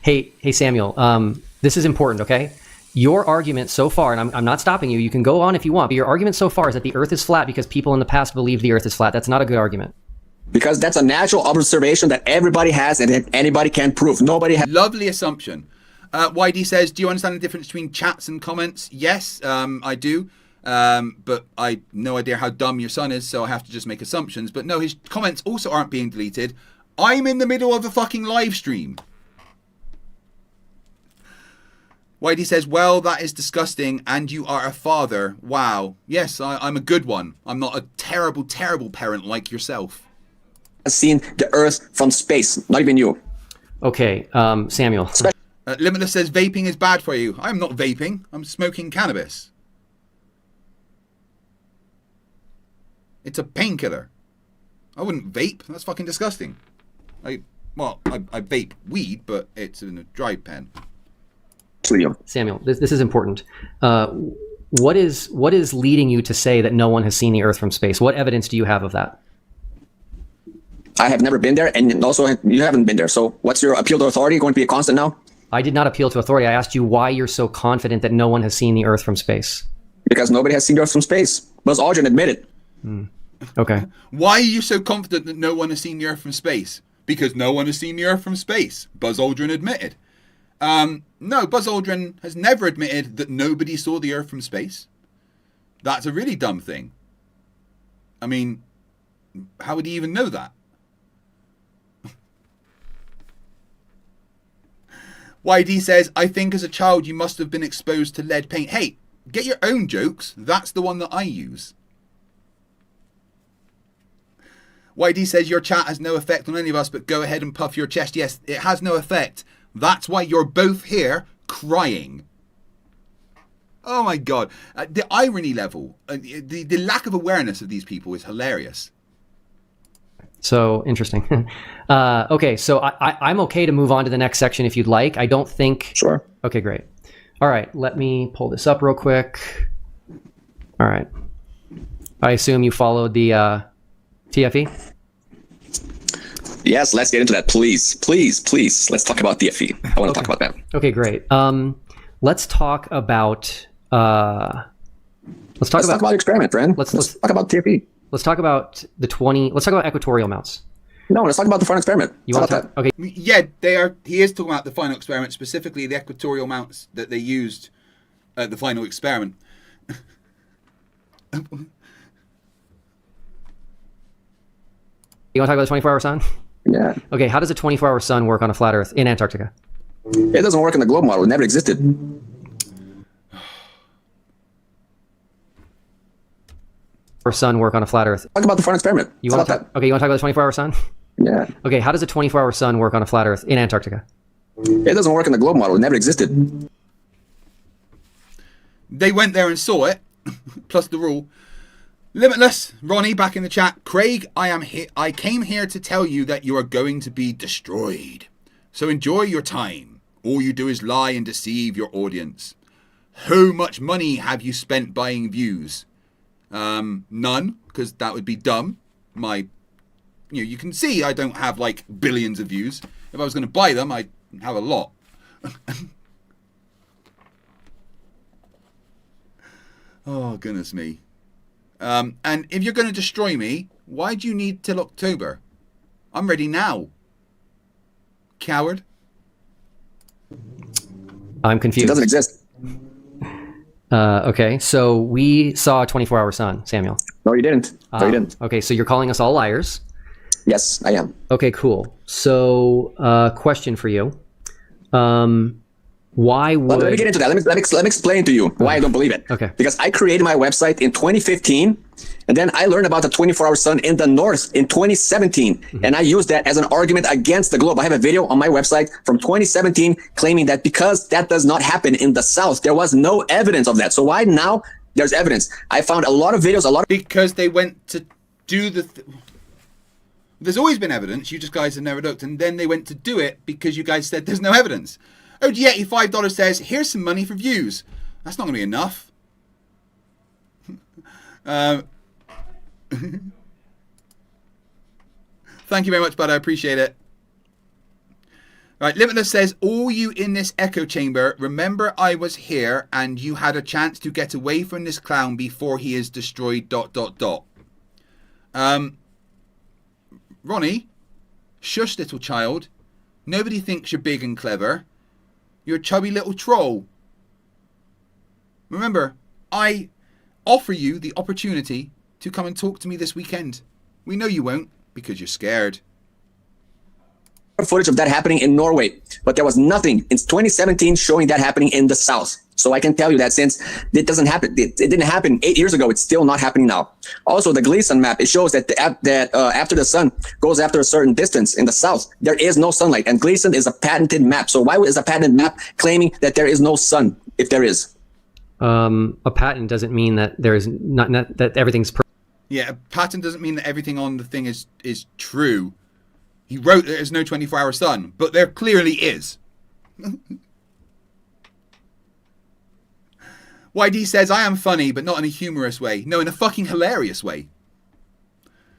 Hey, Samuel. This is important. Okay. Your argument so far, and I'm not stopping you. You can go on if you want, but your argument so far is that the Earth is flat because people in the past believed the Earth is flat. That's not a good argument. Because that's a natural observation that everybody has and that anybody can prove. Nobody has. Lovely assumption. YD says, do you understand the difference between chats and comments? Yes, I do. But I have no idea how dumb your son is, so I have to just make assumptions. But no, his comments also aren't being deleted. I'm in the middle of a fucking live stream. YD says, well, that is disgusting, and you are a father. Wow. Yes, I'm a good one. I'm not a terrible, terrible parent like yourself. I've seen the Earth from space, not even you. Okay, Samuel. Limitless says, vaping is bad for you. I'm not vaping. I'm smoking cannabis. It's a painkiller. I wouldn't vape. That's fucking disgusting. I vape weed, but it's in a dry pen. Samuel, this is important. What is leading you to say that no one has seen the Earth from space? What evidence do you have of that? I have never been there, and also you haven't been there. So what's your appeal to authority going to be a constant now? I did not appeal to authority. I asked you why you're so confident that no one has seen the Earth from space. Because nobody has seen the Earth from space. Buzz Aldrin admitted. Okay. Why are you so confident that no one has seen the Earth from space? Because no one has seen the Earth from space. Buzz Aldrin admitted. No, Buzz Aldrin has never admitted that nobody saw the Earth from space. That's a really dumb thing. I mean, how would he even know that? YD says, I think as a child you must have been exposed to lead paint. Hey, get your own jokes. That's the one that I use. YD says, your chat has no effect on any of us, but go ahead and puff your chest. Yes, it has no effect. That's why you're both here crying. Oh my God. The irony level, the lack of awareness of these people is hilarious. So interesting. Okay, so I'm okay to move on to the next section if you'd like. I don't think... Sure. Okay, great. All right, let me pull this up real quick. All right. I assume you followed the TFE? Yes, let's get into that, please. Please. Let's talk about TFE. I want to talk about that. Okay, great. Let's talk about... Let's talk about experiment, friend. Let's talk about TFE. Let's talk about let's talk about equatorial mounts. No, let's talk about the final experiment. You want to talk? Okay. Yeah, he is talking about the final experiment, specifically the equatorial mounts that they used at the final experiment. You want to talk about the 24-hour sun? Yeah. Okay, how does a 24-hour sun work on a flat Earth in Antarctica? It doesn't work in the globe model. It never existed. Or sun work on a flat Earth? Talk about the final experiment. You want to talk? Okay, you want to talk about the 24-hour sun? Yeah. Okay, how does a 24-hour sun work on a flat Earth in Antarctica? It doesn't work in the globe model. It never existed. They went there and saw it, plus the rule. Limitless, Ronnie back in the chat. Craig, I came here to tell you that you are going to be destroyed. So enjoy your time. All you do is lie and deceive your audience. How much money have you spent buying views? None, because that would be dumb. You can see I don't have like billions of views. If I was going to buy them, I'd have a lot. Oh, goodness me. And if you're going to destroy me, why do you need till October? I'm ready now. Coward. I'm confused. It doesn't exist. Okay, so we saw a 24-hour sun, Samuel. No, you didn't. No, you didn't. Okay, so you're calling us all liars. Yes, I am. Okay, cool. So, question for you. Why would... Let me get into that. Let me explain to you why I don't believe it. Okay. Because I created my website in 2015, and then I learned about the 24-hour sun in the north in 2017, and I used that as an argument against the globe. I have a video on my website from 2017 claiming that because that does not happen in the south, there was no evidence of that. So why now there's evidence? I found a lot of videos, Because they went to do the... There's always been evidence, you just guys have never looked, and then they went to do it because you guys said there's no evidence. Oh, yeah, $5 says, here's some money for views. That's not going to be enough. Thank you very much, bud. I appreciate it. Right, Limitless says, all you in this echo chamber, remember I was here and you had a chance to get away from this clown before he is destroyed, ... Ronnie, shush, little child. Nobody thinks you're big and clever. You're a chubby little troll. Remember, I offer you the opportunity to come and talk to me this weekend. We know you won't, because you're scared. footage of that happening in Norway, but there was nothing in 2017 showing that happening in the south. So I can tell you that since it doesn't happen, it didn't happen 8 years ago, it's still not happening now. Also, the Gleason map, it shows that after the sun goes after a certain distance in the south, there is no sunlight, and Gleason is a patented map. So why is a patented map claiming that there is no sun if there is? A patent doesn't mean that there is not that everything's. Yeah, a patent doesn't mean that everything on the thing is true. He wrote there's no 24-hour sun, but there clearly is. YD says, I am funny, but not in a humorous way. No, in a fucking hilarious way.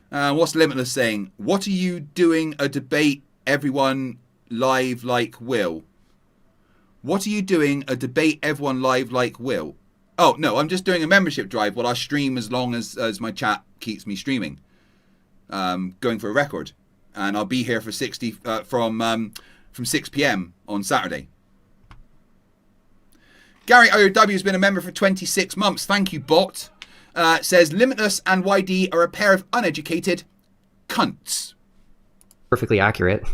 What's Limitless saying? What are you doing a debate everyone live like Will? What are you doing? A debate everyone live like Will? Oh, no, I'm just doing a membership drive while I stream as long as my chat keeps me streaming. Going for a record. And I'll be here for 60 from 6 p.m. on Saturday. Gary IOW has been a member for 26 months. Thank you, bot. Says Limitless and YD are a pair of uneducated cunts. Perfectly accurate.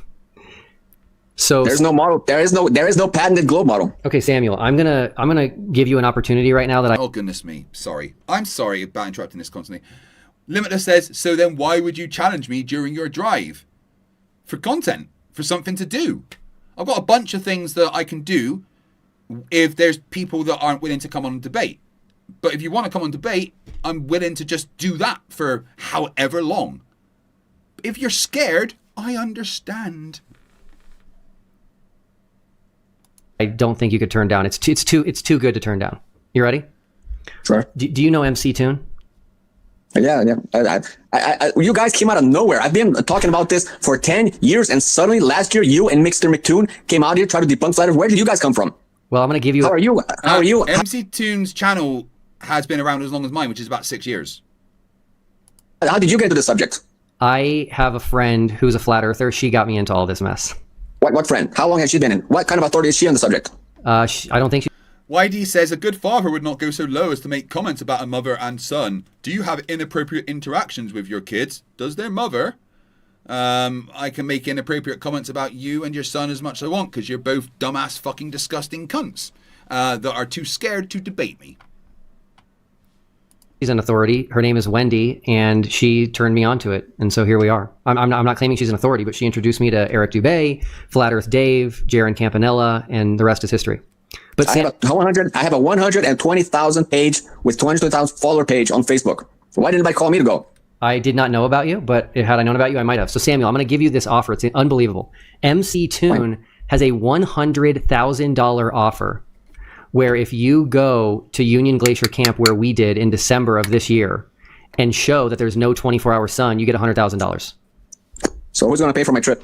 So there's no model. There is no patented globe model. Okay, Samuel, I'm gonna give you an opportunity right now that Oh goodness me, sorry. I'm sorry about interrupting this constantly. Limitless says, so then why would you challenge me during your drive? For content, for something to do. I've got a bunch of things that I can do if there's people that aren't willing to come on and debate. But if you want to come on debate, I'm willing to just do that for however long. If you're scared, I understand. I don't think you could turn down. It's too good to turn down. You ready? Sure. Do you know MC Toon? Yeah. You guys came out of nowhere. I've been talking about this for 10 years, and suddenly last year, you and Mr. McToon came out here to try to debunk Flat Earth. Where did you guys come from? Well, I'm going to give you... How are you? MC Toon's channel has been around as long as mine, which is about 6 years. How did you get into this subject? I have a friend who's a flat earther. She got me into all this mess. What friend? How long has she been in? What kind of authority is she on the subject? I don't think she... YD says, a good father would not go so low as to make comments about a mother and son. Do you have inappropriate interactions with your kids? Does their mother? I can make inappropriate comments about you and your son as much as I want, because you're both dumbass fucking disgusting cunts that are too scared to debate me. She's an authority. Her name is Wendy, and she turned me on to it. And so here we are. I'm not claiming she's an authority, but she introduced me to Eric Dubay, Flat Earth Dave, Jaron Campanella, and the rest is history. But I have a 120,000 page with 220,000 follower page on Facebook. Why didn't anybody call me to go? I did not know about you, but had I known about you, I might have. So Samuel, I'm going to give you this offer. It's unbelievable. MC Toon has a $100,000 offer where if you go to Union Glacier Camp where we did in December of this year and show that there's no 24-hour sun, you get $100,000. So who's going to pay for my trip?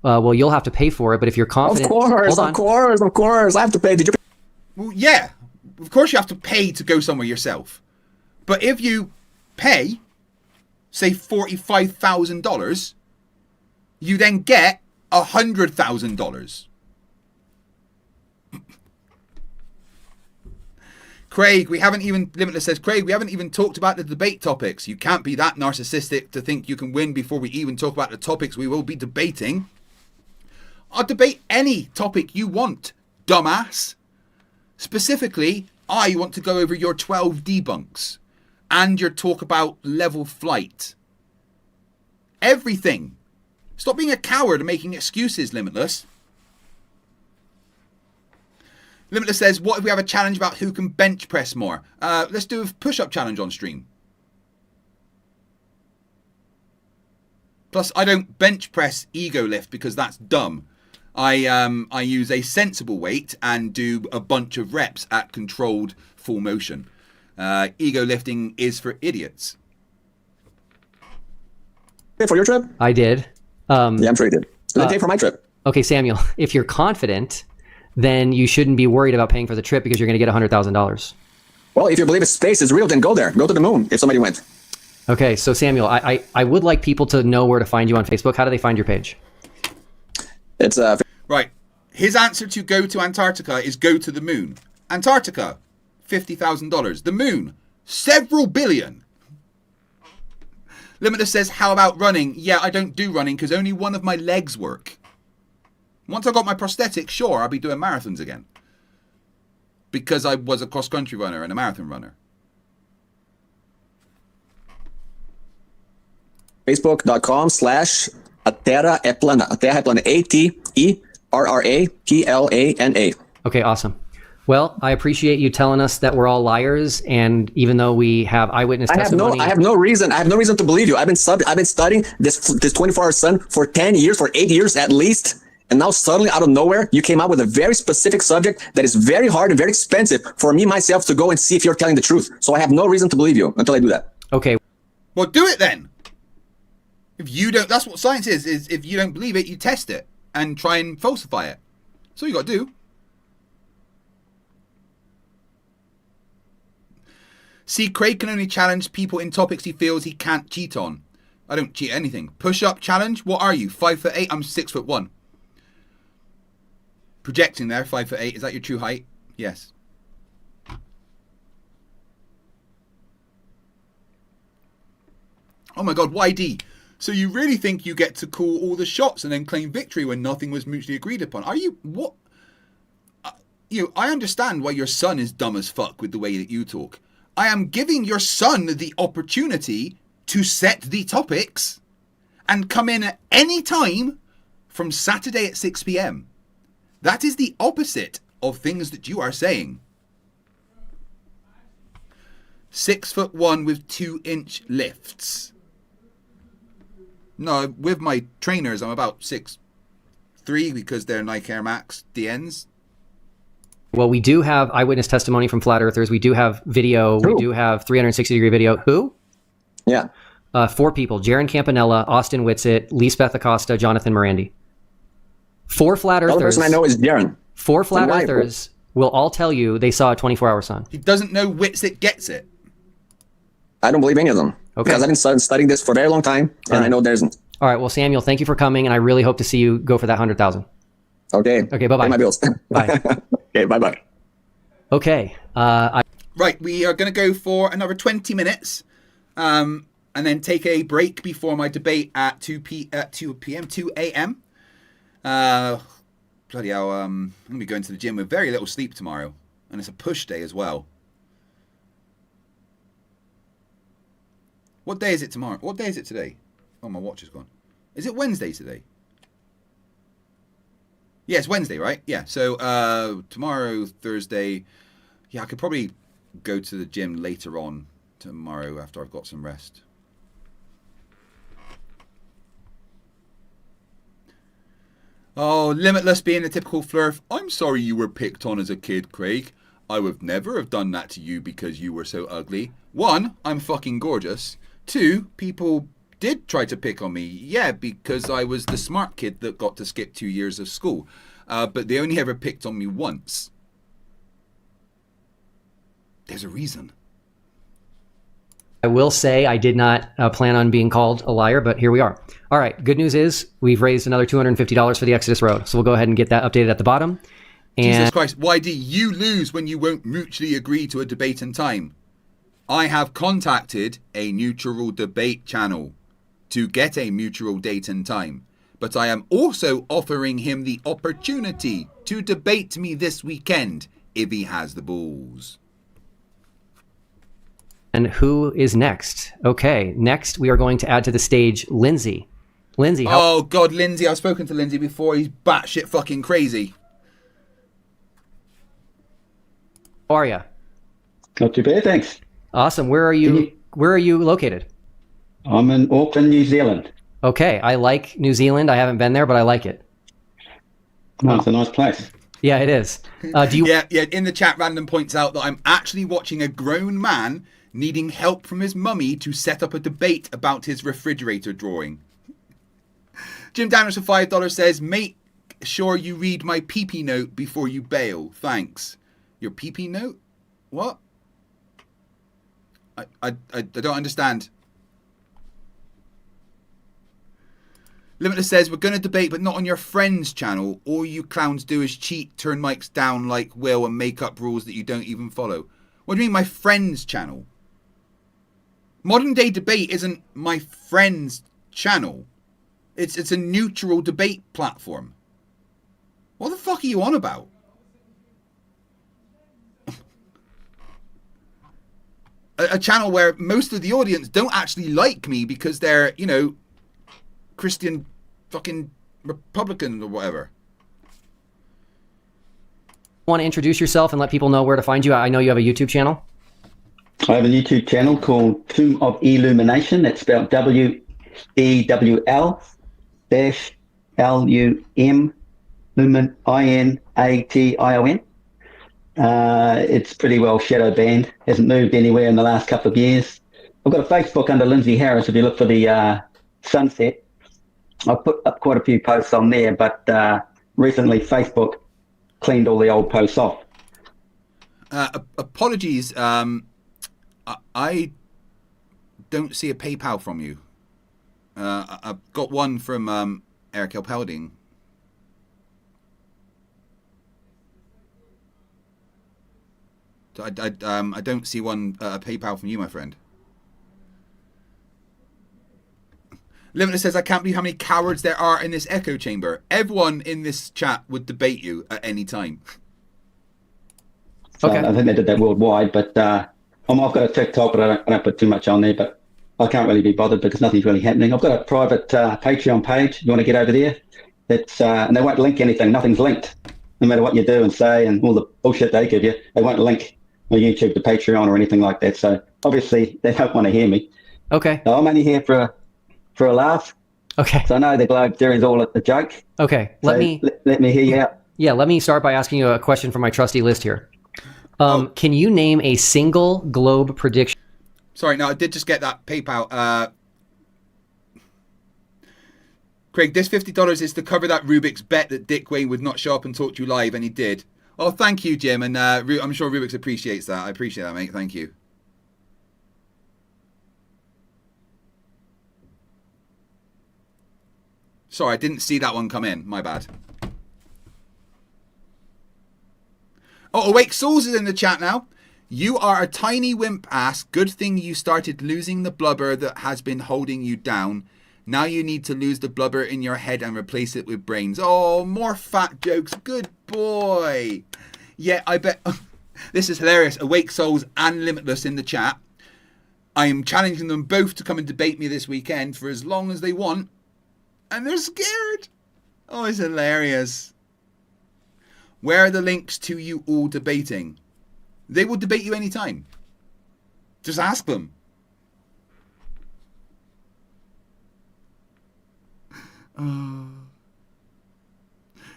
Well, you'll have to pay for it, but if you're confident... Of course. I have to pay. Did you pay? Well, yeah. Of course you have to pay to go somewhere yourself. But if you pay, say $45,000, you then get $100,000. Craig, Limitless says, Craig, we haven't even talked about the debate topics. You can't be that narcissistic to think you can win before we even talk about the topics we will be debating. I'll debate any topic you want, dumbass. Specifically, I want to go over your 12 debunks and your talk about level flight. Everything. Stop being a coward and making excuses, Limitless. Limitless says, what if we have a challenge about who can bench press more? Let's do a push-up challenge on stream. Plus, I don't bench press ego lift because that's dumb. I use a sensible weight and do a bunch of reps at controlled full motion. Ego lifting is for idiots. Pay for your trip? I did. Yeah, I'm sure you did. Did they pay for my trip? Okay, Samuel, if you're confident, then you shouldn't be worried about paying for the trip because you're going to get $100,000. Well, if you believe space is real, then go there. Go to the moon if somebody went. Okay, so Samuel, I would like people to know where to find you on Facebook. How do they find your page? It's Right. His answer to go to Antarctica is go to the moon. Antarctica, $50,000. The moon, several billion. Limitless says, how about running? Yeah, I don't do running because only one of my legs work. Once I got my prosthetic, sure, I'll be doing marathons again. Because I was a cross-country runner and a marathon runner. Facebook.com/Aterra é Plana. Aterra é Plana. ATERRAPLANA. Okay, awesome. Well, I appreciate you telling us that we're all liars, and even though we have eyewitness testimony, I have no reason to believe you. I've been studying this 24-hour sun for 10 years, for 8 years at least, and now suddenly out of nowhere, you came out with a very specific subject that is very hard and very expensive for me myself to go and see if you're telling the truth. So I have no reason to believe you until I do that. Okay. Well, do it then. If you don't, that's what science is if you don't believe it, you test it and try and falsify it. That's all you got to do. See, Craig can only challenge people in topics he feels he can't cheat on. I don't cheat anything. Push-up challenge? What are you, 5'8"? I'm 6'1". Projecting there, 5'8". Is that your true height? Yes. Oh my God, YD. So you really think you get to call all the shots and then claim victory when nothing was mutually agreed upon? Are you, what? I understand why your son is dumb as fuck with the way that you talk. I am giving your son the opportunity to set the topics and come in at any time from Saturday at 6 p.m. That is the opposite of things that you are saying. 6'1" with 2-inch lifts. No, with my trainers, I'm about 6'3" because they're Nike Air Max DNs. Well, we do have eyewitness testimony from flat earthers. We do have video. Who? We do have 360-degree video. Who? Yeah. 4 people. Jaron Campanella, Austin Whitsitt, Lisbeth Acosta, Jonathan Morandi. 4 flat The earthers. other person I know is Darren. 4 flat earthers will all tell you they saw a 24-hour sun. He doesn't know Whitsitt gets it. I don't believe any of them. Okay. Because I've been studying this for a very long time, and I know there isn't. All right. Well, Samuel, thank you for coming, and I really hope to see you go for that 100,000. Okay. Okay. Bye-bye. Pay my bills. Bye. Okay. Bye-bye. Okay. Right. We are going to go for another 20 minutes, and then take a break before my debate at 2 a.m. Bloody hell. I'm going to be going to the gym with very little sleep tomorrow, and it's a push day as well. What day is it tomorrow? What day is it today? Oh, my watch is gone. Is it Wednesday today? Yeah, it's Wednesday, right? Yeah, so tomorrow, Thursday. Yeah, I could probably go to the gym later on tomorrow after I've got some rest. Oh, Limitless being a typical Flerf. I'm sorry you were picked on as a kid, Craig. I would never have done that to you because you were so ugly. 1, I'm fucking gorgeous. 2, people did try to pick on me. Yeah, because I was the smart kid that got to skip 2 years of school. But they only ever picked on me once. There's a reason. I will say I did not plan on being called a liar, but here we are. All right. Good news is we've raised another $250 for the Exodus Road. So we'll go ahead and get that updated at the bottom. And Jesus Christ, YD, you lose when you won't mutually agree to a debate and time. I have contacted a neutral debate channel to get a mutual date and time. But I am also offering him the opportunity to debate me this weekend if he has the balls. And who is next? Okay, next we are going to add to the stage Lindsay. Lindsay, Oh God, Lindsay, I've spoken to Lindsay before. He's batshit fucking crazy. how are you? Not too bad, thanks. Awesome. Where are you? Where are you located? I'm in Auckland, New Zealand. Okay, I like New Zealand. I haven't been there, but I like it. Oh, it's a nice place. Yeah, it is. Do you? Yeah. In the chat, Random points out that I'm actually watching a grown man needing help from his mummy to set up a debate about his refrigerator drawing. Jim Daniels for $5 says, "Make sure you read my PP note before you bail. Thanks." Your PP note? What? I don't understand. Limitless says, "We're going to debate, but not on your friend's channel. All you clowns do is cheat, turn mics down like Will, and make up rules that you don't even follow." What do you mean, my friend's channel? Modern Day Debate isn't my friend's channel. It's a neutral debate platform. What the fuck are you on about? A channel where most of the audience don't actually like me because they're, you know, Christian fucking Republican or whatever. Want to introduce yourself and let people know where to find you? I know you have a YouTube channel. I have a YouTube channel called Tomb of Illumination. That's spelled WEWL-LUM INATION. It's pretty well shadow banned. Hasn't moved anywhere in the last couple of years. I've got a Facebook under Lindsay Harris if you look for the sunset. I've put up quite a few posts on there, but recently Facebook cleaned all the old posts off. Apologies. I don't see a PayPal from you. I've got one from Eric Elpelding. I don't see one a PayPal from you, my friend. Limitless says, I can't believe how many cowards there are in this echo chamber. Everyone in this chat would debate you at any time. So I think they did that worldwide, but I've got a TikTok, but I don't put too much on there, but I can't really be bothered because nothing's really happening. I've got a private Patreon page. You want to get over there? It's and they won't link anything. Nothing's linked. No matter what you do and say and all the bullshit they give you, they won't link my YouTube to Patreon or anything like that. So obviously they don't want to hear me. Okay. So I'm only here for a laugh. Okay. So I know the globe theory is all a joke. Okay. Let me hear you out. Yeah, let me start by asking you a question from my trusty list here. Can you name a single globe prediction? Sorry, no, I did just get that PayPal. Craig, this $50 is to cover that Rubik's bet that Dick Wayne would not show up and talk to you live, and he did. Oh, thank you, Jim, and I'm sure Rubik's appreciates that. I appreciate that, mate. Thank you. Sorry, I didn't see that one come in. My bad. Oh, Awake Souls is in the chat now. You are a tiny wimp ass. Good thing you started losing the blubber that has been holding you down. Now you need to lose the blubber in your head and replace it with brains. Oh, more fat jokes. Good boy. Yeah, I bet. This is hilarious. Awake Souls and Limitless in the chat. I am challenging them both to come and debate me this weekend for as long as they want. And they're scared. Oh, it's hilarious. Where are the links to you all debating? They will debate you anytime. Just ask them.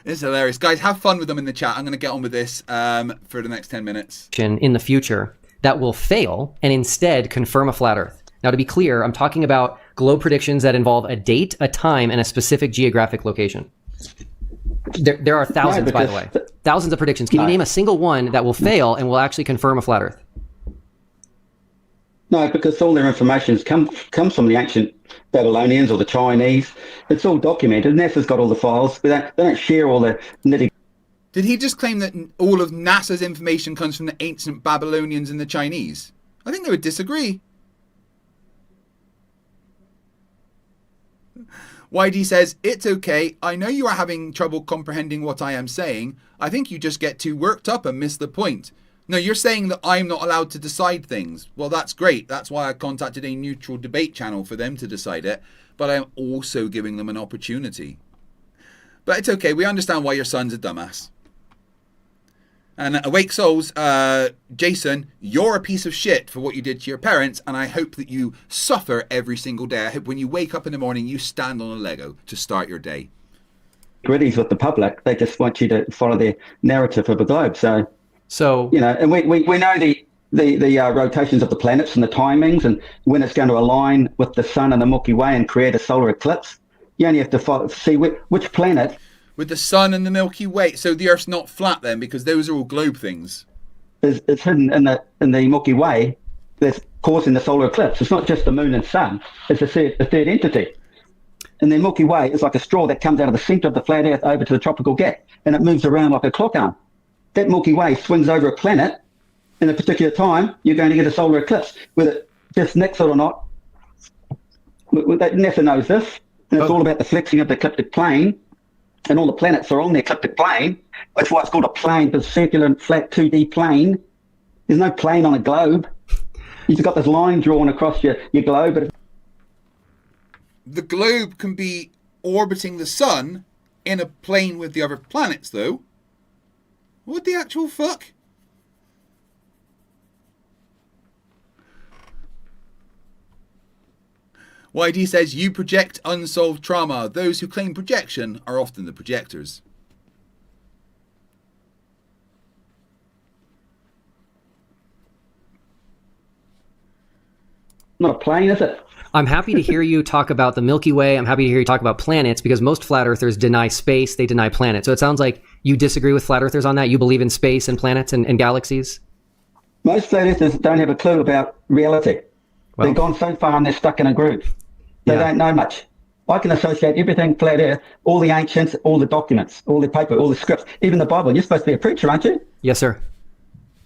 It's hilarious. Guys, have fun with them in the chat. I'm going to get on with this for the next 10 minutes. In the future that will fail and instead confirm a flat Earth. Now, to be clear, I'm talking about globe predictions that involve a date, a time, and a specific geographic location. There are thousands, by the way. Thousands of predictions. Can you name a single one that will fail and will actually confirm a flat Earth? No, because all their information comes from the ancient Babylonians or the Chinese. It's all documented. NASA's got all the files. They don't share all the nitty. Did he just claim that all of NASA's information comes from the ancient Babylonians and the Chinese? I think they would disagree. YD says, it's okay. I know you are having trouble comprehending what I am saying. I think you just get too worked up and miss the point. No, you're saying that I'm not allowed to decide things. Well, that's great. That's why I contacted a neutral debate channel for them to decide it. But I'm also giving them an opportunity. But it's okay. We understand why your son's a dumbass. And Awake Souls, Jason, you're a piece of shit for what you did to your parents, and I hope that you suffer every single day. I hope when you wake up in the morning, you stand on a Lego to start your day. Gritties with the public. They just want you to follow their narrative of the globe. So you know, and we know the rotations of the planets and the timings and when it's going to align with the sun and the Milky Way and create a solar eclipse. You only have to see which planet. With the sun and the Milky Way. So the Earth's not flat then, because those are all globe things. It's hidden in the Milky Way that's causing the solar eclipse. It's not just the moon and sun. It's a third entity. And the Milky Way is like a straw that comes out of the center of the flat Earth over to the tropical gap, and it moves around like a clock arm. That Milky Way swings over a planet in a particular time, you're going to get a solar eclipse. Whether it just nicks it or not, NASA knows this, and it's all about the flexing of the ecliptic plane. And all the planets are on the ecliptic plane. That's why it's called a plane, the circular and flat 2D plane. There's no plane on a globe. You've got this line drawn across your globe. But the globe can be orbiting the sun in a plane with the other planets, though. What the actual fuck? YD says, you project unsolved trauma. Those who claim projection are often the projectors. Not a plane, is it? I'm happy to hear you talk about the Milky Way. I'm happy to hear you talk about planets because most flat earthers deny space. They deny planets. So it sounds like you disagree with flat earthers on that. You believe in space and planets and galaxies? Most flat earthers don't have a clue about reality. Well, They've gone so far and they're stuck in a groove. They don't know much. I can associate everything flat earth, all the ancients, all the documents, all the paper, all the scripts, even the Bible. You're supposed to be a preacher, aren't you? Yes, sir.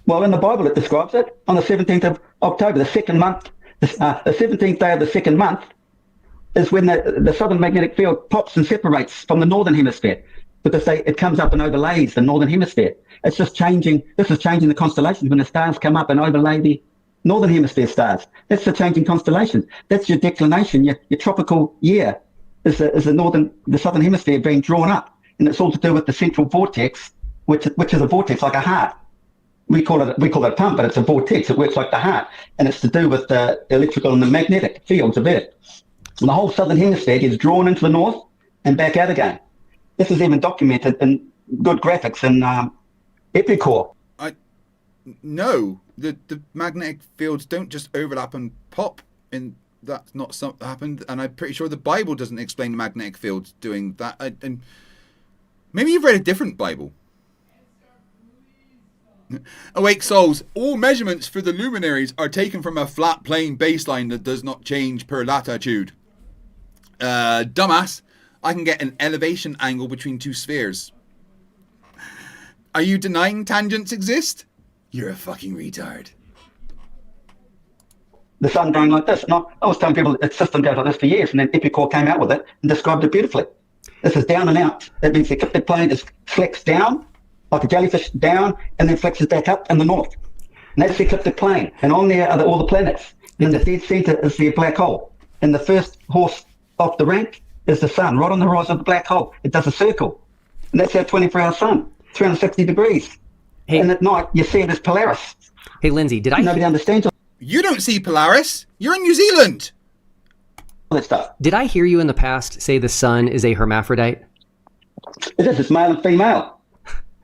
Well, in the Bible it describes it. On the 17th of October, the second month, the 17th day of the second month is when the southern magnetic field pops and separates from the northern hemisphere, because it comes up and overlays the northern hemisphere. It's just changing. This is changing the constellations when the stars come up and overlay the northern hemisphere stars. That's the changing constellations. That's your declination. Your tropical year is the southern hemisphere being drawn up, and it's all to do with the central vortex, which is a vortex like a heart. We call it a pump, but it's a vortex. It works like the heart, and it's to do with the electrical and the magnetic fields of Earth. And the whole southern hemisphere gets drawn into the north and back out again. This is even documented in good graphics in Epicor. No, the magnetic fields don't just overlap and pop. And that's not something that happened. And I'm pretty sure the Bible doesn't explain the magnetic fields doing that. And maybe you've read a different Bible. Awake souls, all measurements for the luminaries are taken from a flat plane baseline that does not change per latitude. Dumbass, I can get an elevation angle between two spheres. Are you denying tangents exist? You're a fucking retard. The sun going like this. No, I was telling people its system goes like this for years, and then Epicor came out with it and described it beautifully. This is down and out. That means the ecliptic plane is flexed down, like a jellyfish down, and then flexes back up in the north. And that's the ecliptic plane. And on there are all the planets. And the dead center is the black hole. And the first horse off the rank is the sun, right on the horizon of the black hole. It does a circle. And that's our 24-hour sun, 360 degrees. Hey. And at night, you see it as Polaris. Hey, Lindsay, Nobody understands it. You don't see Polaris. You're in New Zealand. All that stuff. Did I hear you in the past say the sun is a hermaphrodite? It is. It's male and female.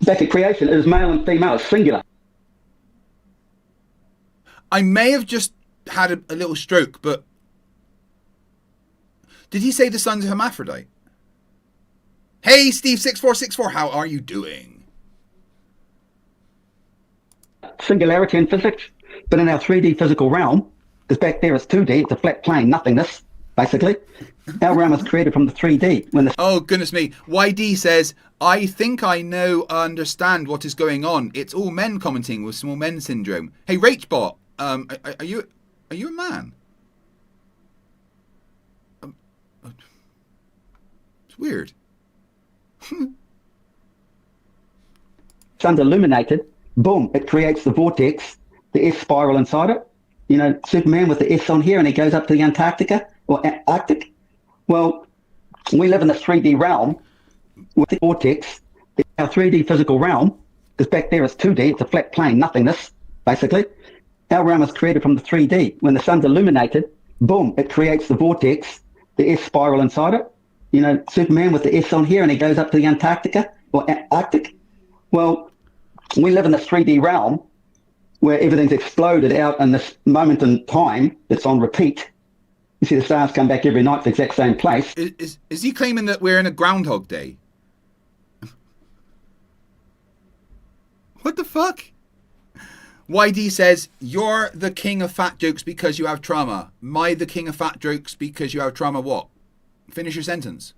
Back at creation, it is male and female. It's singular. I may have just had a little stroke, but did he say the sun's a hermaphrodite? Hey, Steve6464, how are you doing? Singularity in physics, but in our 3D physical realm, because back there it's 2D, it's a flat plane, nothingness, basically. Our realm is created from the 3D. Oh, goodness me. YD says, I think I understand what is going on. It's all men commenting with small men syndrome. Hey, Rachbot, are you a man? It's weird. Sun's illuminated, boom, it creates the vortex, the S spiral inside it. You know, Superman with the S on here, and he goes up to the Antarctica or Arctic. Well, we live in the 3D realm with the vortex, our 3D physical realm, because back there it's 2D, it's a flat plane, nothingness, basically. Our realm is created from the 3D. When the sun's illuminated, boom, it creates the vortex, the S spiral inside it. You know, Superman with the S on here, and he goes up to the Antarctica or Arctic. Well, we live in this 3D realm where everything's exploded out in this moment in time. It's on repeat. You see the stars come back every night to the exact same place. Is he claiming that we're in a Groundhog Day? What the fuck? YD says, you're the king of fat jokes because you have trauma. My the king of fat jokes because you have trauma what? Finish your sentence.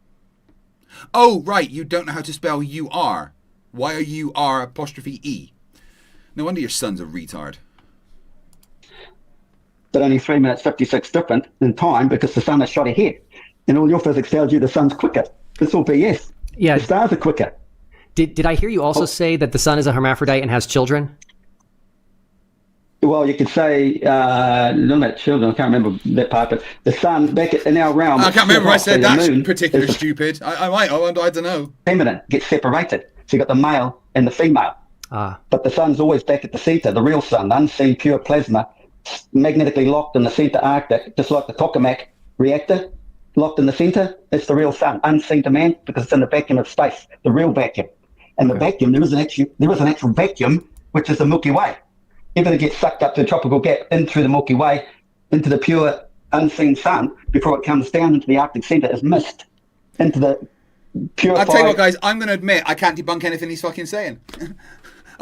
Oh, right, you don't know how to spell you are. Why are you R apostrophe E? No wonder your son's a retard. But only 3 minutes 56 different in time because the sun is shot ahead. And all your physics tells you the sun's quicker. It's all BS. Yeah. The stars are quicker. Did I hear you also say that the sun is a hermaphrodite and has children? Well, you could say, not about children, I can't remember that part, but the sun back in our realm. I can't remember if I said that's particularly stupid. I might, I don't know. Feminine gets separated. So you got the male and the female. But the sun's always back at the center, the real sun, unseen pure plasma, magnetically locked in the center Arctic, just like the tokamak reactor, locked in the center. It's the real sun, unseen to man because it's in the vacuum of space, the real vacuum. And the vacuum, there is an actual vacuum, which is the Milky Way. Everything gets sucked up to the tropical gap in through the Milky Way, into the pure unseen sun before it comes down into the Arctic center as mist, into the purified... I'll tell you what, guys, I'm going to admit I can't debunk anything he's fucking saying.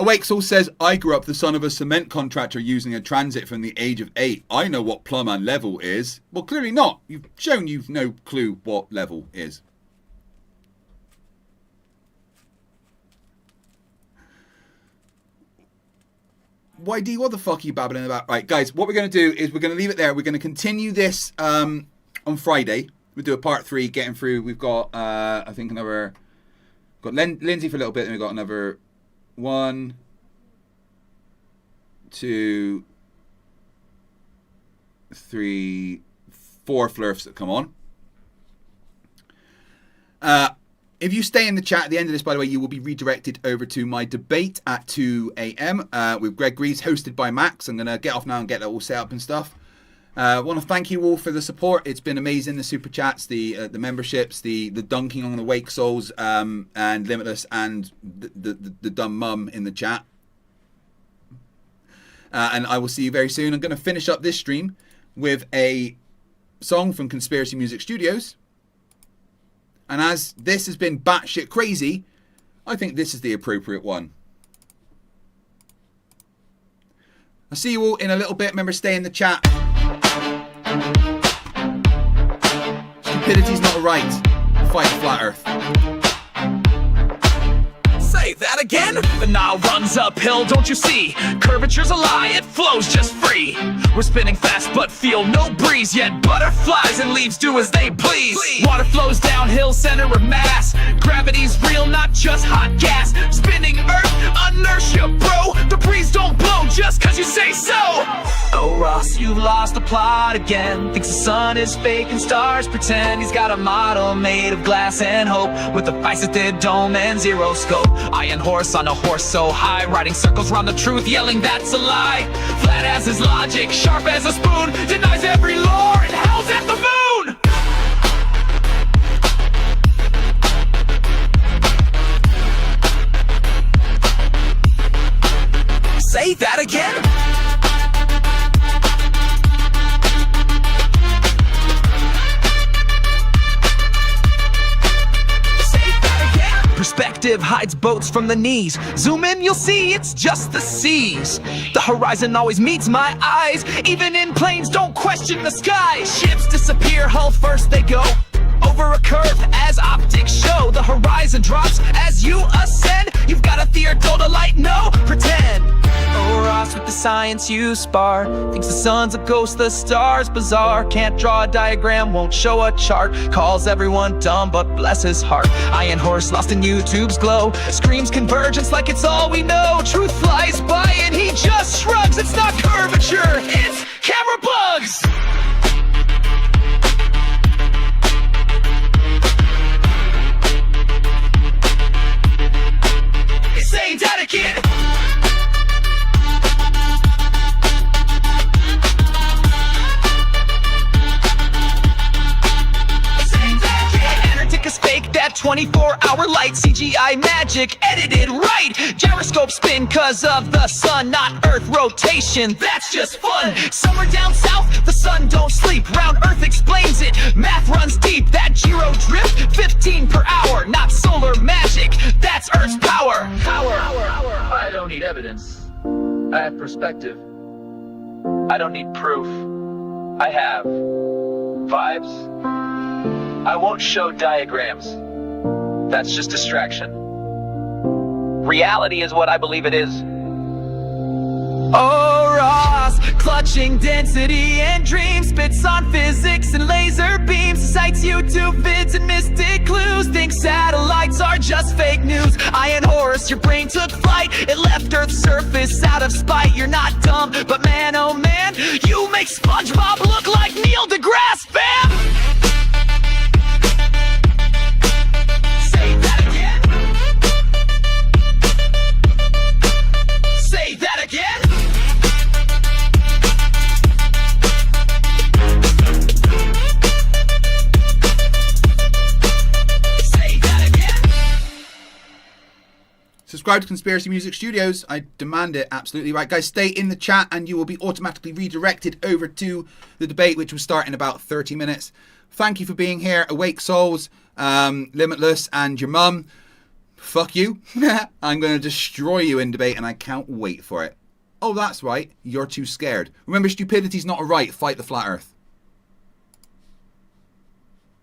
Awake Soul says, I grew up the son of a cement contractor using a transit from the age of 8. I know what plumb and level is. Well, clearly not. You've shown you've no clue what level is. YD, what the fuck are you babbling about? Right, guys, what we're going to do is we're going to leave it there. We're going to continue this on Friday. We'll do a part 3, getting through. We've got, I think, another... Got Lindsay for a little bit, and we've got another 1, 2, 3, 4 Flerfs that come on. If you stay in the chat at the end of this, by the way, you will be redirected over to my debate at 2 a.m. With Greg Greaves, hosted by Max. I'm going to get off now and get that all set up and stuff. I want to thank you all for the support. It's been amazing. The super chats, the memberships, the dunking on the Wake Souls, and Limitless, and the dumb mum in the chat. And I will see you very soon. I'm going to finish up this stream with a song from Conspiracy Music Studios. And as this has been batshit crazy, I think this is the appropriate one. I'll see you all in a little bit. Remember, stay in the chat. Stupidity's not a right. Fight flat earth. Say that again? The Nile runs uphill, don't you see? Curvature's a lie, it flows just free. We're spinning fast but feel no breeze, yet butterflies and leaves do as they please. Water flows downhill, center of mass. Gravity's real, not just hot gas. Spinning earth, inertia, bro. The breeze don't blow just cause you say so. Oh Ross, you've lost the plot again. Thinks the sun is fake and stars pretend. He's got a model made of glass and hope, with a faceted dome and zero scope. Iron horse on a horse so high, riding circles round the truth, yelling that's a lie. Flat as his logic, sharp as a spoon, denies every lore and howls at the moon. Say that again. Perspective hides boats from the knees. Zoom in, you'll see it's just the seas. The horizon always meets my eyes. Even in planes, don't question the sky. Ships disappear, hull first they go over a curve as optics show. The horizon drops as you ascend. You've got a theodolite, no pretend. Oh Ross, with the science you spar, thinks the sun's a ghost, the stars bizarre. Can't draw a diagram, won't show a chart. Calls everyone dumb, but bless his heart. Iron horse lost in YouTube's glow, screams convergence like it's all we know. Truth flies by and he just shrugs. It's not curvature, it's camera bugs. Say that again. Antarctica's fake, that 24-hour light. CGI magic, edited right. Gyroscope spin cause of the sun, not Earth rotation. That's just fun. Somewhere down south, the sun don't sleep. Round Earth explains it. Math runs deep. That gyro drift, 15 per hour. Not solar magic, that's Earth's power. I don't need evidence. I have perspective. I don't need proof. I have vibes. I won't show diagrams. That's just distraction. Reality is what I believe it is. Oh, Ross, clutching density and dreams, spits on physics and laser beams, cites YouTube vids and mystic clues, thinks satellites are just fake news. Iron horse, your brain took flight, it left Earth's surface out of spite. You're not dumb, but man, oh man, you make SpongeBob look like Neil deGrasse, fam! Say that again. Say that again. Subscribe to Conspiracy Music Studios. I demand it. Absolutely right. Guys, stay in the chat and you will be automatically redirected over to the debate, which will start in about 30 minutes. Thank you for being here. Awake Souls, Limitless, and your mum. Fuck you. I'm going to destroy you in debate and I can't wait for it. Oh, that's right. You're too scared. Remember, stupidity's not a right. Fight the flat earth.